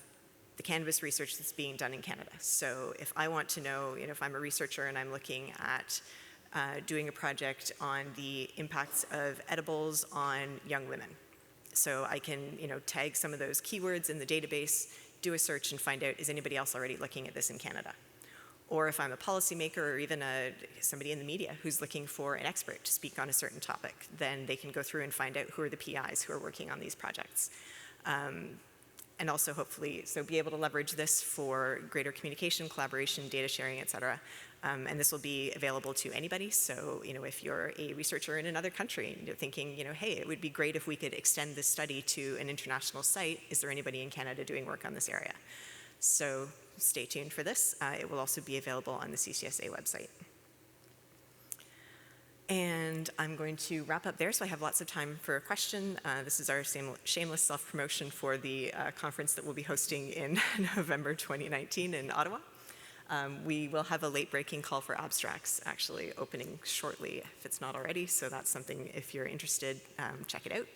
the cannabis research that's being done in Canada. So if I want to know, if I'm a researcher and I'm looking at doing a project on the impacts of edibles on young women, so I can, tag some of those keywords in the database, do a search and find out, is anybody else already looking at this in Canada? Or if I'm a policymaker or even somebody in the media who's looking for an expert to speak on a certain topic, then they can go through and find out who are the PIs who are working on these projects. And also hopefully, so be able to leverage this for greater communication, collaboration, data sharing, et cetera. And this will be available to anybody. So, if you're a researcher in another country and you're thinking, hey, it would be great if we could extend this study to an international site. Is there anybody in Canada doing work on this area? So stay tuned for this. It will also be available on the CCSA website. And I'm going to wrap up there, so I have lots of time for a question. This is our shameless self-promotion for the conference that we'll be hosting in November 2019 in Ottawa. We will have a late-breaking call for abstracts actually opening shortly, if it's not already, so that's something, if you're interested, check it out.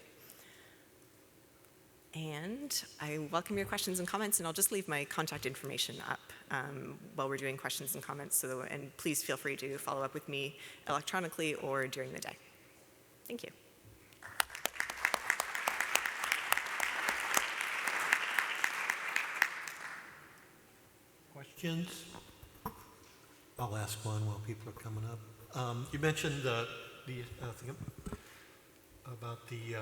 And I welcome your questions and comments, and I'll just leave my contact information up while we're doing questions and comments. And please feel free to follow up with me electronically or during the day. Thank you. Questions? I'll ask one while people are coming up. You mentioned about the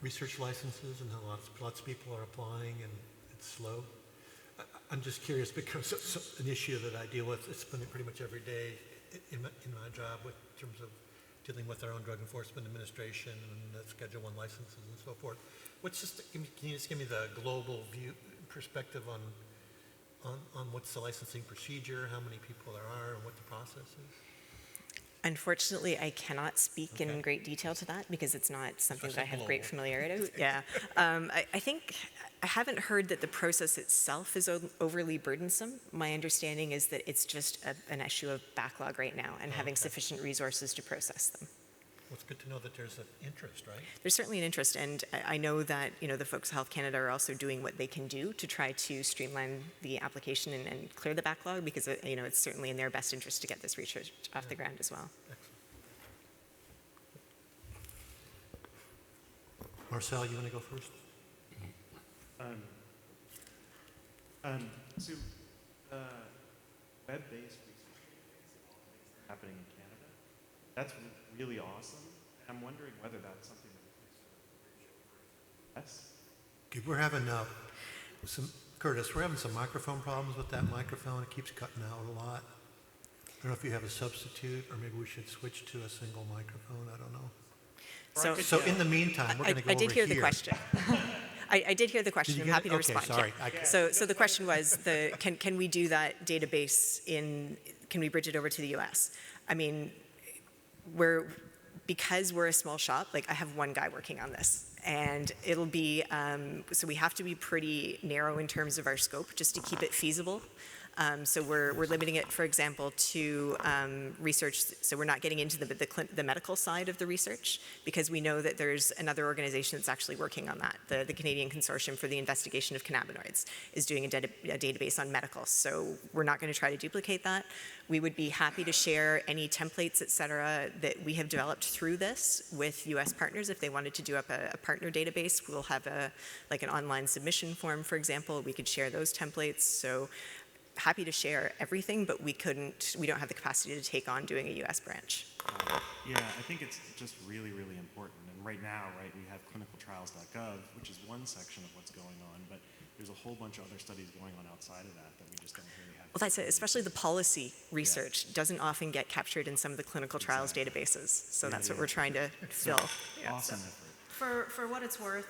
research licenses and how lots of people are applying and it's slow. I'm just curious because it's an issue that I deal with. It's been pretty much every day in my job in terms of dealing with our own Drug Enforcement Administration and the Schedule I licenses and so forth. Can you just give me the global view perspective on what's the licensing procedure, how many people there are, and what the process is? Unfortunately, I cannot speak in great detail to that because it's not something that I have great familiarity with. Yeah. I think I haven't heard that the process itself is overly burdensome. My understanding is that it's just an issue of backlog right now and having sufficient resources to process them. Well, it's good to know that there's an interest, right? There's certainly an interest, and I know that the folks at Health Canada are also doing what they can do to try to streamline the application and clear the backlog because it's certainly in their best interest to get this research off the ground as well. Excellent. Marcel, you want to go first? So, web-based research happening in Canada, that's really awesome. I'm wondering whether that's something that we can sort of bridge over. Yes? Okay, we're having Curtis, we're having some microphone problems with that microphone. It keeps cutting out a lot. I don't know if you have a substitute, or maybe we should switch to a single microphone. I don't know. So in the meantime, we're going to go over here. I did hear the question. I did hear the question. I'm happy to respond. Sorry. So the question was, can we do that database can we bridge it over to the US? I mean, because we're a small shop, I have one guy working on this. And it'll be, so we have to be pretty narrow in terms of our scope just to keep it feasible. So we're limiting it, for example, to research. So we're not getting into the medical side of the research because we know that there's another organization that's actually working on that. The Canadian Consortium for the Investigation of Cannabinoids is doing a database on medical. So we're not going to try to duplicate that. We would be happy to share any templates, et cetera, that we have developed through this with US partners. If they wanted to do up a partner database, we'll have an online submission form, for example. We could share those templates. So happy to share everything, but we don't have the capacity to take on doing a US branch. Yeah, I think it's just really, really important. And right now, we have clinicaltrials.gov, which is one section of what's going on, but there's a whole bunch of other studies going on outside of that we just don't really have. Well, that's it. Especially the policy research doesn't often get captured in some of the clinical trials databases. So that's what we're trying to fill. Awesome effort. For what it's worth,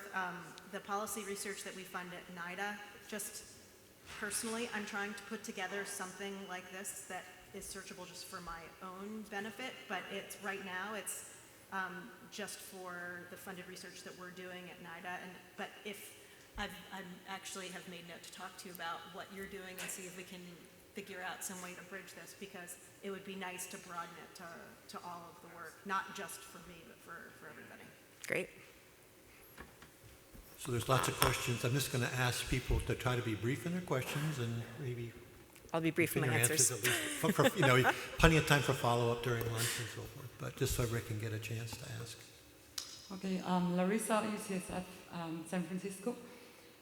the policy research that we fund at NIDA, just personally, I'm trying to put together something like this that is searchable just for my own benefit, but right now it's just for the funded research that we're doing at NIDA. But if I actually have made note to talk to you about what you're doing and see if we can figure out some way to bridge this, because it would be nice to broaden it to all of the work, not just for me, but for everybody. Great. So there's lots of questions. I'm just going to ask people to try to be brief in their questions and maybe I'll be brief in my answers. At least plenty of time for follow-up during lunch and so forth, but just so Rick can get a chance to ask. Okay, Larissa, UCSF, San Francisco.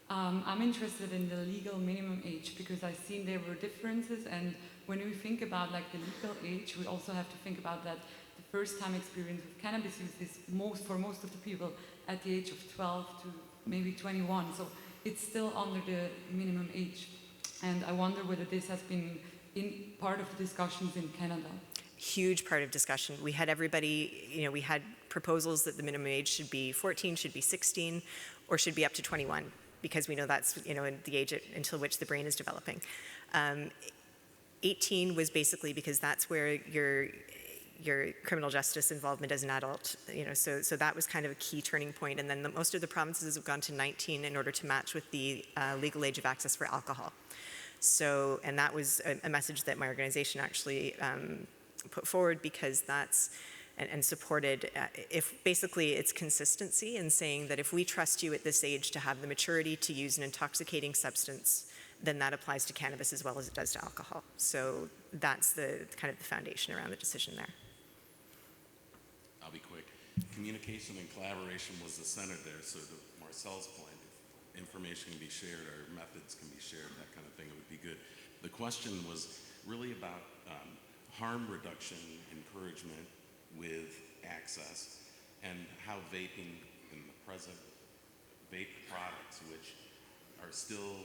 I'm interested in the legal minimum age because I've seen there were differences, and when we think about the legal age, we also have to think about that the first time experience with cannabis use is for most of the people at the age of 12 to maybe 21, so it's still under the minimum age. And I wonder whether this has been part of the discussions in Canada. Huge part of discussion. We had everybody, we had proposals that the minimum age should be 14, should be 16, or should be up to 21, because we know that's, the age until which the brain is developing. 18 was basically because that's where your criminal justice involvement as an adult, so that was kind of a key turning point. And then most of the provinces have gone to 19 in order to match with the legal age of access for alcohol. So, and that was a message that my organization actually put forward, because that's, and supported, if basically it's consistency in saying that if we trust you at this age to have the maturity to use an intoxicating substance, then that applies to cannabis as well as it does to alcohol. So that's the kind of the foundation around the decision there. I'll be quick. Communication and collaboration was the center there. So to Marcel's point, if information can be shared or methods can be shared, that kind of thing, it would be good. The question was really about harm reduction, encouragement with access, and how vaping and the present vape products, which are still,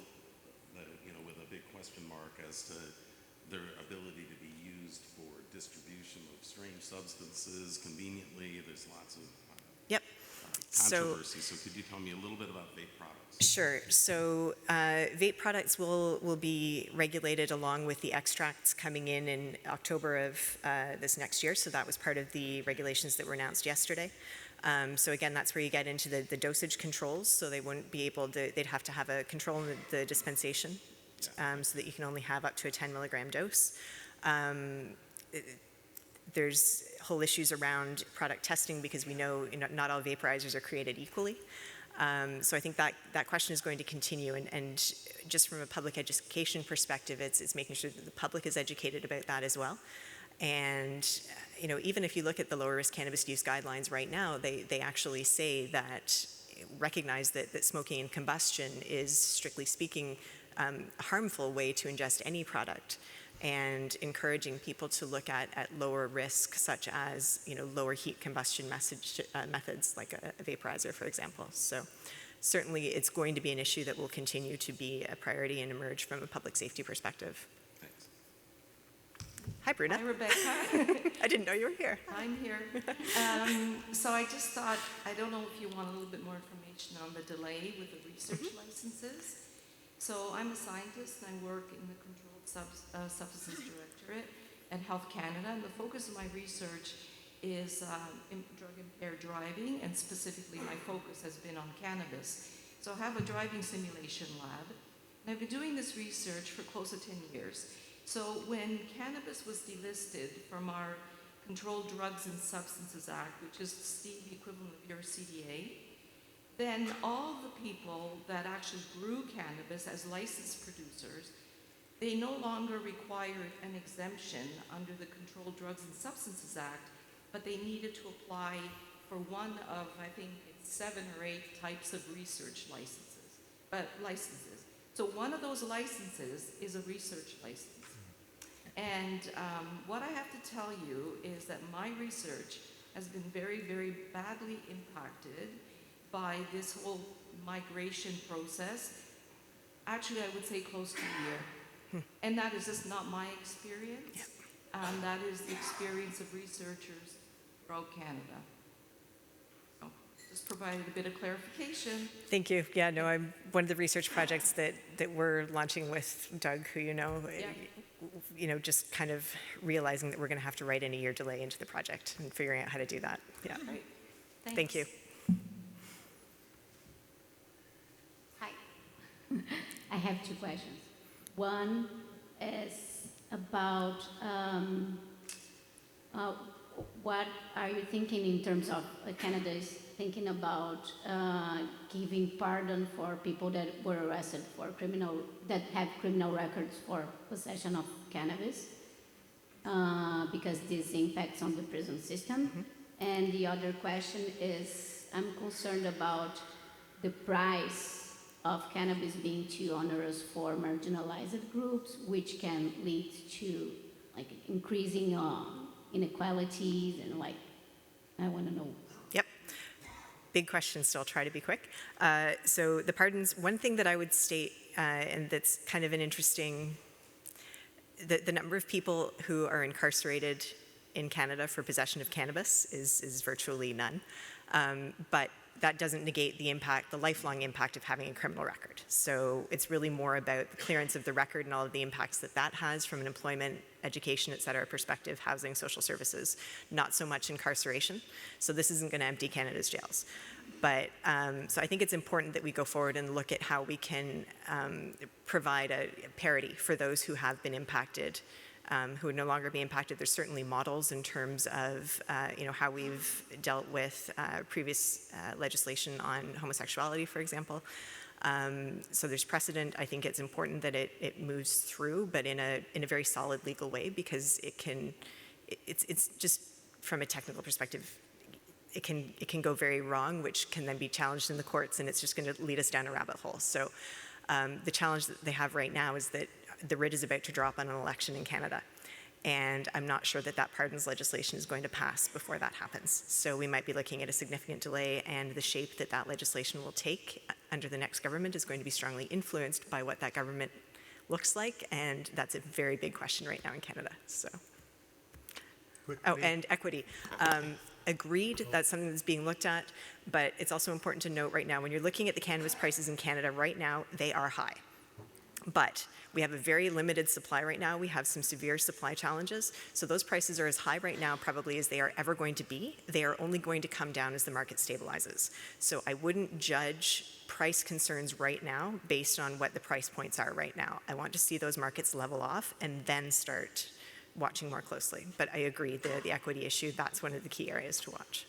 with a big question mark as to their ability to be used used for distribution of strange substances conveniently. There's lots of Yep. controversy. So could you tell me a little bit about vape products? Sure. So vape products will be regulated along with the extracts coming in October of this next year. So that was part of the regulations that were announced yesterday. So again, that's where you get into the dosage controls. So they wouldn't be able to, they'd have to have a control in the dispensation so that you can only have up to a 10 milligram dose. There's whole issues around product testing because we know not all vaporizers are created equally. So I think that question is going to continue, and just from a public education perspective, it's making sure that the public is educated about that as well. And even if you look at the lower risk cannabis use guidelines right now, they actually say that recognize that smoking and combustion is, strictly speaking, a harmful way to ingest any product, and encouraging people to look at lower risk, such as lower heat combustion methods like a vaporizer, for example. So certainly it's going to be an issue that will continue to be a priority and emerge from a public safety perspective. Thanks. Hi, Bruna. Hi, Rebecca. I didn't know you were here. I'm here. So I just thought, I don't know if you want a little bit more information on the delay with the research licenses. So I'm a scientist and I work in the Controlled Substances Directorate at Health Canada, and the focus of my research is drug-impaired driving, and specifically my focus has been on cannabis. So I have a driving simulation lab, and I've been doing this research for close to 10 years. So when cannabis was delisted from our Controlled Drugs and Substances Act, which is the equivalent of your CDA, then all the people that actually grew cannabis as licensed producers, they no longer required an exemption under the Controlled Drugs and Substances Act, but they needed to apply for one of, I think it's 7 or 8 types of research licenses. So one of those licenses is a research license. And what I have to tell you is that my research has been very, very badly impacted by this whole migration process. Actually, I would say close to a year. And that is just not my experience. That is the experience of researchers throughout Canada. So just provided a bit of clarification. Thank you. Yeah, no, I'm one of the research projects that we're launching with Doug, who just kind of realizing that we're going to have to write in a year delay into the project and figuring out how to do that. Yeah. Great. Thank you. Hi. I have 2 questions. One is about what are you thinking in terms of Canada is thinking about giving pardon for people that were arrested for that have criminal records for possession of cannabis, because this impacts on the prison system. Mm-hmm. And the other question is, I'm concerned about the price of cannabis being too onerous for marginalized groups, which can lead to increasing inequalities and I want to know. Yep. Big question, so I'll try to be quick. So the pardons, one thing that I would state, and that's kind of an interesting, the number of people who are incarcerated in Canada for possession of cannabis is virtually none. But that doesn't negate the impact, the lifelong impact of having a criminal record. So it's really more about the clearance of the record and all of the impacts that has from an employment, education, et cetera, perspective, housing, social services, not so much incarceration. So this isn't going to empty Canada's jails. But so I think it's important that we go forward and look at how we can provide a parity for those who have been impacted, who would no longer be impacted. There's certainly models in terms of how we've dealt with previous legislation on homosexuality, for example. So there's precedent. I think it's important that it moves through, but in a very solid legal way, because it's just from a technical perspective, it can go very wrong, which can then be challenged in the courts, and it's just going to lead us down a rabbit hole. So the challenge that they have right now is that the writ is about to drop on an election in Canada. And I'm not sure that pardons legislation is going to pass before that happens. So we might be looking at a significant delay, and the shape that legislation will take under the next government is going to be strongly influenced by what that government looks like. And that's a very big question right now in Canada. So Quickly. Oh, and equity. Agreed, that's something that's being looked at, but it's also important to note right now, when you're looking at the cannabis prices in Canada right now, they are high. But we have a very limited supply right now. We have some severe supply challenges. So those prices are as high right now probably as they are ever going to be. They are only going to come down as the market stabilizes. So I wouldn't judge price concerns right now based on what the price points are right now. I want to see those markets level off and then start watching more closely. But I agree, the equity issue, that's one of the key areas to watch.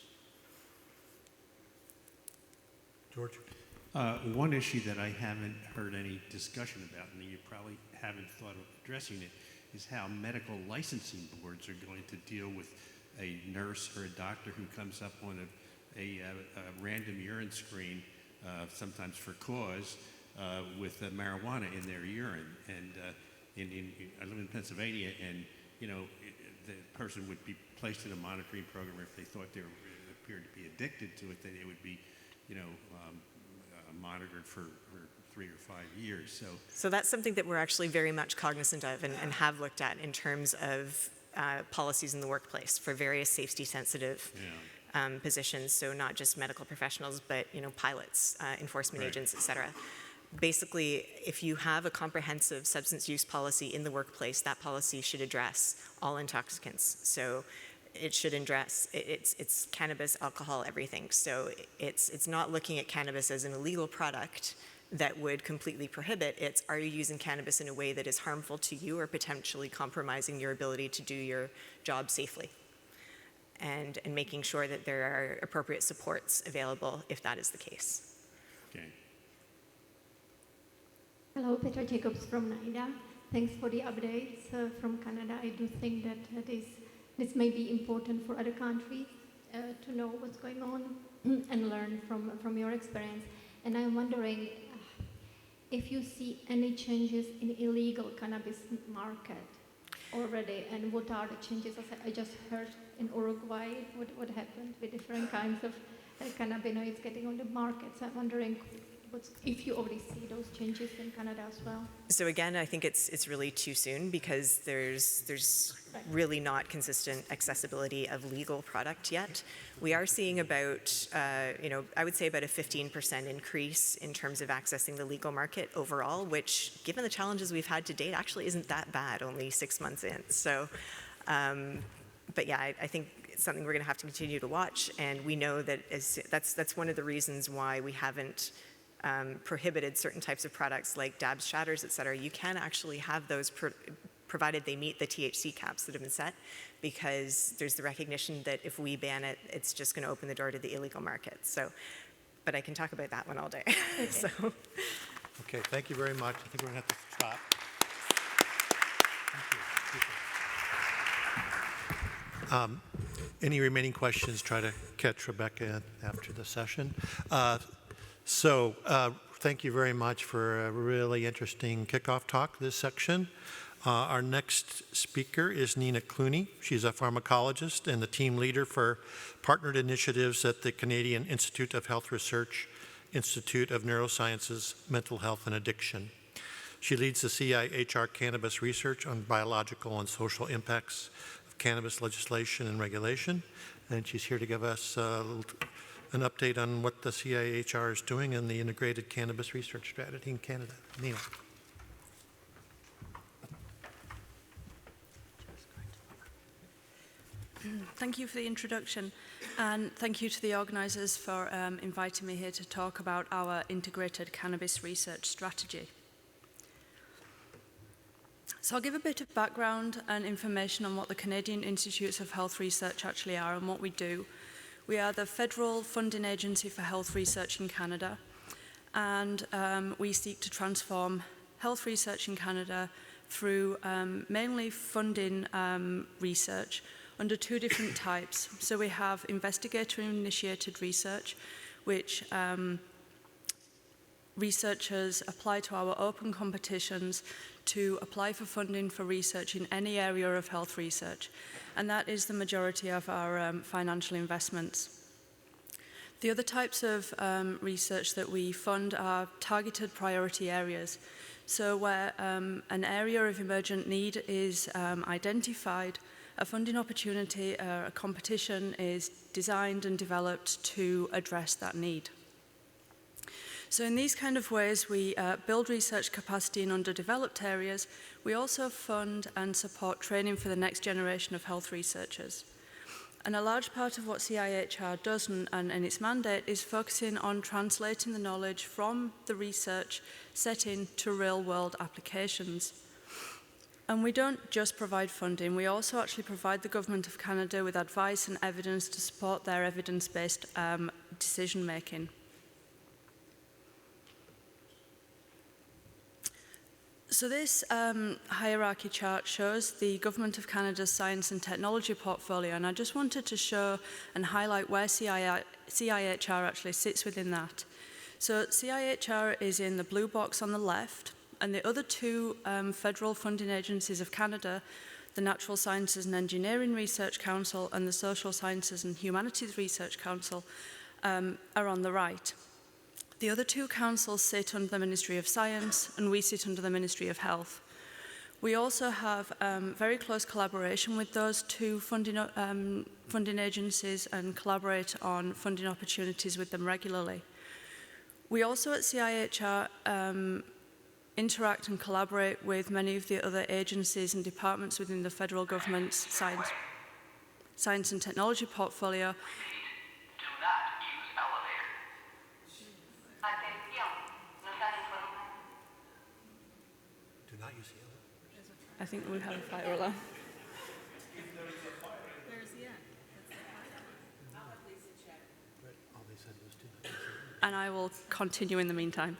George? One issue that I haven't heard any discussion about, and you probably haven't thought of addressing it, is how medical licensing boards are going to deal with a nurse or a doctor who comes up on a random urine screen, sometimes for cause, with marijuana in their urine. And I live in Pennsylvania, and the person would be placed in a monitoring program. If they thought they appeared to be addicted to it, then it would be, monitored for 3 or 5 years. So that's something that we're actually very much cognizant of and have looked at in terms of policies in the workplace for various safety-sensitive positions. So not just medical professionals, but pilots, enforcement agents, et cetera. Basically, if you have a comprehensive substance use policy in the workplace, that policy should address all intoxicants. So it should address, it's cannabis, alcohol, everything. So it's not looking at cannabis as an illegal product that would completely prohibit. It's, are you using cannabis in a way that is harmful to you or potentially compromising your ability to do your job safely? And making sure that there are appropriate supports available if that is the case. Okay. Hello, Petra Jacobs from NIDA. Thanks for the updates from Canada. I do think that this may be important for other countries to know what's going on and learn from your experience. And I'm wondering if you see any changes in illegal cannabis market already, and what are the changes? I just heard in Uruguay what happened with different kinds of cannabinoids getting on the market. So I'm wondering if you already see those changes in Canada as well. So again, I think it's really too soon because there's really not consistent accessibility of legal product yet. We are seeing about, I would say about a 15% increase in terms of accessing the legal market overall, which given the challenges we've had to date actually isn't that bad, only 6 months in. So, but yeah, I think it's something we're gonna have to continue to watch, and we know that that's one of the reasons why we haven't prohibited certain types of products like dabs, shatters, et cetera. You can actually have those provided they meet the THC caps that have been set, because there's the recognition that if we ban it, it's just going to open the door to the illegal market. So, but I can talk about that one all day. Okay. So. Okay, thank you very much. I think we're going to have to stop. Thank you. Any remaining questions, try to catch Rebecca after the session. Thank you very much for a really interesting kickoff talk this section. Our next speaker is Nina Clooney. She's a pharmacologist and the team leader for partnered initiatives at the Canadian Institute of Health Research, Institute of Neurosciences, Mental Health and Addiction. She leads the CIHR cannabis research on biological and social impacts of cannabis legislation and regulation. And she's here to give us an update on what the CIHR is doing in the integrated cannabis research strategy in Canada. Nina. Thank you for the introduction, and thank you to the organisers for inviting me here to talk about our integrated cannabis research strategy. So I'll give a bit of background and information on what the Canadian Institutes of Health Research actually are and what we do. We are the federal funding agency for health research in Canada, and we seek to transform health research in Canada through mainly funding research under two different types. So we have investigator-initiated research, which researchers apply to our open competitions to apply for funding for research in any area of health research. And that is the majority of our financial investments. The other types of research that we fund are targeted priority areas. So where an area of emergent need is identified, a funding opportunity, a competition is designed and developed to address that need. So in these kind of ways, we build research capacity in underdeveloped areas. We also fund and support training for the next generation of health researchers. And a large part of what CIHR does and its mandate is focusing on translating the knowledge from the research setting to real-world applications. And we don't just provide funding, we also actually provide the Government of Canada with advice and evidence to support their evidence-based decision-making. So this hierarchy chart shows the Government of Canada's science and technology portfolio, and I just wanted to show and highlight where CIHR actually sits within that. So CIHR is in the blue box on the left, and the other two federal funding agencies of Canada, the Natural Sciences and Engineering Research Council and the Social Sciences and Humanities Research Council, are on the right. The other two councils sit under the Ministry of Science, and we sit under the Ministry of Health. We also have very close collaboration with those two funding agencies and collaborate on funding opportunities with them regularly. We also at CIHR interact and collaborate with many of the other agencies and departments within the federal government's science and technology portfolio. I think we have a fire alarm. And I will continue in the meantime.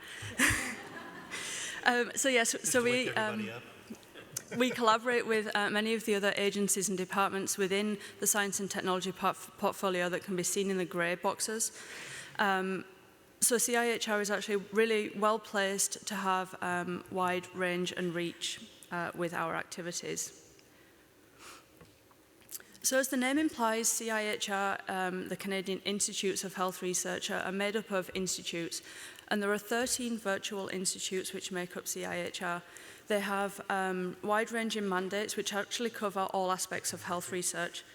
We collaborate with many of the other agencies and departments within the science and technology portfolio that can be seen in the grey boxes. So CIHR is actually really well placed to have wide range and reach with our activities. So as the name implies, CIHR, the Canadian Institutes of Health Research, are made up of institutes, and there are 13 virtual institutes which make up CIHR. They have wide-ranging mandates which actually cover all aspects of health research.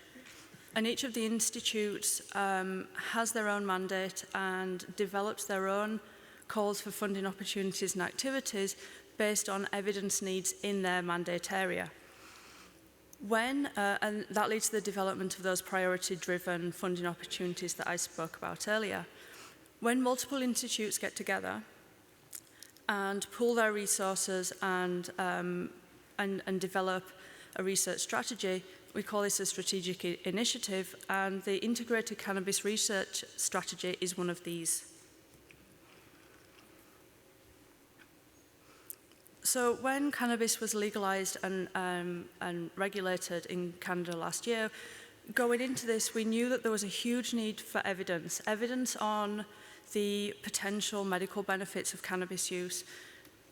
And each of the institutes has their own mandate and develops their own calls for funding opportunities and activities based on evidence needs in their mandate area. And that leads to the development of those priority-driven funding opportunities that I spoke about earlier. When multiple institutes get together and pool their resources and develop a research strategy, we call this a strategic initiative, and the Integrated Cannabis Research Strategy is one of these. So when cannabis was legalized and regulated in Canada last year, going into this, we knew that there was a huge need for evidence on the potential medical benefits of cannabis use,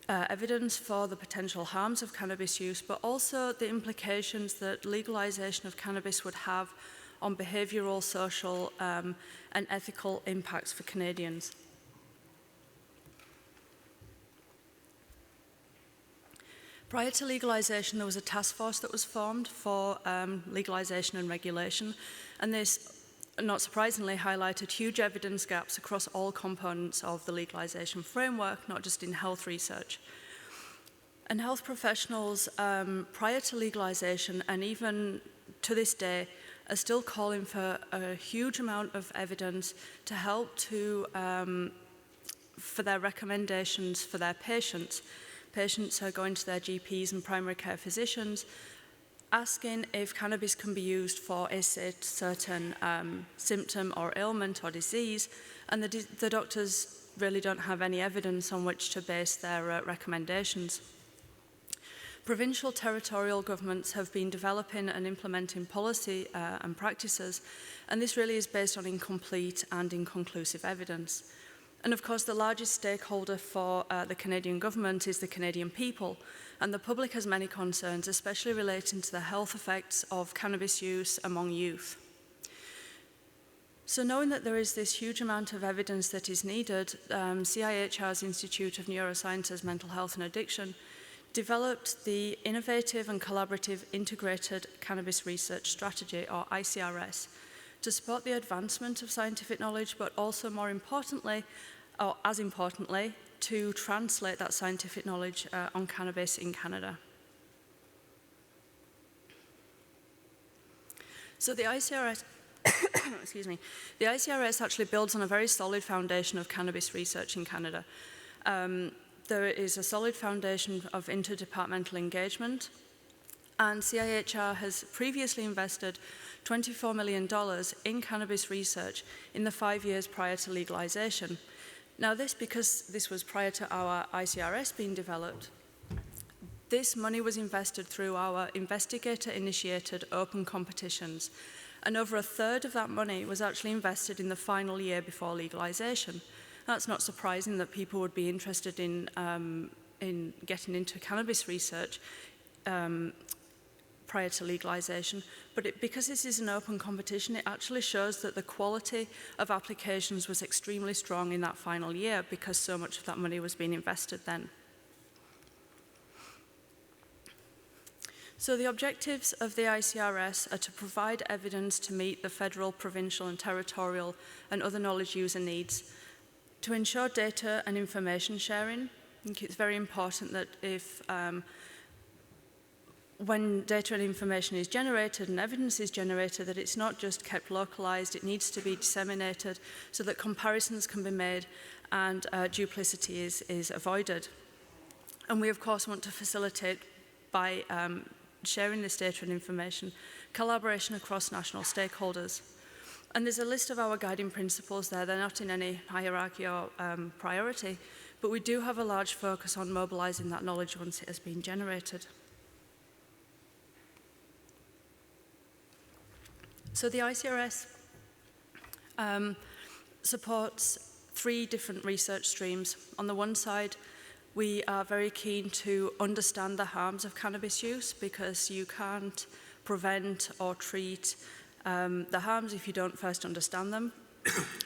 evidence for the potential harms of cannabis use, but also the implications that legalization of cannabis would have on behavioral, social, and ethical impacts for Canadians. Prior to legalization, there was a task force that was formed for legalization and regulation, and this, not surprisingly, highlighted huge evidence gaps across all components of the legalization framework, not just in health research. And health professionals, prior to legalization and even to this day, are still calling for a huge amount of evidence to help for their recommendations for their patients. Patients are going to their GPs and primary care physicians, asking if cannabis can be used for a certain symptom or ailment or disease, and the doctors really don't have any evidence on which to base their recommendations. Provincial territorial governments have been developing and implementing policy and practices, and this really is based on incomplete and inconclusive evidence. And of course, the largest stakeholder for the Canadian government is the Canadian people, and the public has many concerns, especially relating to the health effects of cannabis use among youth. So knowing that there is this huge amount of evidence that is needed, CIHR's Institute of Neurosciences, Mental Health and Addiction developed the Innovative and Collaborative Integrated Cannabis Research Strategy, or ICRS, to support the advancement of scientific knowledge, but also more importantly, or as importantly, to translate that scientific knowledge on cannabis in Canada. So the ICRS, excuse me, the ICRS actually builds on a very solid foundation of cannabis research in Canada. There is a solid foundation of interdepartmental engagement, and CIHR has previously invested $24 million in cannabis research in the 5 years prior to legalization. Now because this was prior to our ICRS being developed, this money was invested through our investigator-initiated open competitions, and over a third of that money was actually invested in the final year before legalization. That's not surprising that people would be interested in getting into cannabis research prior to legalization, but because this is an open competition, it actually shows that the quality of applications was extremely strong in that final year because so much of that money was being invested then. So the objectives of the ICRS are to provide evidence to meet the federal, provincial and territorial and other knowledge user needs, to ensure data and information sharing. I think it's very important that when data and information is generated and evidence is generated, that it's not just kept localized, it needs to be disseminated so that comparisons can be made and duplicity is avoided. And we of course want to facilitate by sharing this data and information, collaboration across national stakeholders. And there's a list of our guiding principles there. They're not in any hierarchy or priority, but we do have a large focus on mobilizing that knowledge once it has been generated. So the ICRS supports 3 different research streams. On the one side, we are very keen to understand the harms of cannabis use because you can't prevent or treat the harms if you don't first understand them.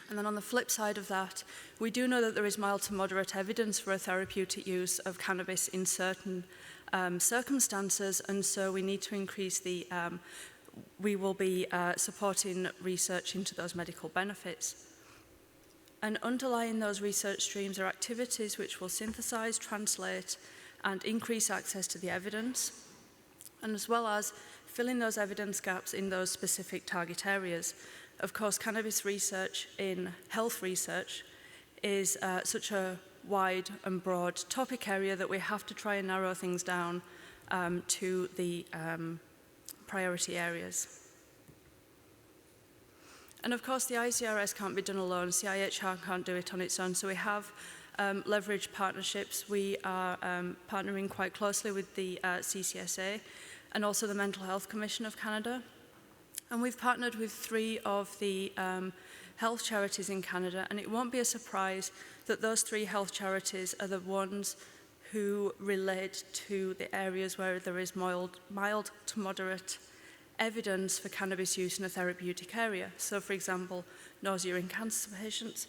And then on the flip side of that, we do know that there is mild to moderate evidence for a therapeutic use of cannabis in certain circumstances, and so we need to increase the, we will be supporting research into those medical benefits. And underlying those research streams are activities which will synthesize, translate, and increase access to the evidence, and as well as filling those evidence gaps in those specific target areas. Of course, cannabis research in health research is such a wide and broad topic area that we have to try and narrow things down to the priority areas. And of course, the ICRS can't be done alone. CIHR can't do it on its own. So we have leveraged partnerships. We are partnering quite closely with the CCSA and also the Mental Health Commission of Canada. And we've partnered with 3 of the health charities in Canada. And it won't be a surprise that those 3 health charities are the ones who relate to the areas where there is mild to moderate evidence for cannabis use in a therapeutic area. So, for example, nausea in cancer patients,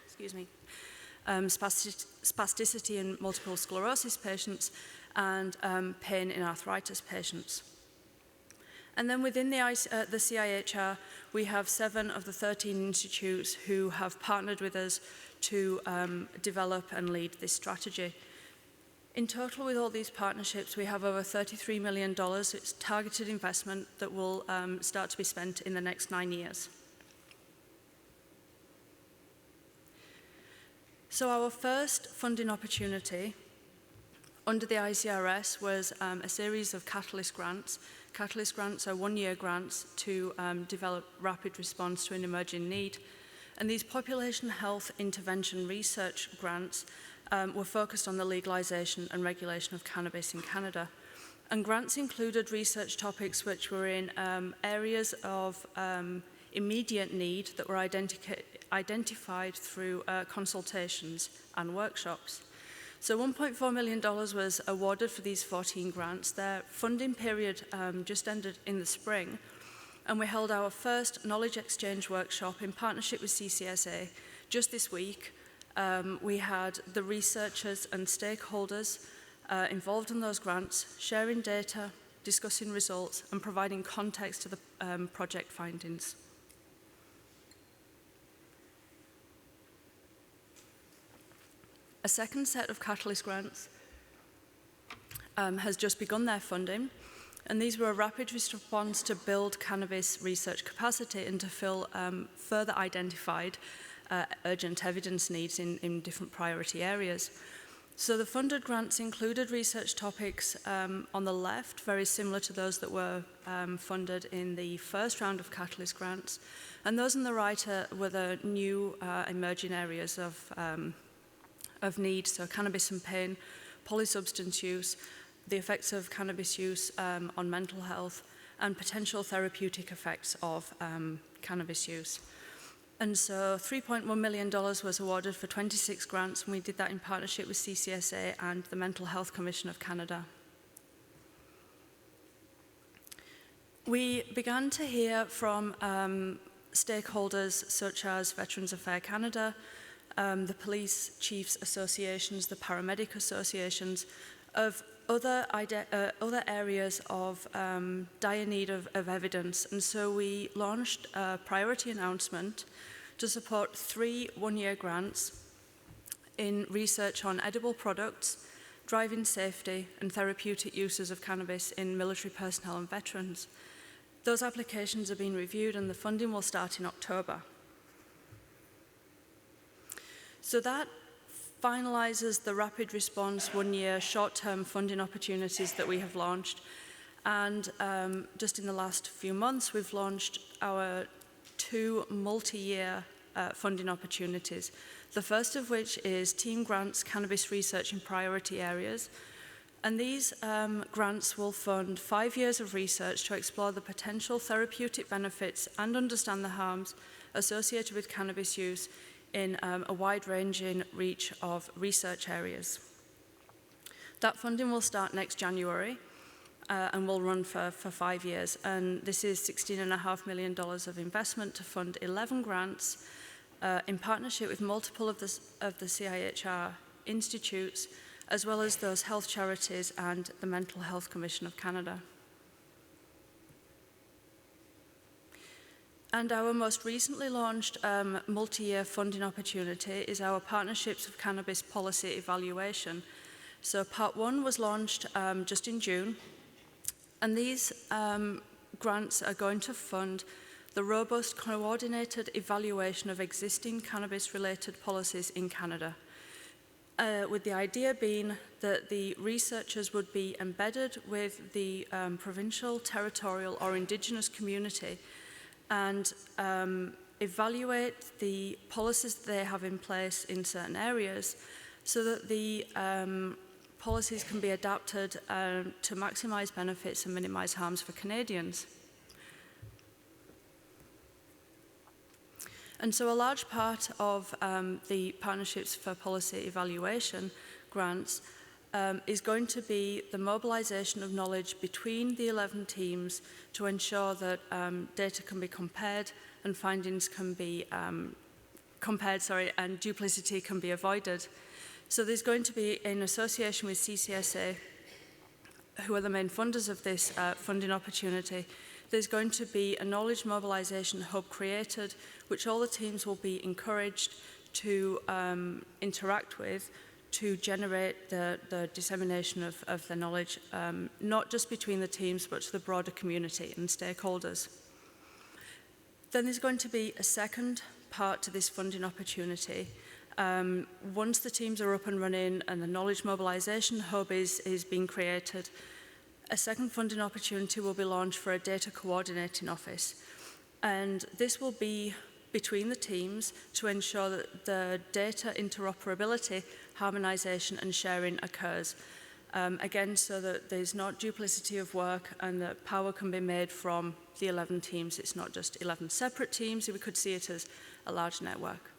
excuse me, spasticity in multiple sclerosis patients, and pain in arthritis patients. And then within the CIHR, we have 7 of the 13 institutes who have partnered with us to develop and lead this strategy. In total, with all these partnerships, we have over $33 million. It's targeted investment that will start to be spent in the next 9 years. So our first funding opportunity under the ICRS was a series of Catalyst grants. Catalyst grants are 1-year grants to develop rapid response to an emerging need. And these population health intervention research grants were focused on the legalization and regulation of cannabis in Canada. And grants included research topics which were in areas of immediate need that were identified through consultations and workshops. So $1.4 million was awarded for these 14 grants. Their funding period just ended in the spring, and we held our first knowledge exchange workshop in partnership with CCSA just this week. We had the researchers and stakeholders involved in those grants, sharing data, discussing results, and providing context to the project findings. A second set of Catalyst grants has just begun their funding, and these were a rapid response to build cannabis research capacity and to fill further identified urgent evidence needs in different priority areas. So the funded grants included research topics on the left, very similar to those that were funded in the first round of Catalyst grants, and those on the right were the new emerging areas of need, so cannabis and pain, polysubstance use, the effects of cannabis use on mental health, and potential therapeutic effects of cannabis use. And so $3.1 million was awarded for 26 grants, and we did that in partnership with CCSA and the Mental Health Commission of Canada. We began to hear from stakeholders such as Veterans Affairs Canada, the police chiefs associations, the paramedic associations, of other areas of dire need of evidence. And so we launched a priority announcement to support 3 one-year grants in research on edible products, driving safety, and therapeutic uses of cannabis in military personnel and veterans. Those applications are being reviewed and the funding will start in October. So that finalizes the rapid response one-year short-term funding opportunities that we have launched. And just in the last few months, we've launched our 2 multi-year funding opportunities. The first of which is Team Grants Cannabis Research in Priority Areas. And these grants will fund 5 years of research to explore the potential therapeutic benefits and understand the harms associated with cannabis use in a wide-ranging reach of research areas. That funding will start next January and will run for 5 years. And this is $16.5 million of investment to fund 11 grants in partnership with multiple of the CIHR institutes, as well as those health charities and the Mental Health Commission of Canada. And our most recently launched multi-year funding opportunity is our Partnerships of Cannabis Policy Evaluation. So PART1 was launched just in June, and these grants are going to fund the robust coordinated evaluation of existing cannabis-related policies in Canada, with the idea being that the researchers would be embedded with the provincial, territorial, or Indigenous community and evaluate the policies that they have in place in certain areas so that the policies can be adapted to maximise benefits and minimise harms for Canadians. And so a large part of the Partnerships for Policy Evaluation grants is going to be the mobilisation of knowledge between the 11 teams to ensure that data can be compared and findings can be and duplicity can be avoided. So there's going to be, in association with CCSA, who are the main funders of this funding opportunity, there's going to be a knowledge mobilisation hub created, which all the teams will be encouraged to interact with to generate the dissemination of the knowledge, not just between the teams, but to the broader community and stakeholders. Then there's going to be a second part to this funding opportunity. Once the teams are up and running and the knowledge mobilisation hub is being created, a second funding opportunity will be launched for a data coordinating office. And this will be between the teams to ensure that the data interoperability, harmonisation and sharing occurs. Again, so that there's not duplicity of work and that power can be made from the 11 teams. It's not just 11 separate teams. We could see it as a large network.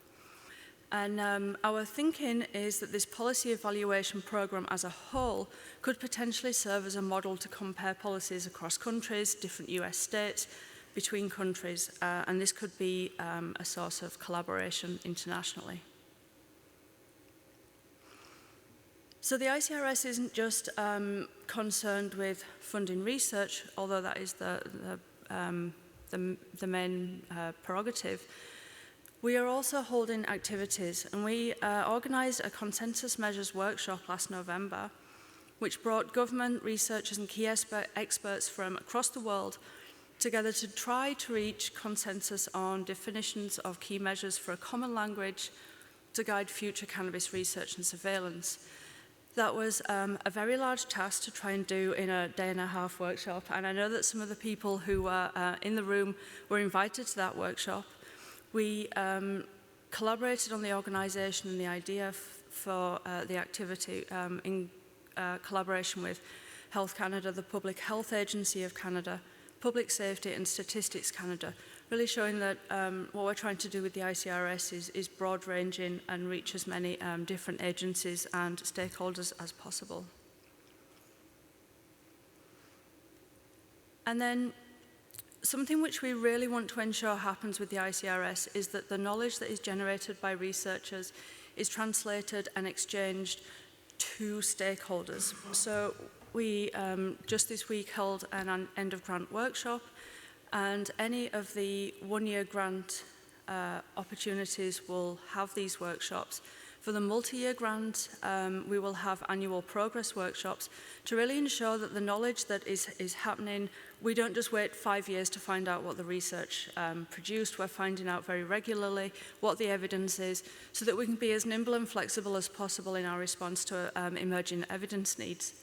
And our thinking is that this policy evaluation programme as a whole could potentially serve as a model to compare policies across countries, different US states, between countries, and this could be a source of collaboration internationally. So the ICRS isn't just concerned with funding research, although that is the main prerogative. We are also holding activities, and we organised a consensus measures workshop last November, which brought government, researchers and key experts from across the world together to try to reach consensus on definitions of key measures for a common language to guide future cannabis research and surveillance. That was a very large task to try and do in a day-and-a-half workshop, and I know that some of the people who were in the room were invited to that workshop. We collaborated on the organisation and the idea for the activity in collaboration with Health Canada, the Public Health Agency of Canada, Public Safety and Statistics Canada, really showing that what we're trying to do with the ICRS is broad-ranging and reach as many different agencies and stakeholders as possible. And then something which we really want to ensure happens with the ICRS is that the knowledge that is generated by researchers is translated and exchanged to stakeholders. So we just this week held an end-of-grant workshop, and any of the one-year grant opportunities will have these workshops. For the multi-year grant, we will have annual progress workshops to really ensure that the knowledge that is happening, we don't just wait 5 years to find out what the research produced. We're finding out very regularly what the evidence is so that we can be as nimble and flexible as possible in our response to emerging evidence needs.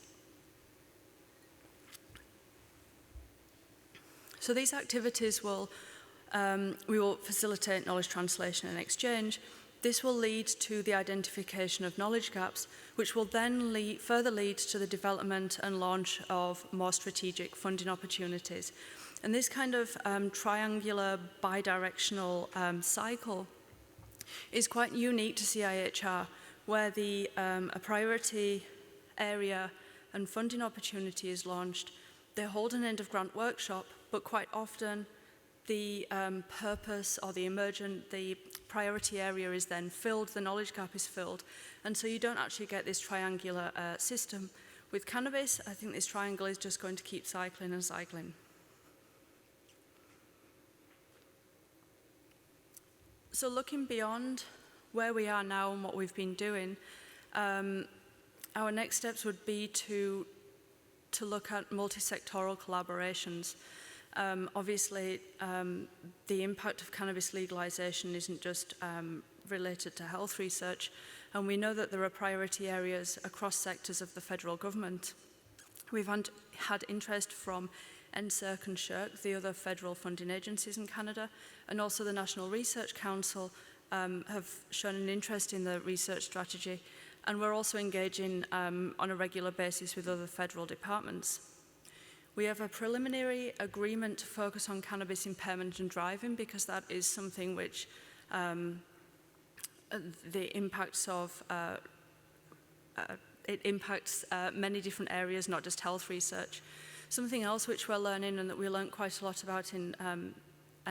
So these activities we will facilitate knowledge translation and exchange. This will lead to the identification of knowledge gaps, which will then further lead to the development and launch of more strategic funding opportunities. And this kind of triangular, bidirectional cycle is quite unique to CIHR, where a priority area and funding opportunity is launched. They hold an end-of-grant workshop, but quite often the purpose or the priority area is then filled, the knowledge gap is filled, and so you don't actually get this triangular system. With cannabis, I think this triangle is just going to keep cycling and cycling. So looking beyond where we are now and what we've been doing, our next steps would be to look at multi-sectoral collaborations. Obviously, the impact of cannabis legalization isn't just related to health research, and we know that there are priority areas across sectors of the federal government. We've had interest from NSERC and SHERC, the other federal funding agencies in Canada, and also the National Research Council have shown an interest in the research strategy, and we're also engaging on a regular basis with other federal departments. We have a preliminary agreement to focus on cannabis impairment and driving, because that is something which the impacts of, it impacts many different areas, not just health research. Something else which we're learning and that we learned quite a lot about in an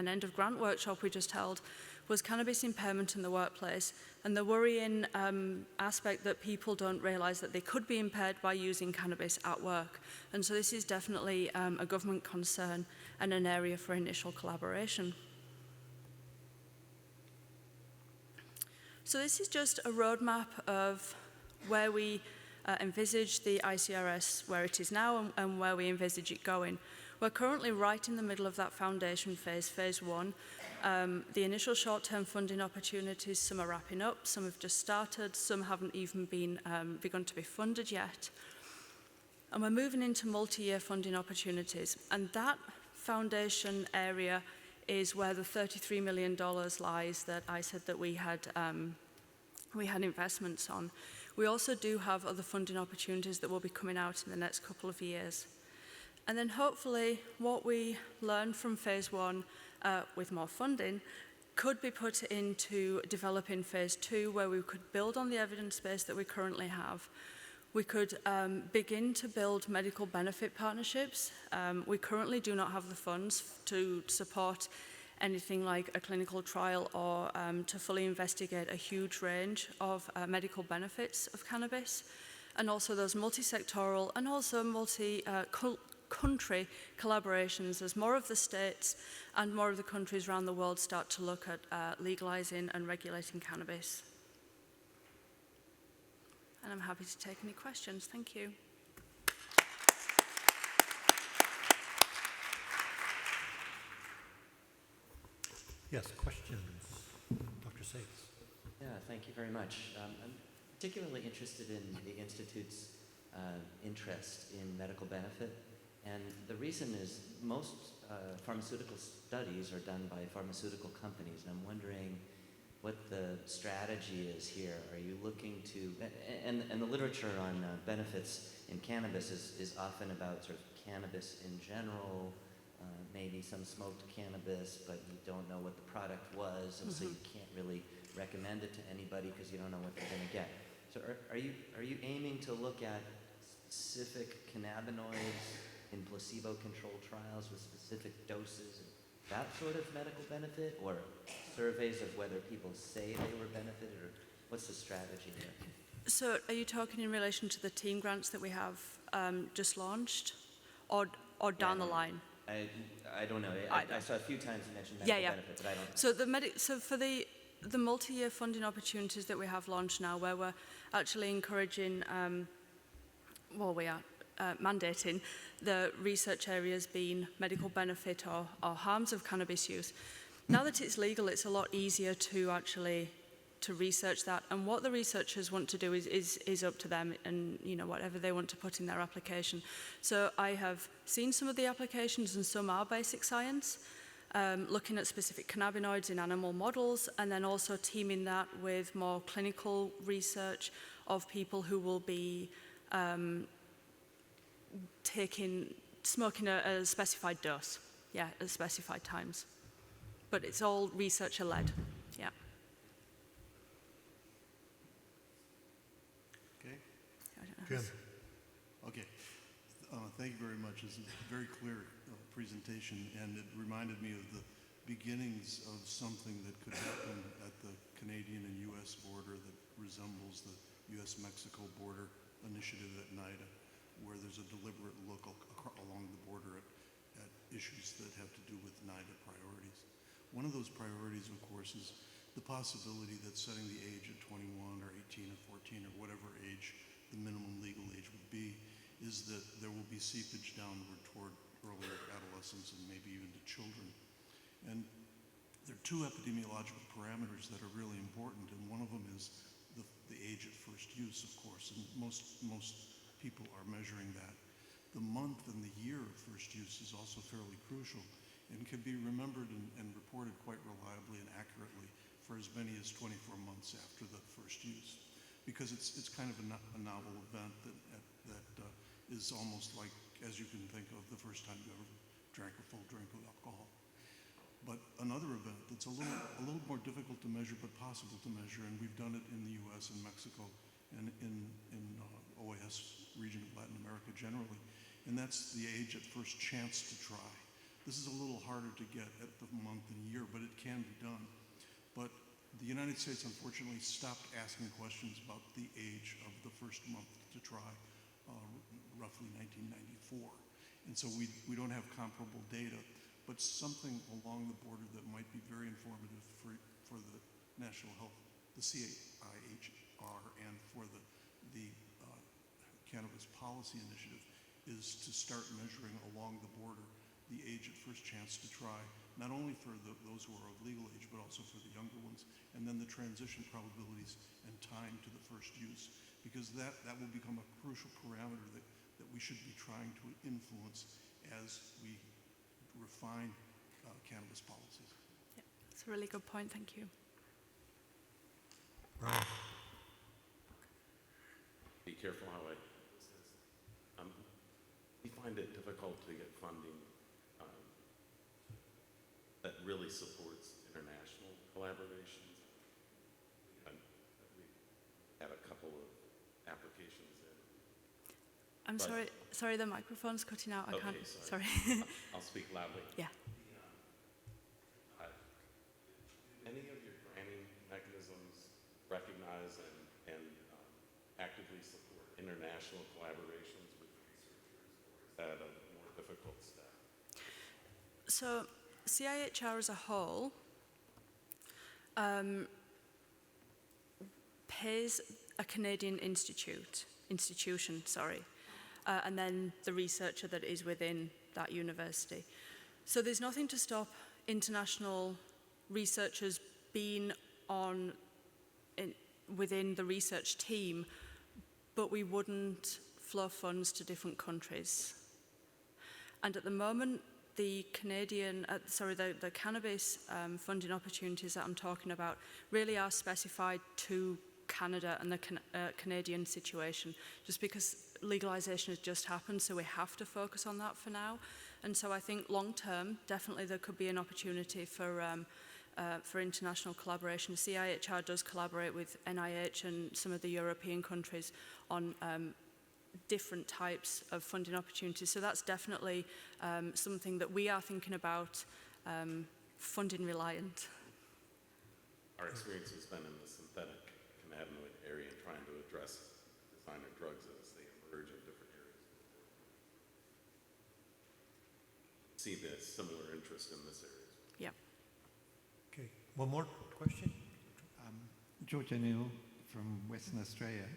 end-of-grant workshop we just held was cannabis impairment in the workplace, and the worrying aspect that people don't realize that they could be impaired by using cannabis at work. And so this is definitely a government concern and an area for initial collaboration. So this is just a roadmap of where we envisage the ICRS, where it is now, and where we envisage it going. We're currently right in the middle of that foundation phase, phase one. The initial short-term funding opportunities, some are wrapping up, some have just started, some haven't even begun to be funded yet. And we're moving into multi-year funding opportunities. And that foundation area is where the $33 million lies that I said that we had investments on. We also do have other funding opportunities that will be coming out in the next couple of years. And then hopefully what we learn from phase one with more funding could be put into developing phase two, where we could build on the evidence base that we currently have. We could begin to build medical benefit partnerships. We currently do not have the funds to support anything like a clinical trial or to fully investigate a huge range of medical benefits of cannabis. and also those multi-sectoral and also multi-country collaborations as more of the states and more of the countries around the world start to look at legalizing and regulating cannabis. And I'm happy to take any questions. Thank you. Yes, questions? Dr. Sates. Yeah, thank you very much. I'm particularly interested in the Institute's interest in medical benefit. And the reason is most pharmaceutical studies are done by pharmaceutical companies. And I'm wondering what the strategy is here. Are you looking to, and the literature on benefits in cannabis is often about sort of cannabis in general, maybe some smoked cannabis, but you don't know what the product was, and so you can't really recommend it to anybody because you don't know what they're going to get. So are you aiming to look at specific cannabinoids in placebo-controlled trials with specific doses, that sort of medical benefit, or surveys of whether people say they were benefited, or what's the strategy there? So are you talking in relation to the team grants that we have just launched, or down the line? I don't know. I saw a few times you mentioned medical benefit, but I don't know. So for the multi-year funding opportunities that we have launched now, where we're actually encouraging, mandating the research areas being medical benefit or harms of cannabis use. Now that it's legal, it's a lot easier to actually research that, and what the researchers want to do is up to them, and whatever they want to put in their application. So I have seen some of the applications, and some are basic science, looking at specific cannabinoids in animal models, and then also teaming that with more clinical research of people who will be smoking a specified dose, at specified times. But it's all researcher-led, yeah. Okay. Jim. Okay. Thank you very much. This is a very clear presentation, and it reminded me of the beginnings of something that could happen at the Canadian and U.S. border that resembles the U.S.-Mexico border initiative at NIDA, where there's a deliberate look along the border at issues that have to do with NIDA priorities. One of those priorities, of course, is the possibility that setting the age at 21 or 18 or 14 or whatever age the minimum legal age would be, is that there will be seepage downward toward earlier adolescence and maybe even to children. And there are two epidemiological parameters that are really important, and one of them is the age at first use, of course, and most people are measuring that. The month and the year of first use is also fairly crucial and can be remembered and reported quite reliably and accurately for as many as 24 months after the first use, because it's kind of a novel event that is almost like, as you can think of, the first time you ever drank a full drink of alcohol. But another event that's a little more difficult to measure but possible to measure, and we've done it in the U.S. and Mexico and in OAS region of Latin America generally, and that's the age at first chance to try. This is a little harder to get at the month and year, but it can be done. But the United States, unfortunately, stopped asking questions about the age of the first month to try, roughly 1994. And so we don't have comparable data, but something along the border that might be very informative for the National Health, the CIHR, and for the Cannabis Policy Initiative is to start measuring along the border the age at first chance to try, not only for those who are of legal age, but also for the younger ones, and then the transition probabilities and time to the first use, because that will become a crucial parameter that we should be trying to influence as we refine cannabis policies. Yeah, that's a really good point, thank you. Brian. Be careful how I say this. We find it difficult to get funding that really supports international collaborations. We had a couple of applications in. I'm sorry, the microphone's cutting out. I can't. Sorry. I'll speak loudly. Yeah. Any of your granting mechanisms recognize and actively support international collaborations with researchers, or is that a more difficult step? So CIHR as a whole pays a Canadian institution, and then the researcher that is within that university. So there's nothing to stop international researchers being within the research team, but we wouldn't flow funds to different countries. And at the moment, the the cannabis funding opportunities that I'm talking about really are specified to Canada and the Canadian situation, just because legalization has just happened, so we have to focus on that for now. And so I think long term, definitely there could be an opportunity for international collaboration. CIHR does collaborate with NIH and some of the European countries on different types of funding opportunities. So that's definitely something that we are thinking about, funding reliant. Our experience has been in the synthetic cannabinoid area, trying to address designer drugs as they emerge in different areas. See the similar interest in this area. Yeah. Okay, one more question? George O'Neill from Western Australia.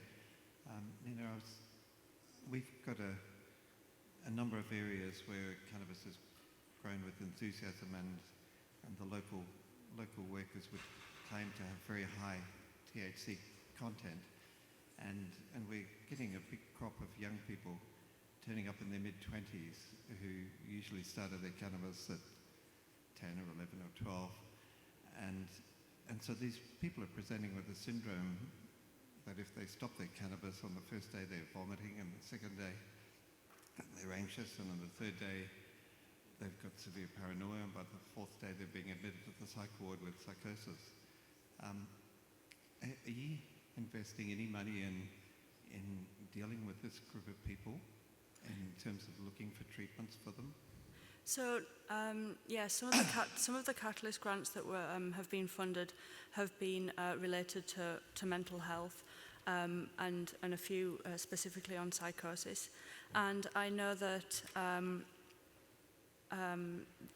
We've got a number of areas where cannabis is grown with enthusiasm, and the local workers would claim to have very high THC content, and we're getting a big crop of young people turning up in their mid-20s who usually started their cannabis at 10 or 11 or 12, and so these people are presenting with a syndrome that if they stop their cannabis on the first day they're vomiting, and the second day they're anxious, and on the third day they've got severe paranoia, and by the fourth day they're being admitted to the psych ward with psychosis. Are you investing any money in dealing with this group of people in terms of looking for treatments for them? So some of the Catalyst grants that have been funded have been related to mental health, and a few specifically on psychosis. And I know that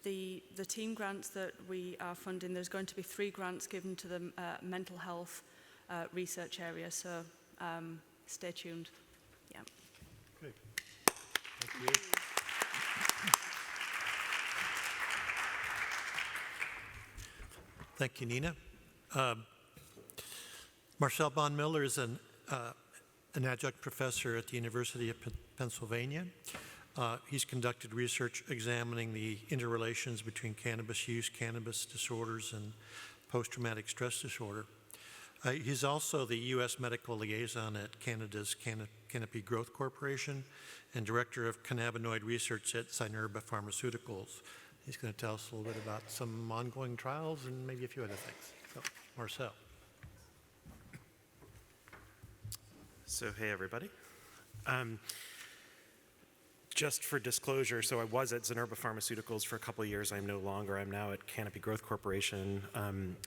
the team grants that we are funding, there's going to be 3 grants given to the mental health research area. So stay tuned. Yeah. Good. Thank you. Thank you, Nina. Marcel Bond-Miller is an adjunct professor at the University of Pennsylvania. He's conducted research examining the interrelations between cannabis use, cannabis disorders, and post-traumatic stress disorder. He's also the U.S. medical liaison at Canada's Canopy Growth Corporation and director of cannabinoid research at Zynerba Pharmaceuticals. He's going to tell us a little bit about some ongoing trials and maybe a few other things. So, Marcel. So, hey, everybody. Just for disclosure, so I was at Zynerba Pharmaceuticals for a couple of years. I'm no longer. I'm now at Canopy Growth Corporation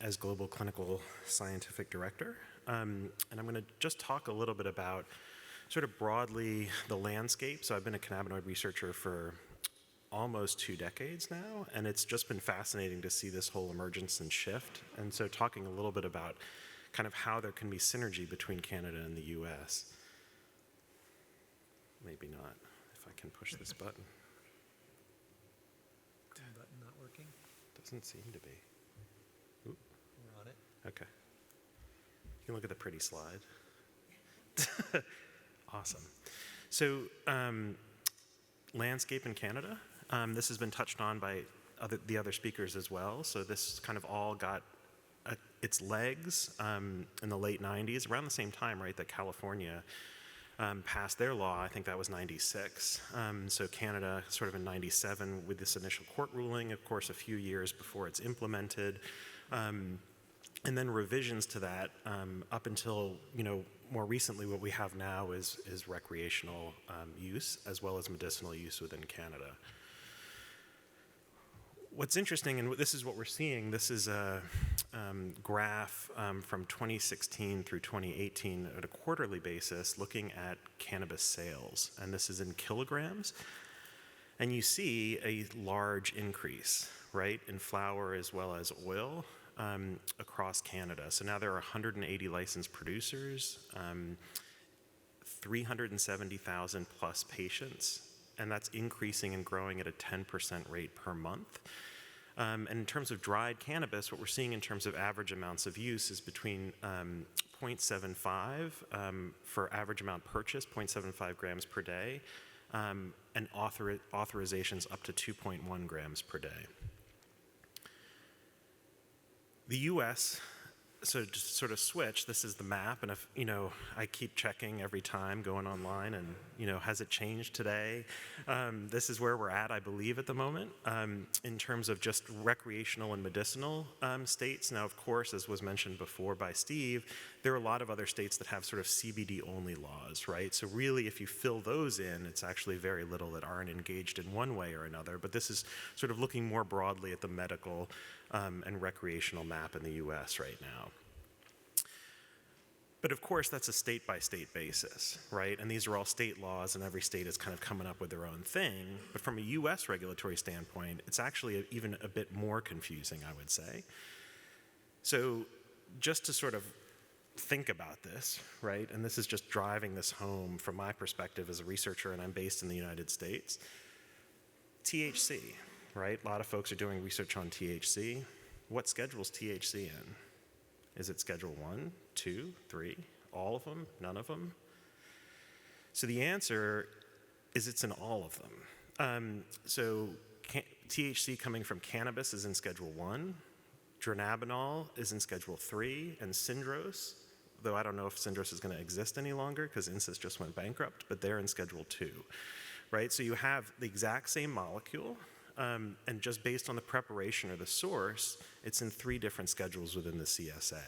as Global Clinical Scientific Director. And I'm going to just talk a little bit about sort of broadly the landscape. So I've been a cannabinoid researcher for almost 2 decades now, and it's just been fascinating to see this whole emergence and shift. And so talking a little bit about kind of how there can be synergy between Canada and the US. Maybe not, if I can push this button. Button not working? Doesn't seem to be. Oop. We're on it. Okay. You can look at the pretty slide. Awesome. So, landscape in Canada. This has been touched on by the other speakers as well. So this kind of all got its legs in the late 90s, around the same time, right, that California passed their law. I think that was 96. So Canada sort of in 97 with this initial court ruling, of course, a few years before it's implemented. And then revisions to that up until, more recently what we have now is recreational use as well as medicinal use within Canada. what's interesting, and this is what we're seeing, this is a graph from 2016 through 2018 at a quarterly basis looking at cannabis sales, and this is in kilograms. And you see a large increase, right, in flower as well as oil across Canada. So now there are 180 licensed producers, 370,000 plus patients, and that's increasing and growing at a 10% rate per month. And in terms of dried cannabis, what we're seeing in terms of average amounts of use is between 0.75 for average amount purchased, 0.75 grams per day, and authorizations up to 2.1 grams per day. The US, so just sort of switch, this is the map, and if, I keep checking every time, going online, and, has it changed today? This is where we're at, I believe, at the moment, in terms of just recreational and medicinal states. Now, of course, as was mentioned before by Steve, there are a lot of other states that have sort of CBD-only laws, right? So really, if you fill those in, it's actually very little that aren't engaged in one way or another, but this is sort of looking more broadly at the medical and recreational map in the US right now. But of course, that's a state-by-state basis, right? And these are all state laws, and every state is kind of coming up with their own thing. But from a US regulatory standpoint, it's actually even a bit more confusing, I would say. So just to sort of think about this, right? And this is just driving this home from my perspective as a researcher, and I'm based in the United States. THC, right? A lot of folks are doing research on THC. What schedule's THC in? Is it Schedule 1, 2, 3, all of them, none of them? So the answer is it's in all of them. THC coming from cannabis is in Schedule 1, dronabinol is in Schedule 3, and syndrose, though I don't know if syndrose is going to exist any longer because Insys just went bankrupt, but they're in Schedule 2, right? So you have the exact same molecule, and just based on the preparation or the source, it's in 3 different schedules within the CSA.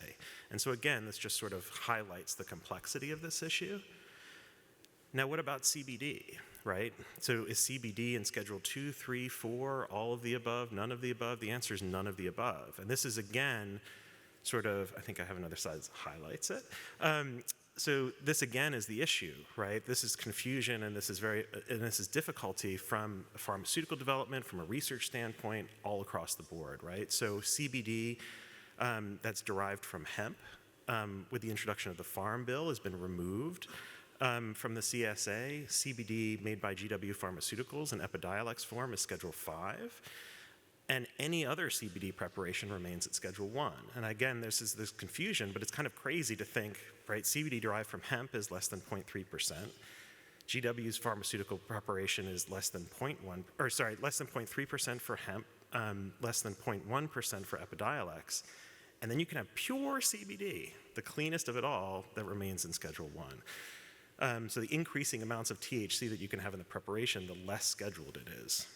And so again, this just sort of highlights the complexity of this issue. Now, what about CBD, right? So is CBD in Schedule 2, 3, 4, all of the above, none of the above? The answer is none of the above. And this is, again, sort of, I think I have another slide that highlights it. So this again is the issue, right? This is confusion, and this is difficulty from pharmaceutical development, from a research standpoint, all across the board, right? So CBD that's derived from hemp, with the introduction of the Farm Bill, has been removed from the CSA. CBD made by GW Pharmaceuticals in Epidiolex form is Schedule 5. And any other CBD preparation remains at Schedule 1. And again, there's this confusion, but it's kind of crazy to think, right? CBD derived from hemp is less than 0.3%. GW's pharmaceutical preparation is less than 0.3% for hemp, less than 0.1% for Epidiolex. And then you can have pure CBD, the cleanest of it all, that remains in Schedule 1. So the increasing amounts of THC that you can have in the preparation, the less scheduled it is.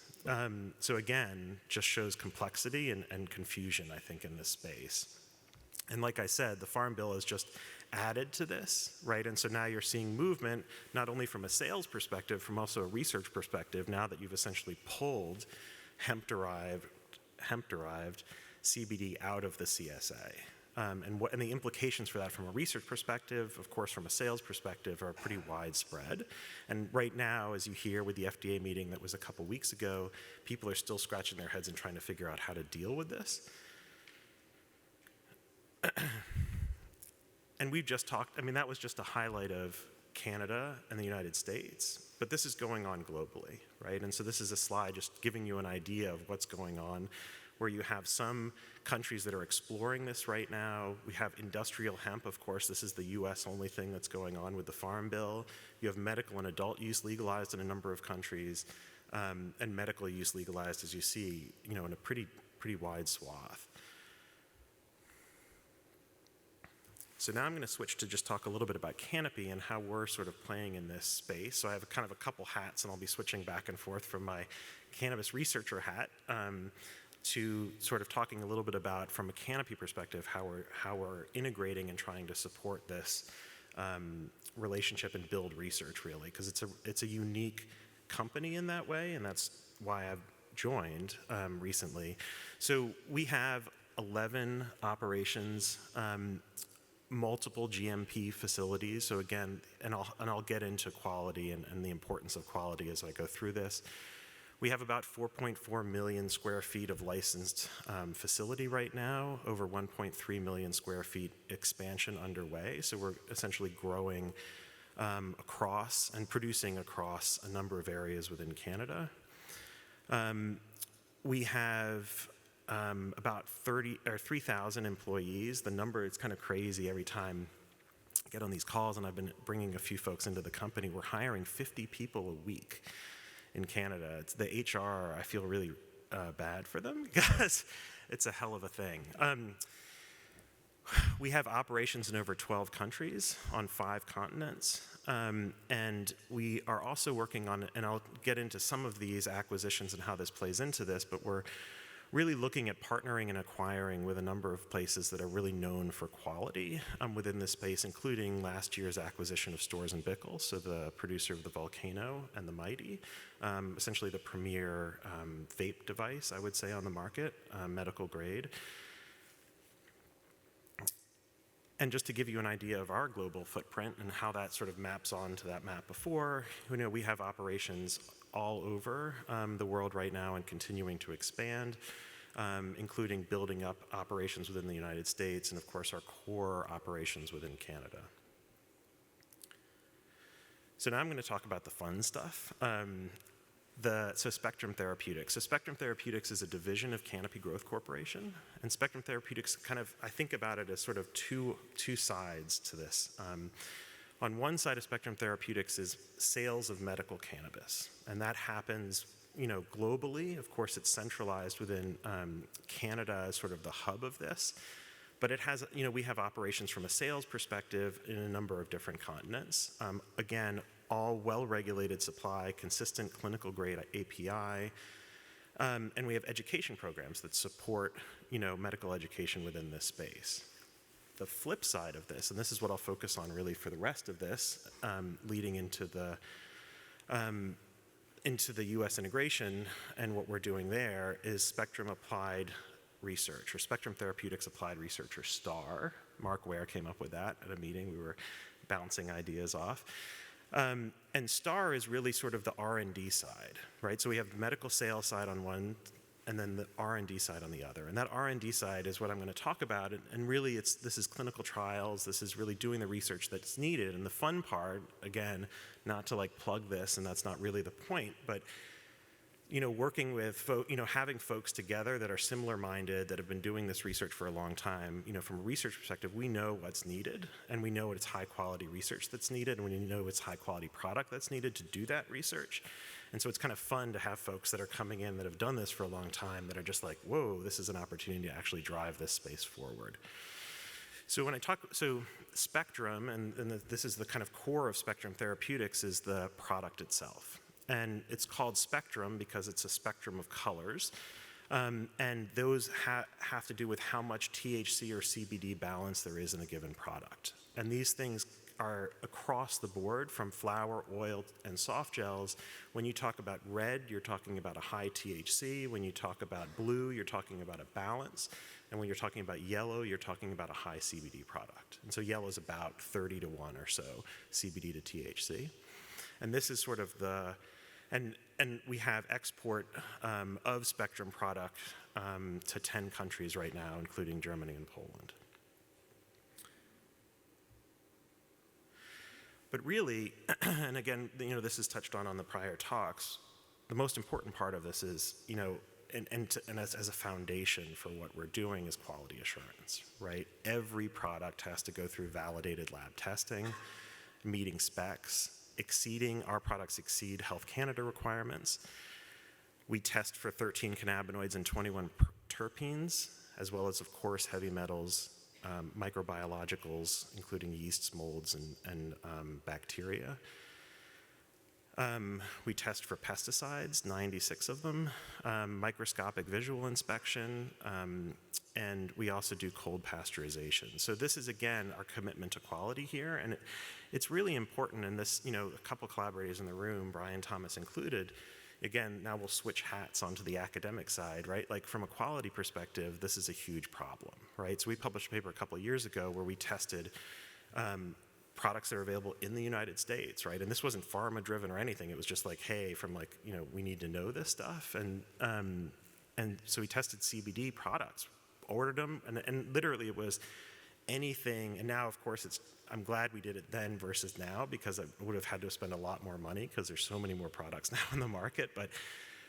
So again, just shows complexity and confusion, I think, in this space. And like I said, the Farm Bill has just added to this, right? And so now you're seeing movement, not only from a sales perspective, from also a research perspective, now that you've essentially pulled hemp-derived CBD out of the CSA. And the implications for that from a research perspective, of course, from a sales perspective, are pretty widespread. And right now, as you hear with the FDA meeting that was a couple weeks ago, people are still scratching their heads and trying to figure out how to deal with this. And we've just talked, that was just a highlight of Canada and the United States, but this is going on globally, right? And so this is a slide just giving you an idea of what's going on, where you have some countries that are exploring this right now. We have industrial hemp, of course. This is the US only thing that's going on with the Farm Bill. You have medical and adult use legalized in a number of countries, and medical use legalized, as you see, in a pretty wide swath. So now I'm going to switch to just talk a little bit about Canopy and how we're sort of playing in this space. So I have kind of a couple hats, and I'll be switching back and forth from my cannabis researcher hat to sort of talking a little bit about, from a Canopy perspective, how we're integrating and trying to support this relationship and build research, really, because it's a unique company in that way, and that's why joined recently. So we have 11 operations, multiple GMP facilities. So again, and I'll get into quality and the importance of quality as I go through this. We have about 4.4 million square feet of licensed facility right now, over 1.3 million square feet expansion underway. So we're essentially growing across and producing across a number of areas within Canada. We have about 3,000 employees. The number is kind of crazy every time I get on these calls, and I've been bringing a few folks into the company. We're hiring 50 people a week in Canada. It's the HR, I feel really bad for them because it's a hell of a thing. We have operations in over 12 countries on 5 continents. And we are also working on, and I'll get into some of these acquisitions and how this plays into this, but we're really looking at partnering and acquiring with a number of places that are really known for quality within this space, including last year's acquisition of Storz & Bickel, so the producer of the Volcano and the Mighty, essentially the premier vape device, I would say, on the market, medical grade. And just to give you an idea of our global footprint and how that sort of maps onto that map before, we have operations all over the world right now and continuing to expand, including building up operations within the United States and, of course, our core operations within Canada. So now I'm going to talk about the fun stuff. So Spectrum Therapeutics. So Spectrum Therapeutics is a division of Canopy Growth Corporation, and Spectrum Therapeutics I think about it as sort of two sides to this. On one side of Spectrum Therapeutics is sales of medical cannabis, and that happens, globally. Of course, it's centralized within Canada as sort of the hub of this, but it has, we have operations from a sales perspective in a number of different continents. Again, all well-regulated supply, consistent clinical grade API, and we have education programs that support, medical education within this space. The flip side of this, and this is what I'll focus on really for the rest of this, leading into the U.S. integration and what we're doing there, is Spectrum Applied Research, or Spectrum Therapeutics Applied Research, or STAR. Mark Ware came up with that at a meeting. We were bouncing ideas off. And STAR is really sort of the R&D side, right? So we have the medical sales side on one, and then the R&D side on the other. And that R&D side is what I'm going to talk about. And really, this is clinical trials. This is really doing the research that's needed. And the fun part, again, not to plug this, and that's not really the point, but working with having folks together that are similar-minded, that have been doing this research for a long time. From a research perspective, we know what's needed, and we know it's high-quality research that's needed, and we know it's high-quality product that's needed to do that research. And so it's kind of fun to have folks that are coming in that have done this for a long time that are just like, whoa, this is an opportunity to actually drive this space forward. So when I talk, Spectrum, and this is the kind of core of Spectrum Therapeutics, is the product itself. And it's called Spectrum because it's a spectrum of colors. And those have to do with how much THC or CBD balance there is in a given product. And these things are across the board, from flower, oil, and soft gels. When you talk about red, you're talking about a high THC. When you talk about blue, you're talking about a balance. And when you're talking about yellow, you're talking about a high CBD product. And so yellow is about 30 to 1 or so CBD to THC. And this is sort of and we have export of Spectrum product to 10 countries right now, including Germany and Poland. But really, and again, this is touched on the prior talks, the most important part of this is, and as a foundation for what we're doing is quality assurance, right? Every product has to go through validated lab testing, meeting specs, our products exceed Health Canada requirements. We test for 13 cannabinoids and 21 terpenes, as well as, of course, heavy metals, microbiologicals, including yeasts, molds, and bacteria. We test for pesticides, 96 of them, microscopic visual inspection, and we also do cold pasteurization. So this is, again, our commitment to quality here, and it's really important, and this, a couple collaborators in the room, Brian Thomas included, again, now we'll switch hats onto the academic side, right? Like from a quality perspective, this is a huge problem, right? So we published a paper a couple of years ago where we tested products that are available in the United States, right? And this wasn't pharma driven or anything. It was just like, hey, from like, you know, we need to know this stuff. And so we tested CBD products, ordered them, and literally it was anything. And now, of course, I'm glad we did it then versus now, because I would have had to spend a lot more money because there's so many more products now in the market. But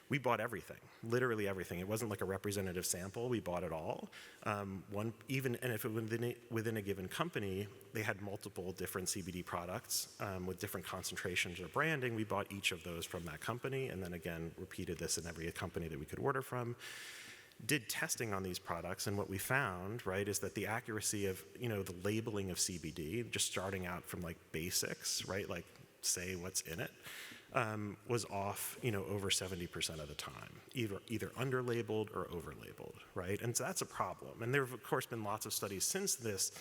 we bought everything, literally everything. It wasn't like a representative sample. We bought it all. And if it was within a given company, they had multiple different CBD products with different concentrations or branding. We bought each of those from that company, and then again, repeated this in every company that we could order from. Did testing on these products, and what we found, right, is that the accuracy of, you know, the labeling of CBD, just starting out from like basics, right, like say what's in it, was off, you know, over 70% of the time, either under-labeled or over-labeled, right? And so that's a problem. And there have, of course, been lots of studies since this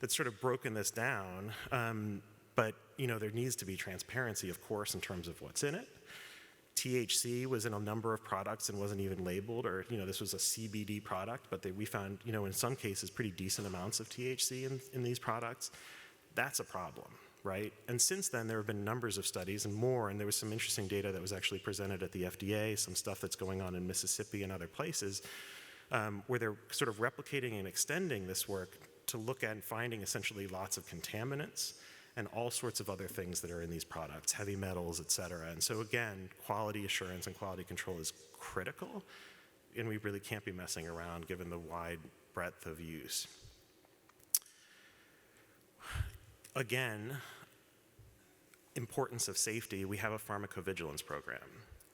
that's sort of broken this down, but, you know, there needs to be transparency, of course, in terms of what's in it. THC was in a number of products and wasn't even labeled, or, you know, this was a CBD product, but we found, you know, in some cases, pretty decent amounts of THC in these products. That's a problem, right? And since then, there have been numbers of studies and more, and there was some interesting data that was actually presented at the FDA, some stuff that's going on in Mississippi and other places, where they're sort of replicating and extending this work to look at finding essentially lots of contaminants and all sorts of other things that are in these products, heavy metals, et cetera. And so again, quality assurance and quality control is critical, and we really can't be messing around given the wide breadth of use. Again, importance of safety, we have a pharmacovigilance program.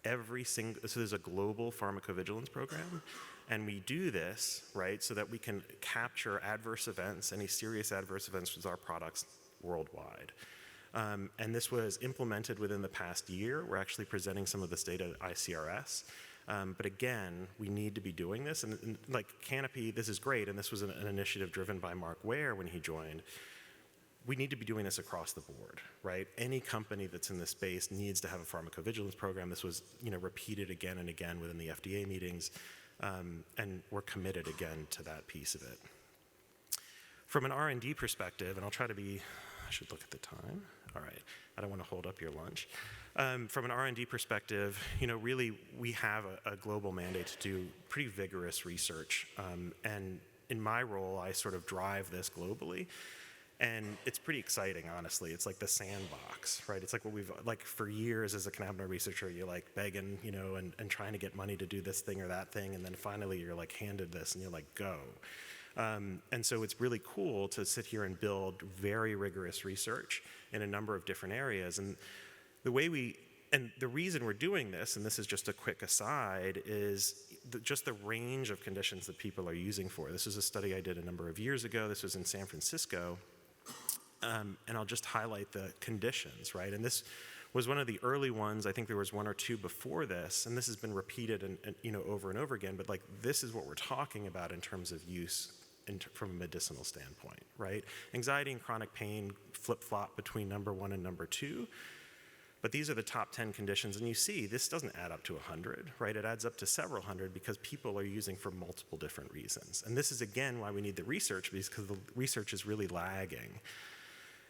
So there's a global pharmacovigilance program, and we do this, right, so that we can capture adverse events, any serious adverse events with our products worldwide. And this was implemented within the past year. We're actually presenting some of this data at ICRS. But again, we need to be doing this. And like Canopy, this is great, and this was an initiative driven by Mark Ware when he joined. We need to be doing this across the board, right? Any company that's in this space needs to have a pharmacovigilance program. This was, you know, repeated again and again within the FDA meetings, and we're committed again to that piece of it. From an R&D perspective, and I'll try to be, I should look at the time. All right, I don't want to hold up your lunch. From an R&D perspective, you know, really we have a global mandate to do pretty vigorous research. And in my role, I sort of drive this globally. And it's pretty exciting, honestly. It's like the sandbox, right? It's like what we've, like for years as a cannabinoid researcher, you're like begging, you know, and trying to get money to do this thing or that thing. And then finally you're like handed this and you're like, go. And so it's really cool to sit here and build very rigorous research in a number of different areas. And the reason we're doing this, and this is just a quick aside, is just the range of conditions that people are using for. This is a study I did a number of years ago. This was in San Francisco. And I'll just highlight the conditions, right? And this was one of the early ones. I think there was one or two before this, and this has been repeated and you know, over and over again, but like this is what we're talking about in terms of use from a medicinal standpoint, right? Anxiety and chronic pain flip-flop between number 1 and number 2, but these are the top 10 conditions, and you see this doesn't add up to 100, right? It adds up to several hundred because people are using for multiple different reasons. And this is, again, why we need the research, because the research is really lagging.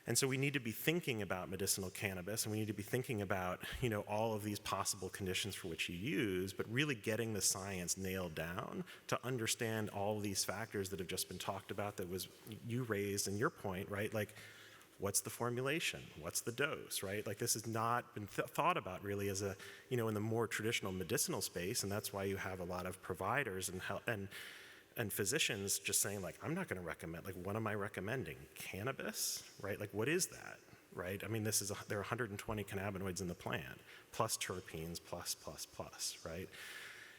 And so we need to be thinking about medicinal cannabis, and we need to be thinking about, you know, all of these possible conditions for which you use, but really getting the science nailed down to understand all of these factors that have just been talked about that was you raised in your point, right? Like, what's the formulation? What's the dose, right? Like, this has not been thought about really as a, you know, in the more traditional medicinal space, and that's why you have a lot of providers and physicians just saying, like, I'm not going to recommend, like, what am I recommending? Cannabis, right? Like, what is that, right? I mean, there are 120 cannabinoids in the plant, plus terpenes, plus, right?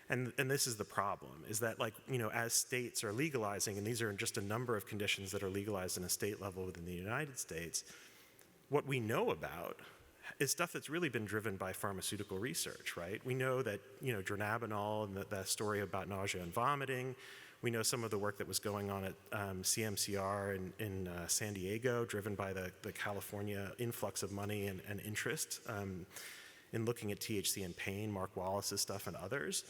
And this is the problem, is that, like, you know, as states are legalizing, and these are just a number of conditions that are legalized in a state level within the United States, what we know about is stuff that's really been driven by pharmaceutical research, right? We know that, you know, dronabinol and that story about nausea and vomiting. We know some of the work that was going on at CMCR in San Diego, driven by the California influx of money and interest in looking at THC and pain, Mark Wallace's stuff and others.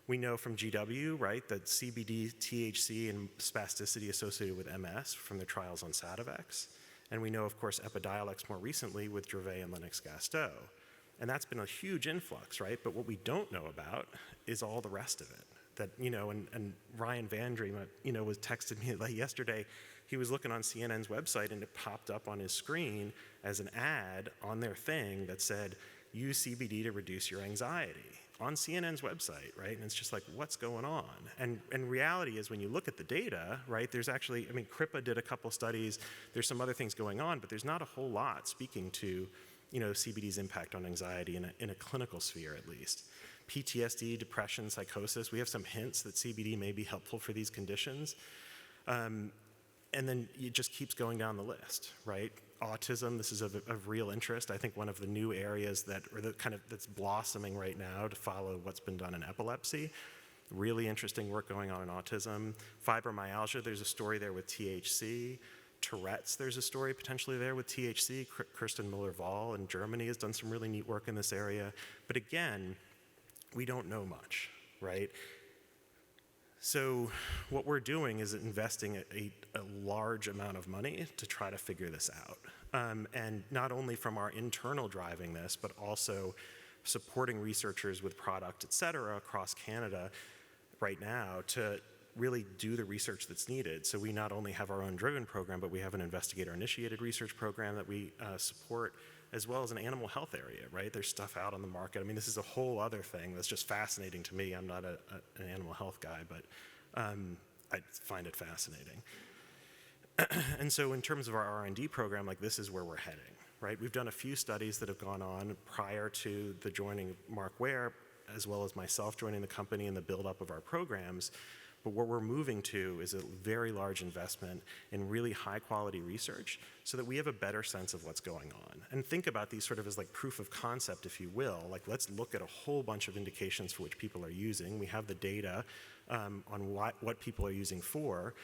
We know from GW, right, that CBD, THC, and spasticity associated with MS from their trials on Sativex. And we know, of course, Epidiolex more recently with Dravet and Lennox-Gastaut. And that's been a huge influx, right? But what we don't know about is all the rest of it. That, and Ryan Vandry, was texted me like yesterday. He was looking on CNN's website and it popped up on his screen as an ad on their thing that said, use CBD to reduce your anxiety on CNN's website, right? And it's just like, what's going on? And reality is when you look at the data, right, there's actually, CRIPA did a couple studies, there's some other things going on, but there's not a whole lot speaking to, CBD's impact on anxiety in a clinical sphere at least. PTSD, depression, psychosis, we have some hints that CBD may be helpful for these conditions. And then it just keeps going down the list, right? Autism, this is of real interest. I think one of the new areas that's blossoming right now to follow what's been done in epilepsy. Really interesting work going on in autism. Fibromyalgia, there's a story there with THC. Tourette's, there's a story potentially there with THC. Kirsten Müller-Wahl in Germany has done some really neat work in this area. But again, we don't know much, right? So what we're doing is investing a large amount of money to try to figure this out. And not only from our internal driving this, but also supporting researchers with product, et cetera, across Canada right now to really do the research that's needed. So we not only have our own driven program, but we have an investigator-initiated research program that we support, as well as an animal health area, right? There's stuff out on the market. This is a whole other thing that's just fascinating to me. I'm not an animal health guy, but I find it fascinating. And so in terms of our R&D program, this is where we're heading, right? We've done a few studies that have gone on prior to the joining of Mark Ware, as well as myself joining the company and the buildup of our programs. But what we're moving to is a very large investment in really high quality research so that we have a better sense of what's going on. And think about these sort of as proof of concept, if you will. Let's look at a whole bunch of indications for which people are using. We have the data on what people are using for.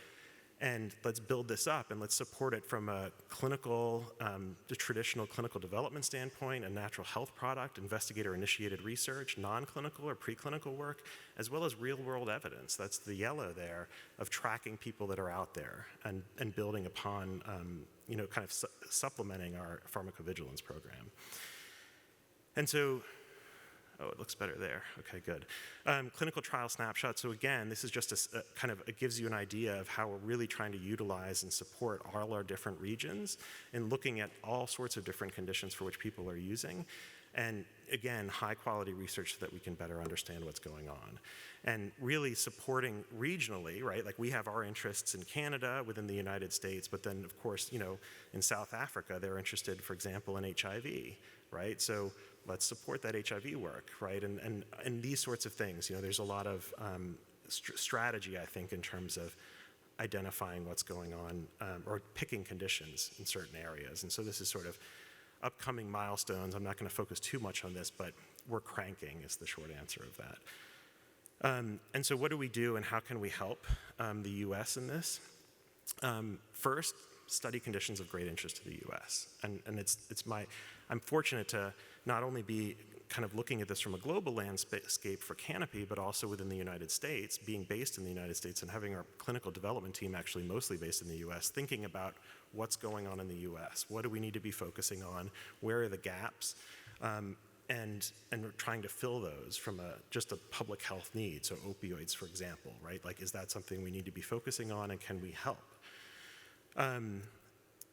And let's build this up and let's support it from a clinical, the traditional clinical development standpoint, a natural health product, investigator-initiated research, non-clinical or preclinical work, as well as real-world evidence. That's the yellow there of tracking people that are out there and building upon, supplementing our pharmacovigilance program. And so, oh, it looks better there. Okay, good. Clinical trial snapshot. So again, this is just it gives you an idea of how we're really trying to utilize and support all our different regions and looking at all sorts of different conditions for which people are using. And again, high quality research so that we can better understand what's going on. And really supporting regionally, right? We have our interests in Canada, within the United States, but then of course, in South Africa, they're interested, for example, in HIV, right? So let's support that HIV work, right? And these sorts of things. There's a lot of strategy, I think, in terms of identifying what's going on or picking conditions in certain areas. And so this is sort of upcoming milestones. I'm not going to focus too much on this, but we're cranking is the short answer of that. And so what do we do and how can we help the U.S. in this? First, study conditions of great interest to the U.S. And I'm fortunate to not only be kind of looking at this from a global landscape for Canopy, but also within the United States, being based in the United States and having our clinical development team actually mostly based in the U.S., thinking about what's going on in the U.S., what do we need to be focusing on, where are the gaps, and we're trying to fill those from just a public health need. So opioids, for example, right? Is that something we need to be focusing on and can we help?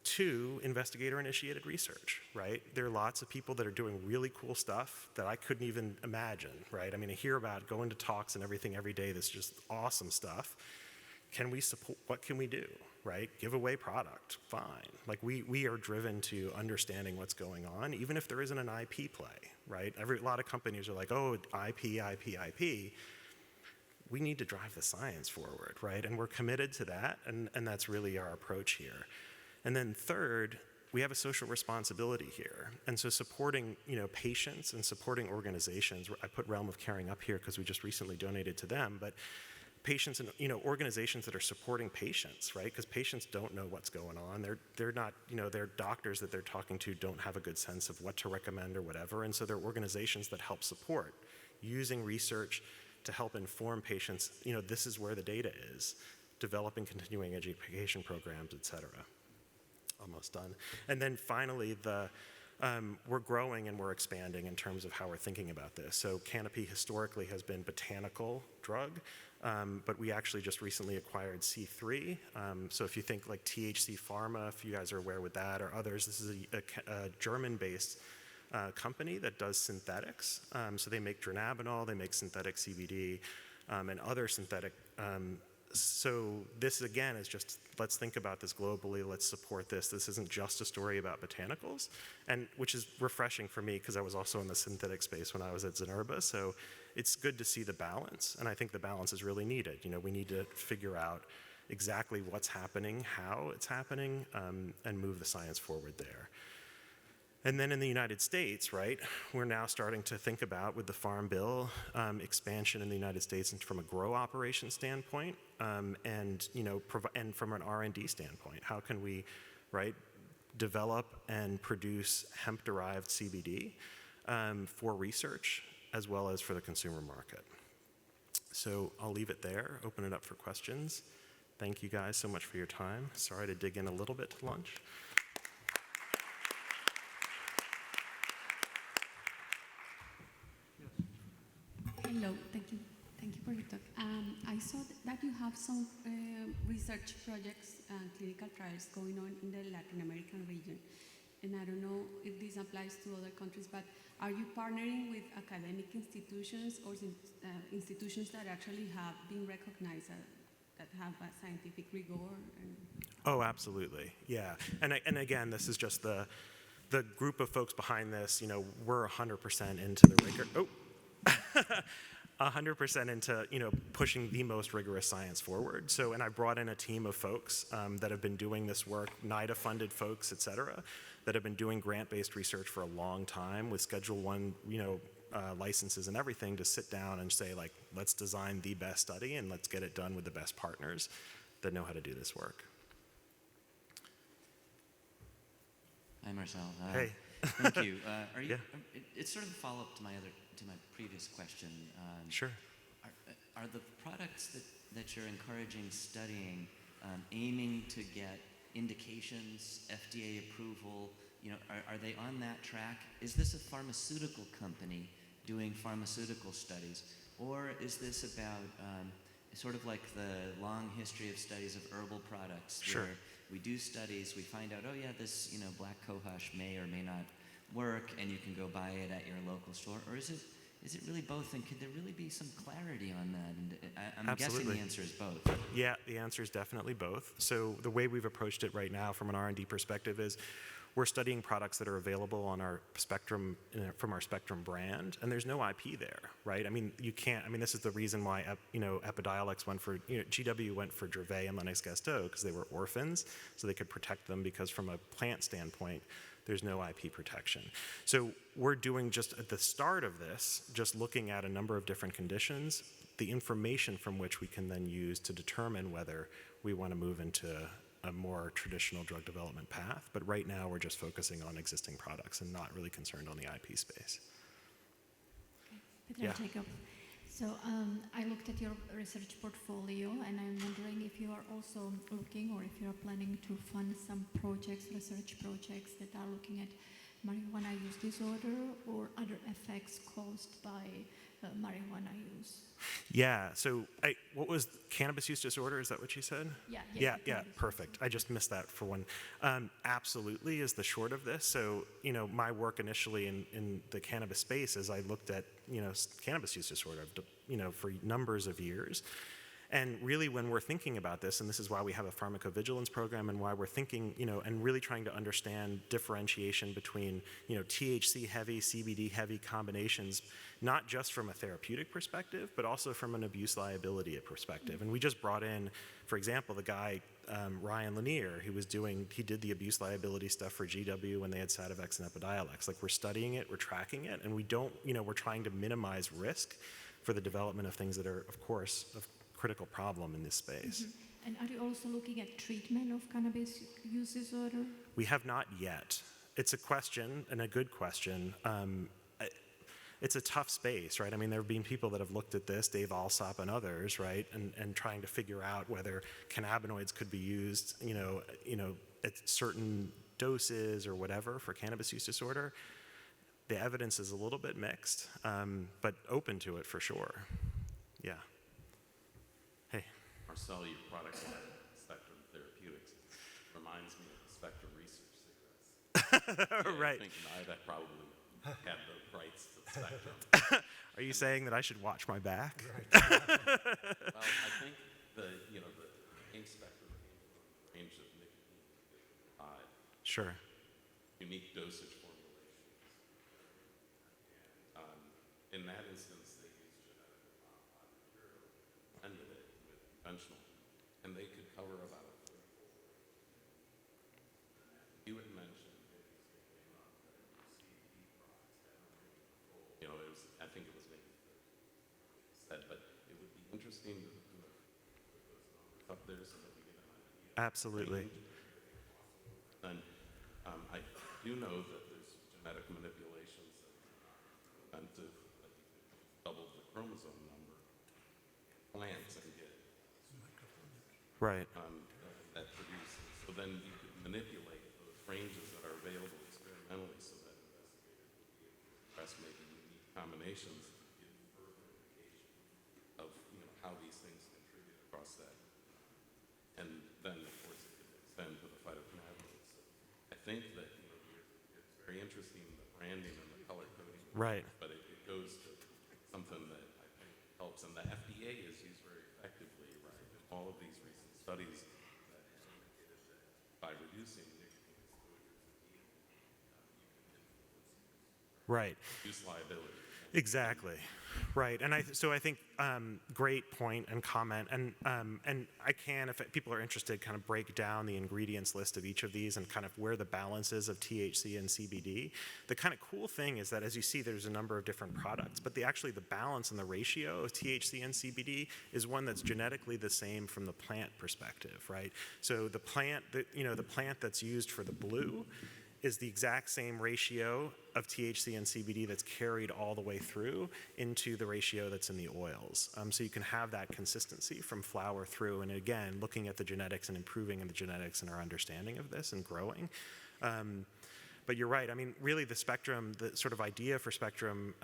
Two, investigator-initiated research, right? There are lots of people that are doing really cool stuff that I couldn't even imagine, right? I hear about going to talks and everything every day that's just awesome stuff. Can we support, what can we do, right? Give away product, fine. We are driven to understanding what's going on, even if there isn't an IP play, right? A lot of companies are like, oh, IP. We need to drive the science forward, right? And we're committed to that, and that's really our approach here. And then third, we have a social responsibility here. And so supporting, patients and supporting organizations, I put Realm of Caring up here because we just recently donated to them, but patients and, organizations that are supporting patients, right? Because patients don't know what's going on. They're not, their doctors that they're talking to don't have a good sense of what to recommend or whatever. And so there are organizations that help support using research to help inform patients, this is where the data is, developing continuing education programs, et cetera. Almost done. And then finally, we're growing and we're expanding in terms of how we're thinking about this. So Canopy historically has been botanical drug, but we actually just recently acquired C3. So if you think like THC Pharma, if you guys are aware with that, or others, this is a German-based company that does synthetics. So they make dronabinol, they make synthetic CBD, and other synthetic. So this again is just, let's think about this globally, let's support this. This isn't just a story about botanicals, and which is refreshing for me because I was also in the synthetic space when I was at Zynerba. So it's good to see the balance, and I think the balance is really needed. We need to figure out exactly what's happening, how it's happening, and move the science forward there. And then in the United States, right, we're now starting to think about, with the Farm Bill, expansion in the United States and from a grow operation standpoint, and from an R&D standpoint. How can we, right, develop and produce hemp-derived CBD for research as well as for the consumer market? So I'll leave it there, open it up for questions. Thank you guys so much for your time. Sorry to dig in a little bit to lunch. Hello, thank you for your talk. I saw that you have some research projects and clinical trials going on in the Latin American region. And I don't know if this applies to other countries, but are you partnering with academic institutions or institutions that actually have been recognized that have a scientific rigor? Oh, absolutely, yeah. And again, this is just the group of folks behind this. We're 100% into the rigor. 100% into pushing the most rigorous science forward. So, and I brought in a team of folks that have been doing this work, NIDA-funded folks, et cetera, that have been doing grant-based research for a long time with Schedule I, licenses and everything, to sit down and say, like, let's design the best study and let's get it done with the best partners that know how to do this work. Hi, Marcel. Hey. Thank you. Yeah. It's sort of a follow-up to my previous question. Sure. Are the products that you're encouraging studying aiming to get indications, FDA approval? Are they on that track? Is this a pharmaceutical company doing pharmaceutical studies, or is this about sort of like the long history of studies of herbal products? Sure. Where we do studies, we find out, oh yeah, this black cohosh may or may not work, and you can go buy it at your local store? Or is it really both, and could there really be some clarity on that? And I'm Absolutely. guessing the answer is both. Yeah, the answer is definitely both. So the way we've approached it right now from an R&D perspective is we're studying products that are available on our Spectrum, from our Spectrum brand, and there's no IP there, right? I mean, you can't, this is the reason why, Epidiolex went for, GW went for Dravet and Lennox-Gastaut, because they were orphans, so they could protect them, because from a plant standpoint, there's no IP protection. So we're doing, just at the start of this, just looking at a number of different conditions, the information from which we can then use to determine whether we want to move into a more traditional drug development path. But right now we're just focusing on existing products and not really concerned on the IP space. Petra Jacob. So I looked at your research portfolio, and I'm wondering if you are also looking, or if you are planning to fund some projects, research projects that are looking at marijuana use disorder or other effects caused by marijuana use. Yeah, so what was cannabis use disorder? Is that what you said? Yeah. Yeah, perfect. I just missed that for one. Absolutely is the short of this. So, my work initially in the cannabis space is I looked at, cannabis use disorder, for numbers of years. And really, when we're thinking about this, and this is why we have a pharmacovigilance program, and why we're thinking, and really trying to understand differentiation between, THC-heavy, CBD-heavy combinations, not just from a therapeutic perspective, but also from an abuse liability perspective. And we just brought in, for example, the guy, Ryan Lanier, he did the abuse liability stuff for GW when they had Sativex and Epidiolex. Like, we're studying it, we're tracking it, and we're trying to minimize risk for the development of things that are, of course, of critical problem in this space. Mm-hmm. And are you also looking at treatment of cannabis use disorder? We have not yet. It's a question, and a good question. It's a tough space, right? I mean, there have been people that have looked at this, Dave Alsop and others, right, and trying to figure out whether cannabinoids could be used, at certain doses or whatever for cannabis use disorder. The evidence is a little bit mixed, but open to it for sure. Yeah. Hey. Marcel, your product line, Spectrum Therapeutics, reminds me of the Spectrum Research cigarettes. Right. I think NIDA probably had the rights to Spectrum. Are you saying that I should watch my back? Well, I think the name Spectrum came from the range of nicotine. Sure. Unique dosage formulations. In that instance, they used genetically modified material, blended it with conventional, and they could cover about a third. You had mentioned I think it was maybe said, but it would be interesting to put those numbers up there so that we get an idea. Absolutely. And I do know that there's genetic manipulations that are meant to double the chromosome number plants and get right. That produces. So then you could manipulate those ranges that are available experimentally so that investigators would be able to express maybe unique combinations to give further indication of how these things contribute across that. And then, of course, it could extend to the phytocannabinoids. So I think that it's very interesting, the branding and the color coding. Right. But it goes to something that I think helps, and the FDA is used very effectively, right? In all of these recent studies that have indicated that by reducing nicotine exposure to you can influence Right. use liability. Exactly. Right. And so I think great point and comment. And I can, if people are interested, kind of break down the ingredients list of each of these and kind of where the balance is of THC and CBD. The kind of cool thing is that, as you see, there's a number of different products, but actually the balance and the ratio of THC and CBD is one that's genetically the same from the plant perspective, right? So the plant that's used for the blue is the exact same ratio of THC and CBD that's carried all the way through into the ratio that's in the oils. So you can have that consistency from flower through, and again, looking at the genetics and improving in the genetics and our understanding of this and growing. But you're right, I mean, really the spectrum, the sort of idea for spectrum,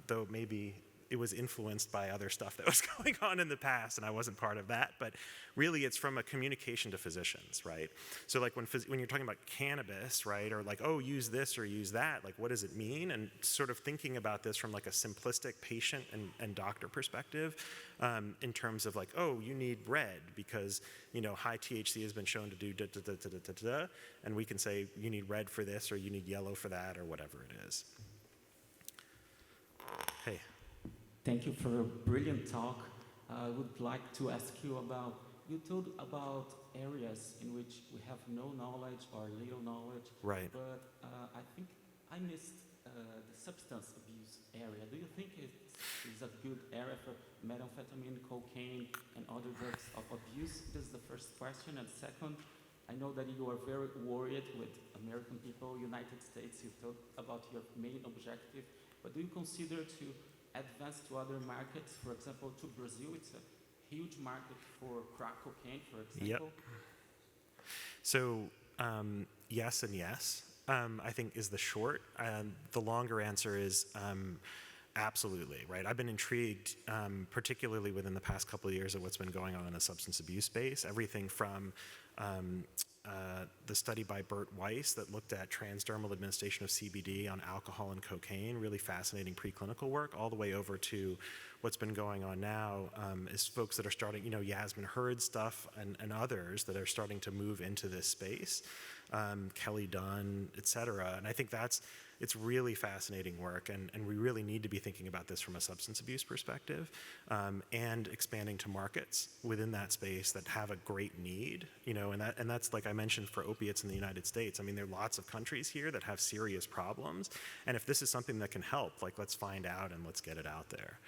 though maybe it was influenced by other stuff that was going on in the past, and I wasn't part of that, but really it's from a communication to physicians, right? So like when you're talking about cannabis, right, or like, oh, use this or use that, like what does it mean? And sort of thinking about this from like a simplistic patient and doctor perspective, in terms of like, oh, you need red because, high THC has been shown to do da-da-da-da-da-da, and we can say you need red for this or you need yellow for that or whatever it is. Hey. Thank you for a brilliant talk. I would like to ask you about, you told about areas in which we have no knowledge or little knowledge. Right. But I think I missed the substance abuse area. Do you think it's a good area for methamphetamine, cocaine, and other drugs of abuse? This is the first question. And second, I know that you are very worried with American people, United States. You talked about your main objective. But do you consider to advance to other markets, for example, to Brazil? It's a huge market for crack cocaine, for example. Yep. So yes and yes, I think is the short. The longer answer is absolutely, right? I've been intrigued, particularly within the past couple of years, at what's been going on in the substance abuse space. Everything from the study by Bert Weiss that looked at transdermal administration of CBD on alcohol and cocaine, really fascinating preclinical work, all the way over to what's been going on now is folks that are starting, Yasmin Hurd stuff and others that are starting to move into this space, Kelly Dunn, et cetera. And I think it's really fascinating work, and we really need to be thinking about this from a substance abuse perspective, and expanding to markets within that space that have a great need, and that's like I mentioned for opiates in the United States. I mean, there are lots of countries here that have serious problems, and if this is something that can help, like let's find out and let's get it out there.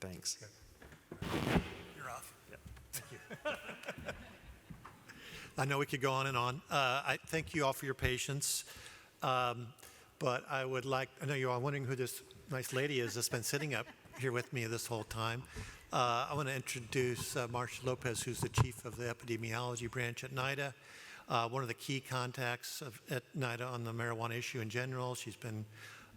Thanks. Okay. You're off. Thank you. I know we could go on and on. I thank you all for your patience. But I would like, I know you're all wondering who this nice lady is that's been sitting up here with me this whole time. I want to introduce Marcia Lopez, who's the chief of the epidemiology branch at NIDA, one of the key contacts at NIDA on the marijuana issue in general. She's been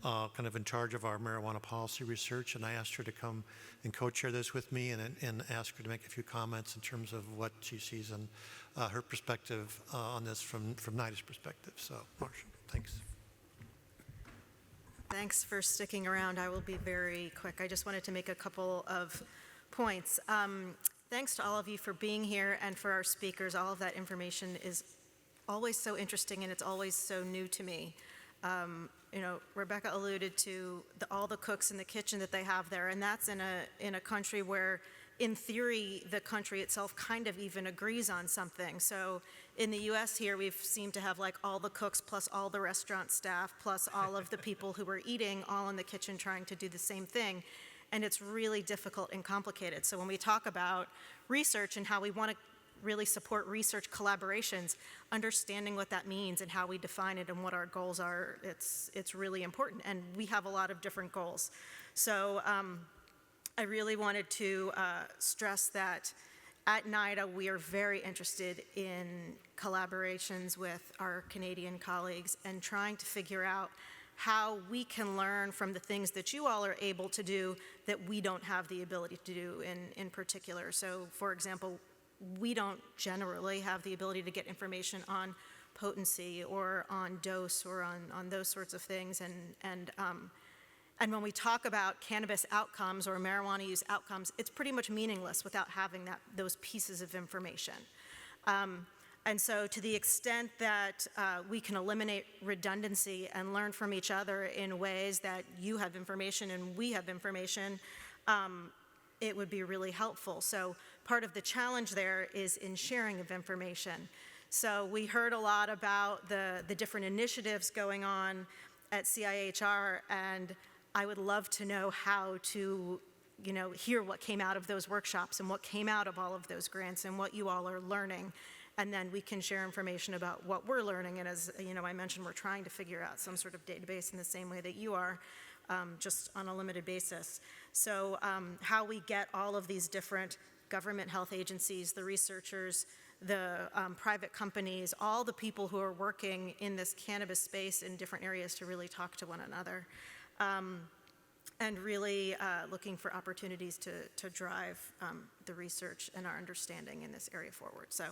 kind of in charge of our marijuana policy research, and I asked her to come and co-chair this with me and ask her to make a few comments in terms of what she sees and her perspective on this from NIDA's perspective. So, Marcia, thanks. Thanks for sticking around. I will be very quick. I just wanted to make a couple of points. Thanks to all of you for being here and for our speakers. All of that information is always so interesting and it's always so new to me. Rebecca alluded to all the cooks in the kitchen that they have there, and that's in a country where, in theory, the country itself kind of even agrees on something. So in the US here, we've seemed to have like all the cooks plus all the restaurant staff plus all of the people who are eating all in the kitchen trying to do the same thing. And it's really difficult and complicated. So when we talk about research and how we want to really support research collaborations, understanding what that means and how we define it and what our goals are, it's really important. And we have a lot of different goals. So I really wanted to stress that at NIDA, we are very interested in collaborations with our Canadian colleagues and trying to figure out how we can learn from the things that you all are able to do that we don't have the ability to do in particular. So, for example, we don't generally have the ability to get information on potency or on dose or on those sorts of things. And when we talk about cannabis outcomes or marijuana use outcomes, it's pretty much meaningless without having those pieces of information. And so to the extent that we can eliminate redundancy and learn from each other in ways that you have information and we have information, it would be really helpful. So part of the challenge there is in sharing of information. So we heard a lot about the different initiatives going on at CIHR, and I would love to know how to, hear what came out of those workshops and what came out of all of those grants and what you all are learning. And then we can share information about what we're learning. And as I mentioned, we're trying to figure out some sort of database in the same way that you are, just on a limited basis. So how we get all of these different government health agencies, the researchers, the private companies, all the people who are working in this cannabis space in different areas to really talk to one another. And really looking for opportunities to drive the research and our understanding in this area forward. So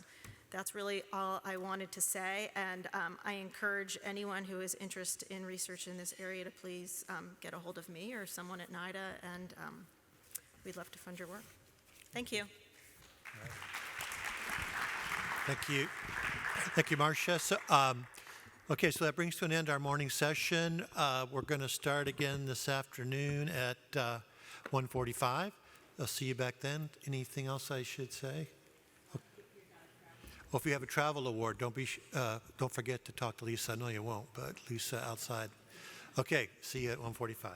that's really all I wanted to say, and I encourage anyone who is interested in research in this area to please get a hold of me or someone at NIDA, and we'd love to fund your work. Thank you. Thank you. Thank you, Marcia. So, okay, so that brings to an end our morning session. We're going to start again this afternoon at 1:45. I'll see you back then. Anything else I should say? Well, if you have a travel award, don't forget to talk to Lisa. I know you won't, but Lisa outside. Okay, see you at 1:45.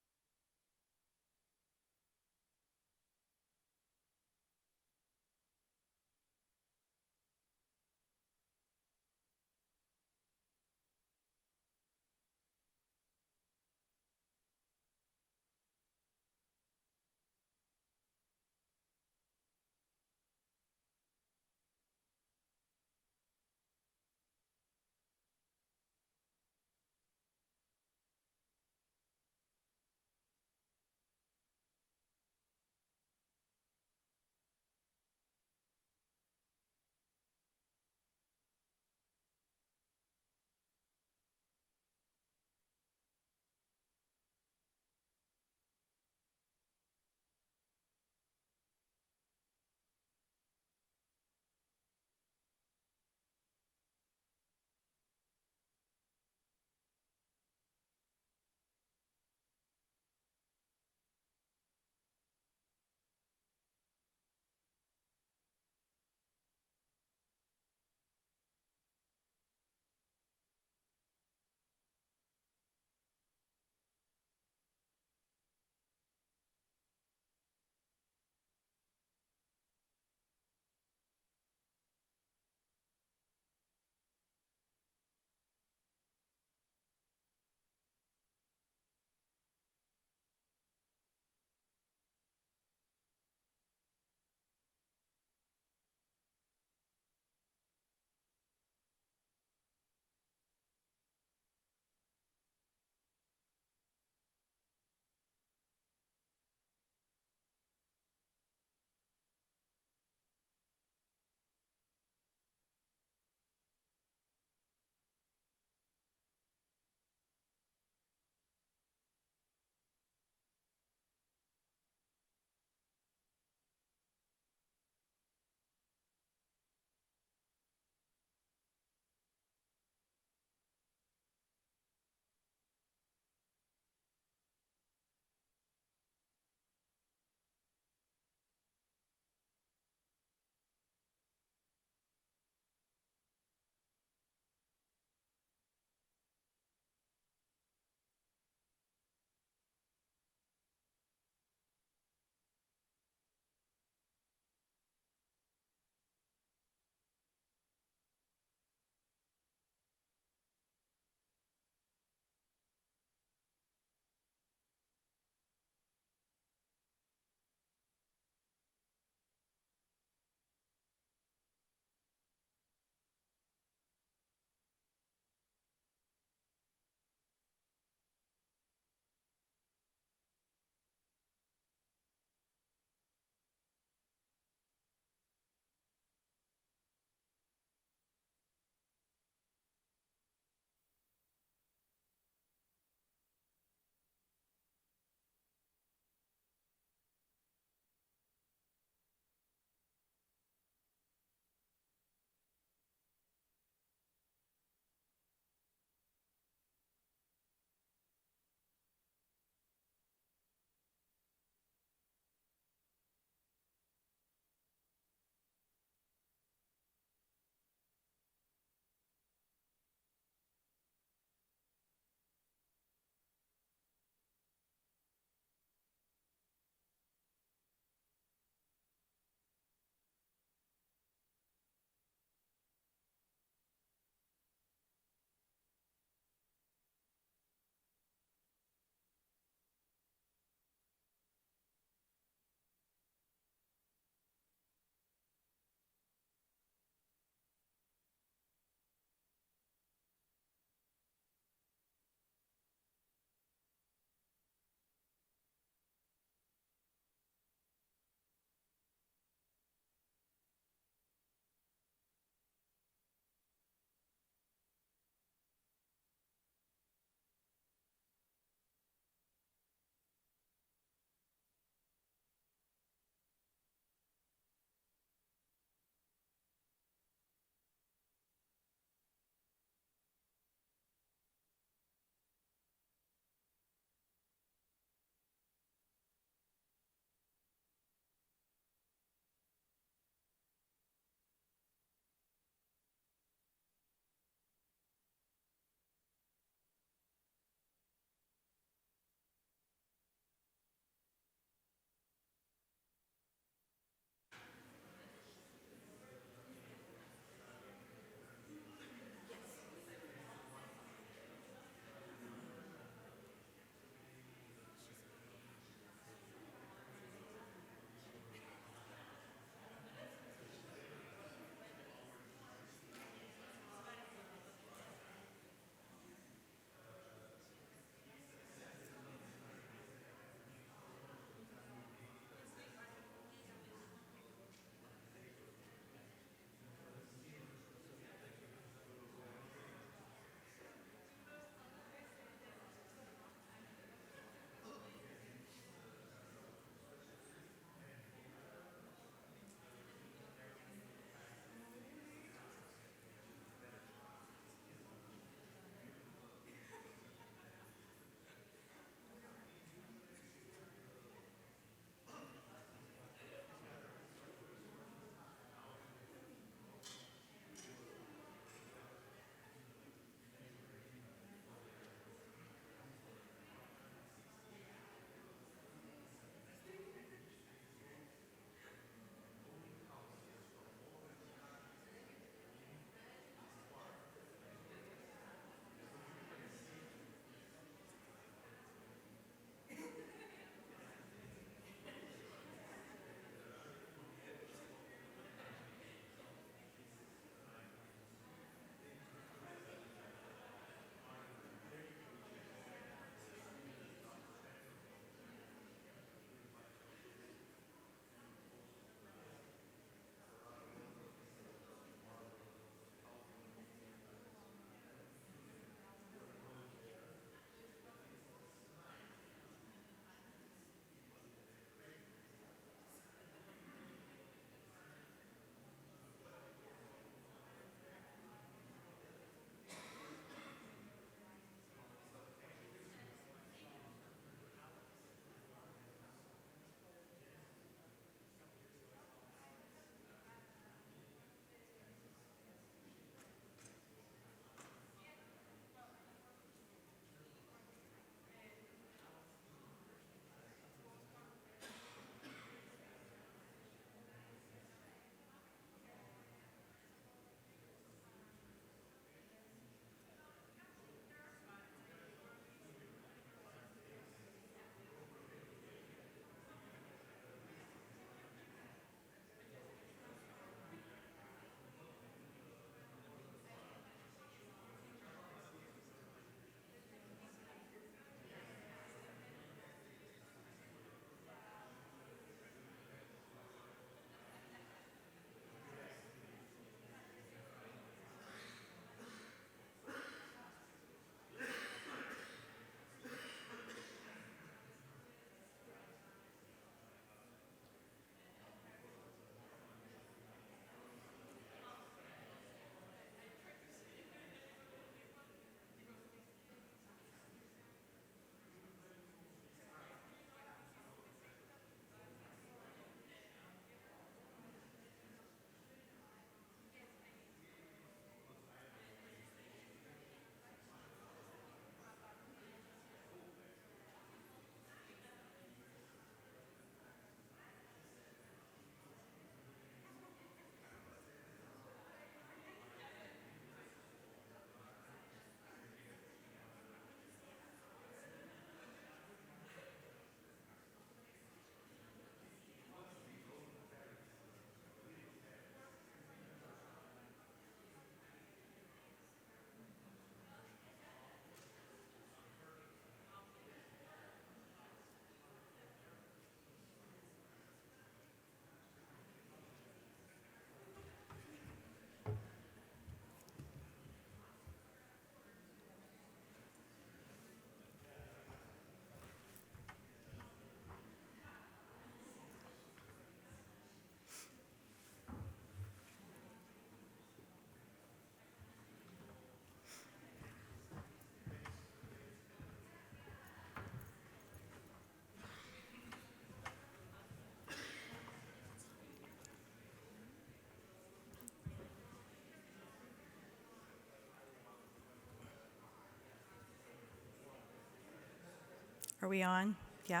Are we on? Yeah.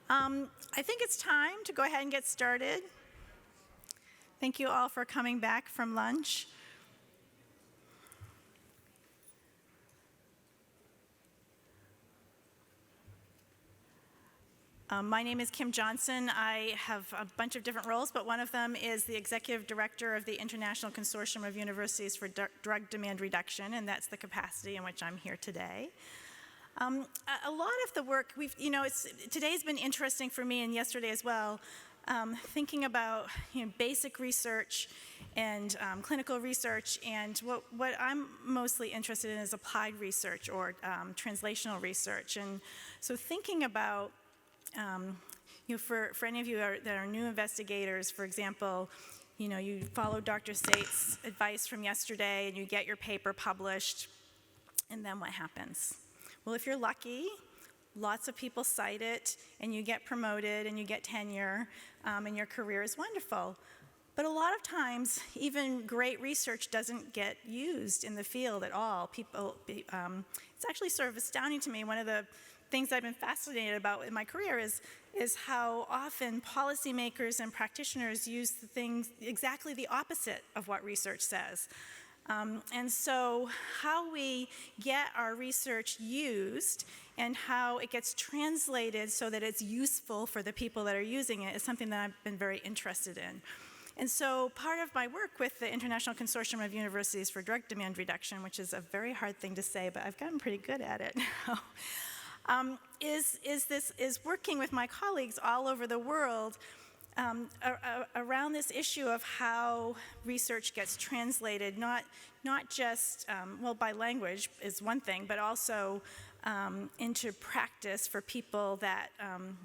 I think it's time to go ahead and get started. Thank you all for coming back from lunch. My name is Kim Johnson. I have a bunch of different roles, but one of them is the Executive Director of the International Consortium of Universities for Drug Demand Reduction, and that's the capacity in which I'm here today. A lot of the work today's been interesting for me and yesterday as well, thinking about basic research and clinical research, and what I'm mostly interested in is applied research or translational research. And so thinking about for any of you that are new investigators, for example, you follow Dr. Sate's advice from yesterday and you get your paper published, and then what happens? Well, if you're lucky, lots of people cite it, and you get promoted and you get tenure, and your career is wonderful. But a lot of times, even great research doesn't get used in the field at all. It's actually sort of astounding to me. One of the things I've been fascinated about in my career is how often policymakers and practitioners use the things exactly the opposite of what research says. And so how we get our research used and how it gets translated so that it's useful for the people that are using it is something that I've been very interested in. And so part of my work with the International Consortium of Universities for Drug Demand Reduction, which is a very hard thing to say, but I've gotten pretty good at it now, is working with my colleagues all over the world around this issue of how research gets translated, not just, by language is one thing, but also into practice for people that,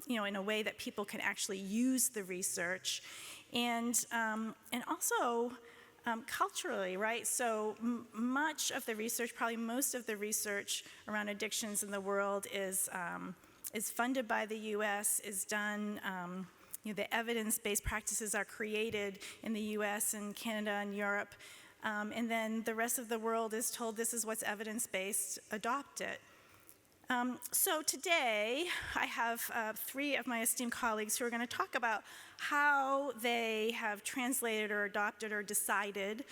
in a way that people can actually use the research, and also culturally, right? So much of the research, probably most of the research around addictions in the world is funded by the U.S., is done. The evidence-based practices are created in the U.S. and Canada and Europe, and then the rest of the world is told this is what's evidence-based, adopt it. So today, I have three of my esteemed colleagues who are going to talk about how they have translated or adopted or decided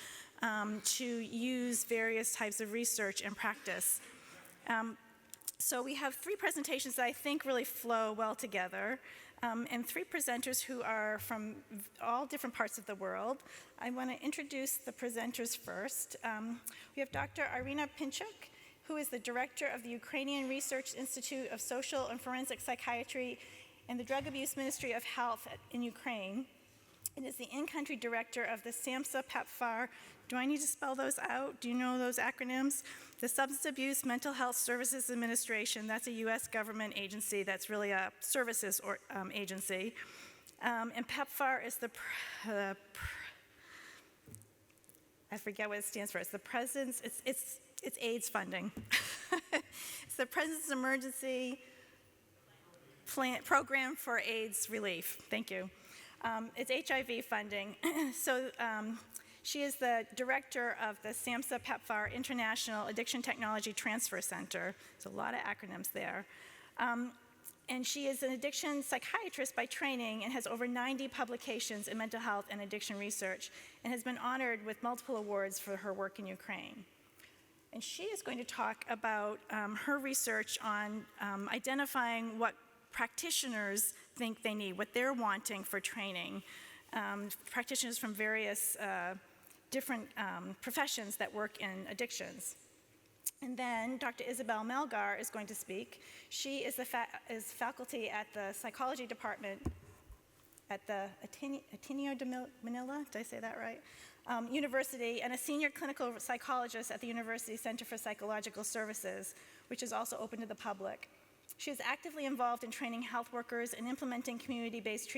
to use various types of research and practice. So we have three presentations that I think really flow well together, and three presenters who are from all different parts of the world. I want to introduce the presenters first. We have Dr. Irina Pinchuk, who is the director of the Ukrainian Research Institute of Social and Forensic Psychiatry and the Drug Abuse Ministry of Health in Ukraine, and is the in-country director of the SAMHSA PEPFAR. Do I need to spell those out? Do you know those acronyms? The Substance Abuse Mental Health Services Administration. That's a U.S. government agency. That's really a services agency. And PEPFAR is I forget what it stands for. It's the President's, it's AIDS funding. It's the President's Emergency Program for AIDS Relief. Thank you. It's HIV funding. So she is the director of the SAMHSA PEPFAR International Addiction Technology Transfer Center. There's a lot of acronyms there. And she is an addiction psychiatrist by training and has over 90 publications in mental health and addiction research, and has been honored with multiple awards for her work in Ukraine. And she is going to talk about her research on identifying what practitioners think they need, what they're wanting for training, practitioners from various different professions that work in addictions. And then Dr. Isabel Melgar is going to speak. She is faculty at the psychology department at the Ateneo de Manila, did I say that right? University, and a senior clinical psychologist at the University Center for Psychological Services, which is also open to the public. She is actively involved in training health workers and implementing community-based treatment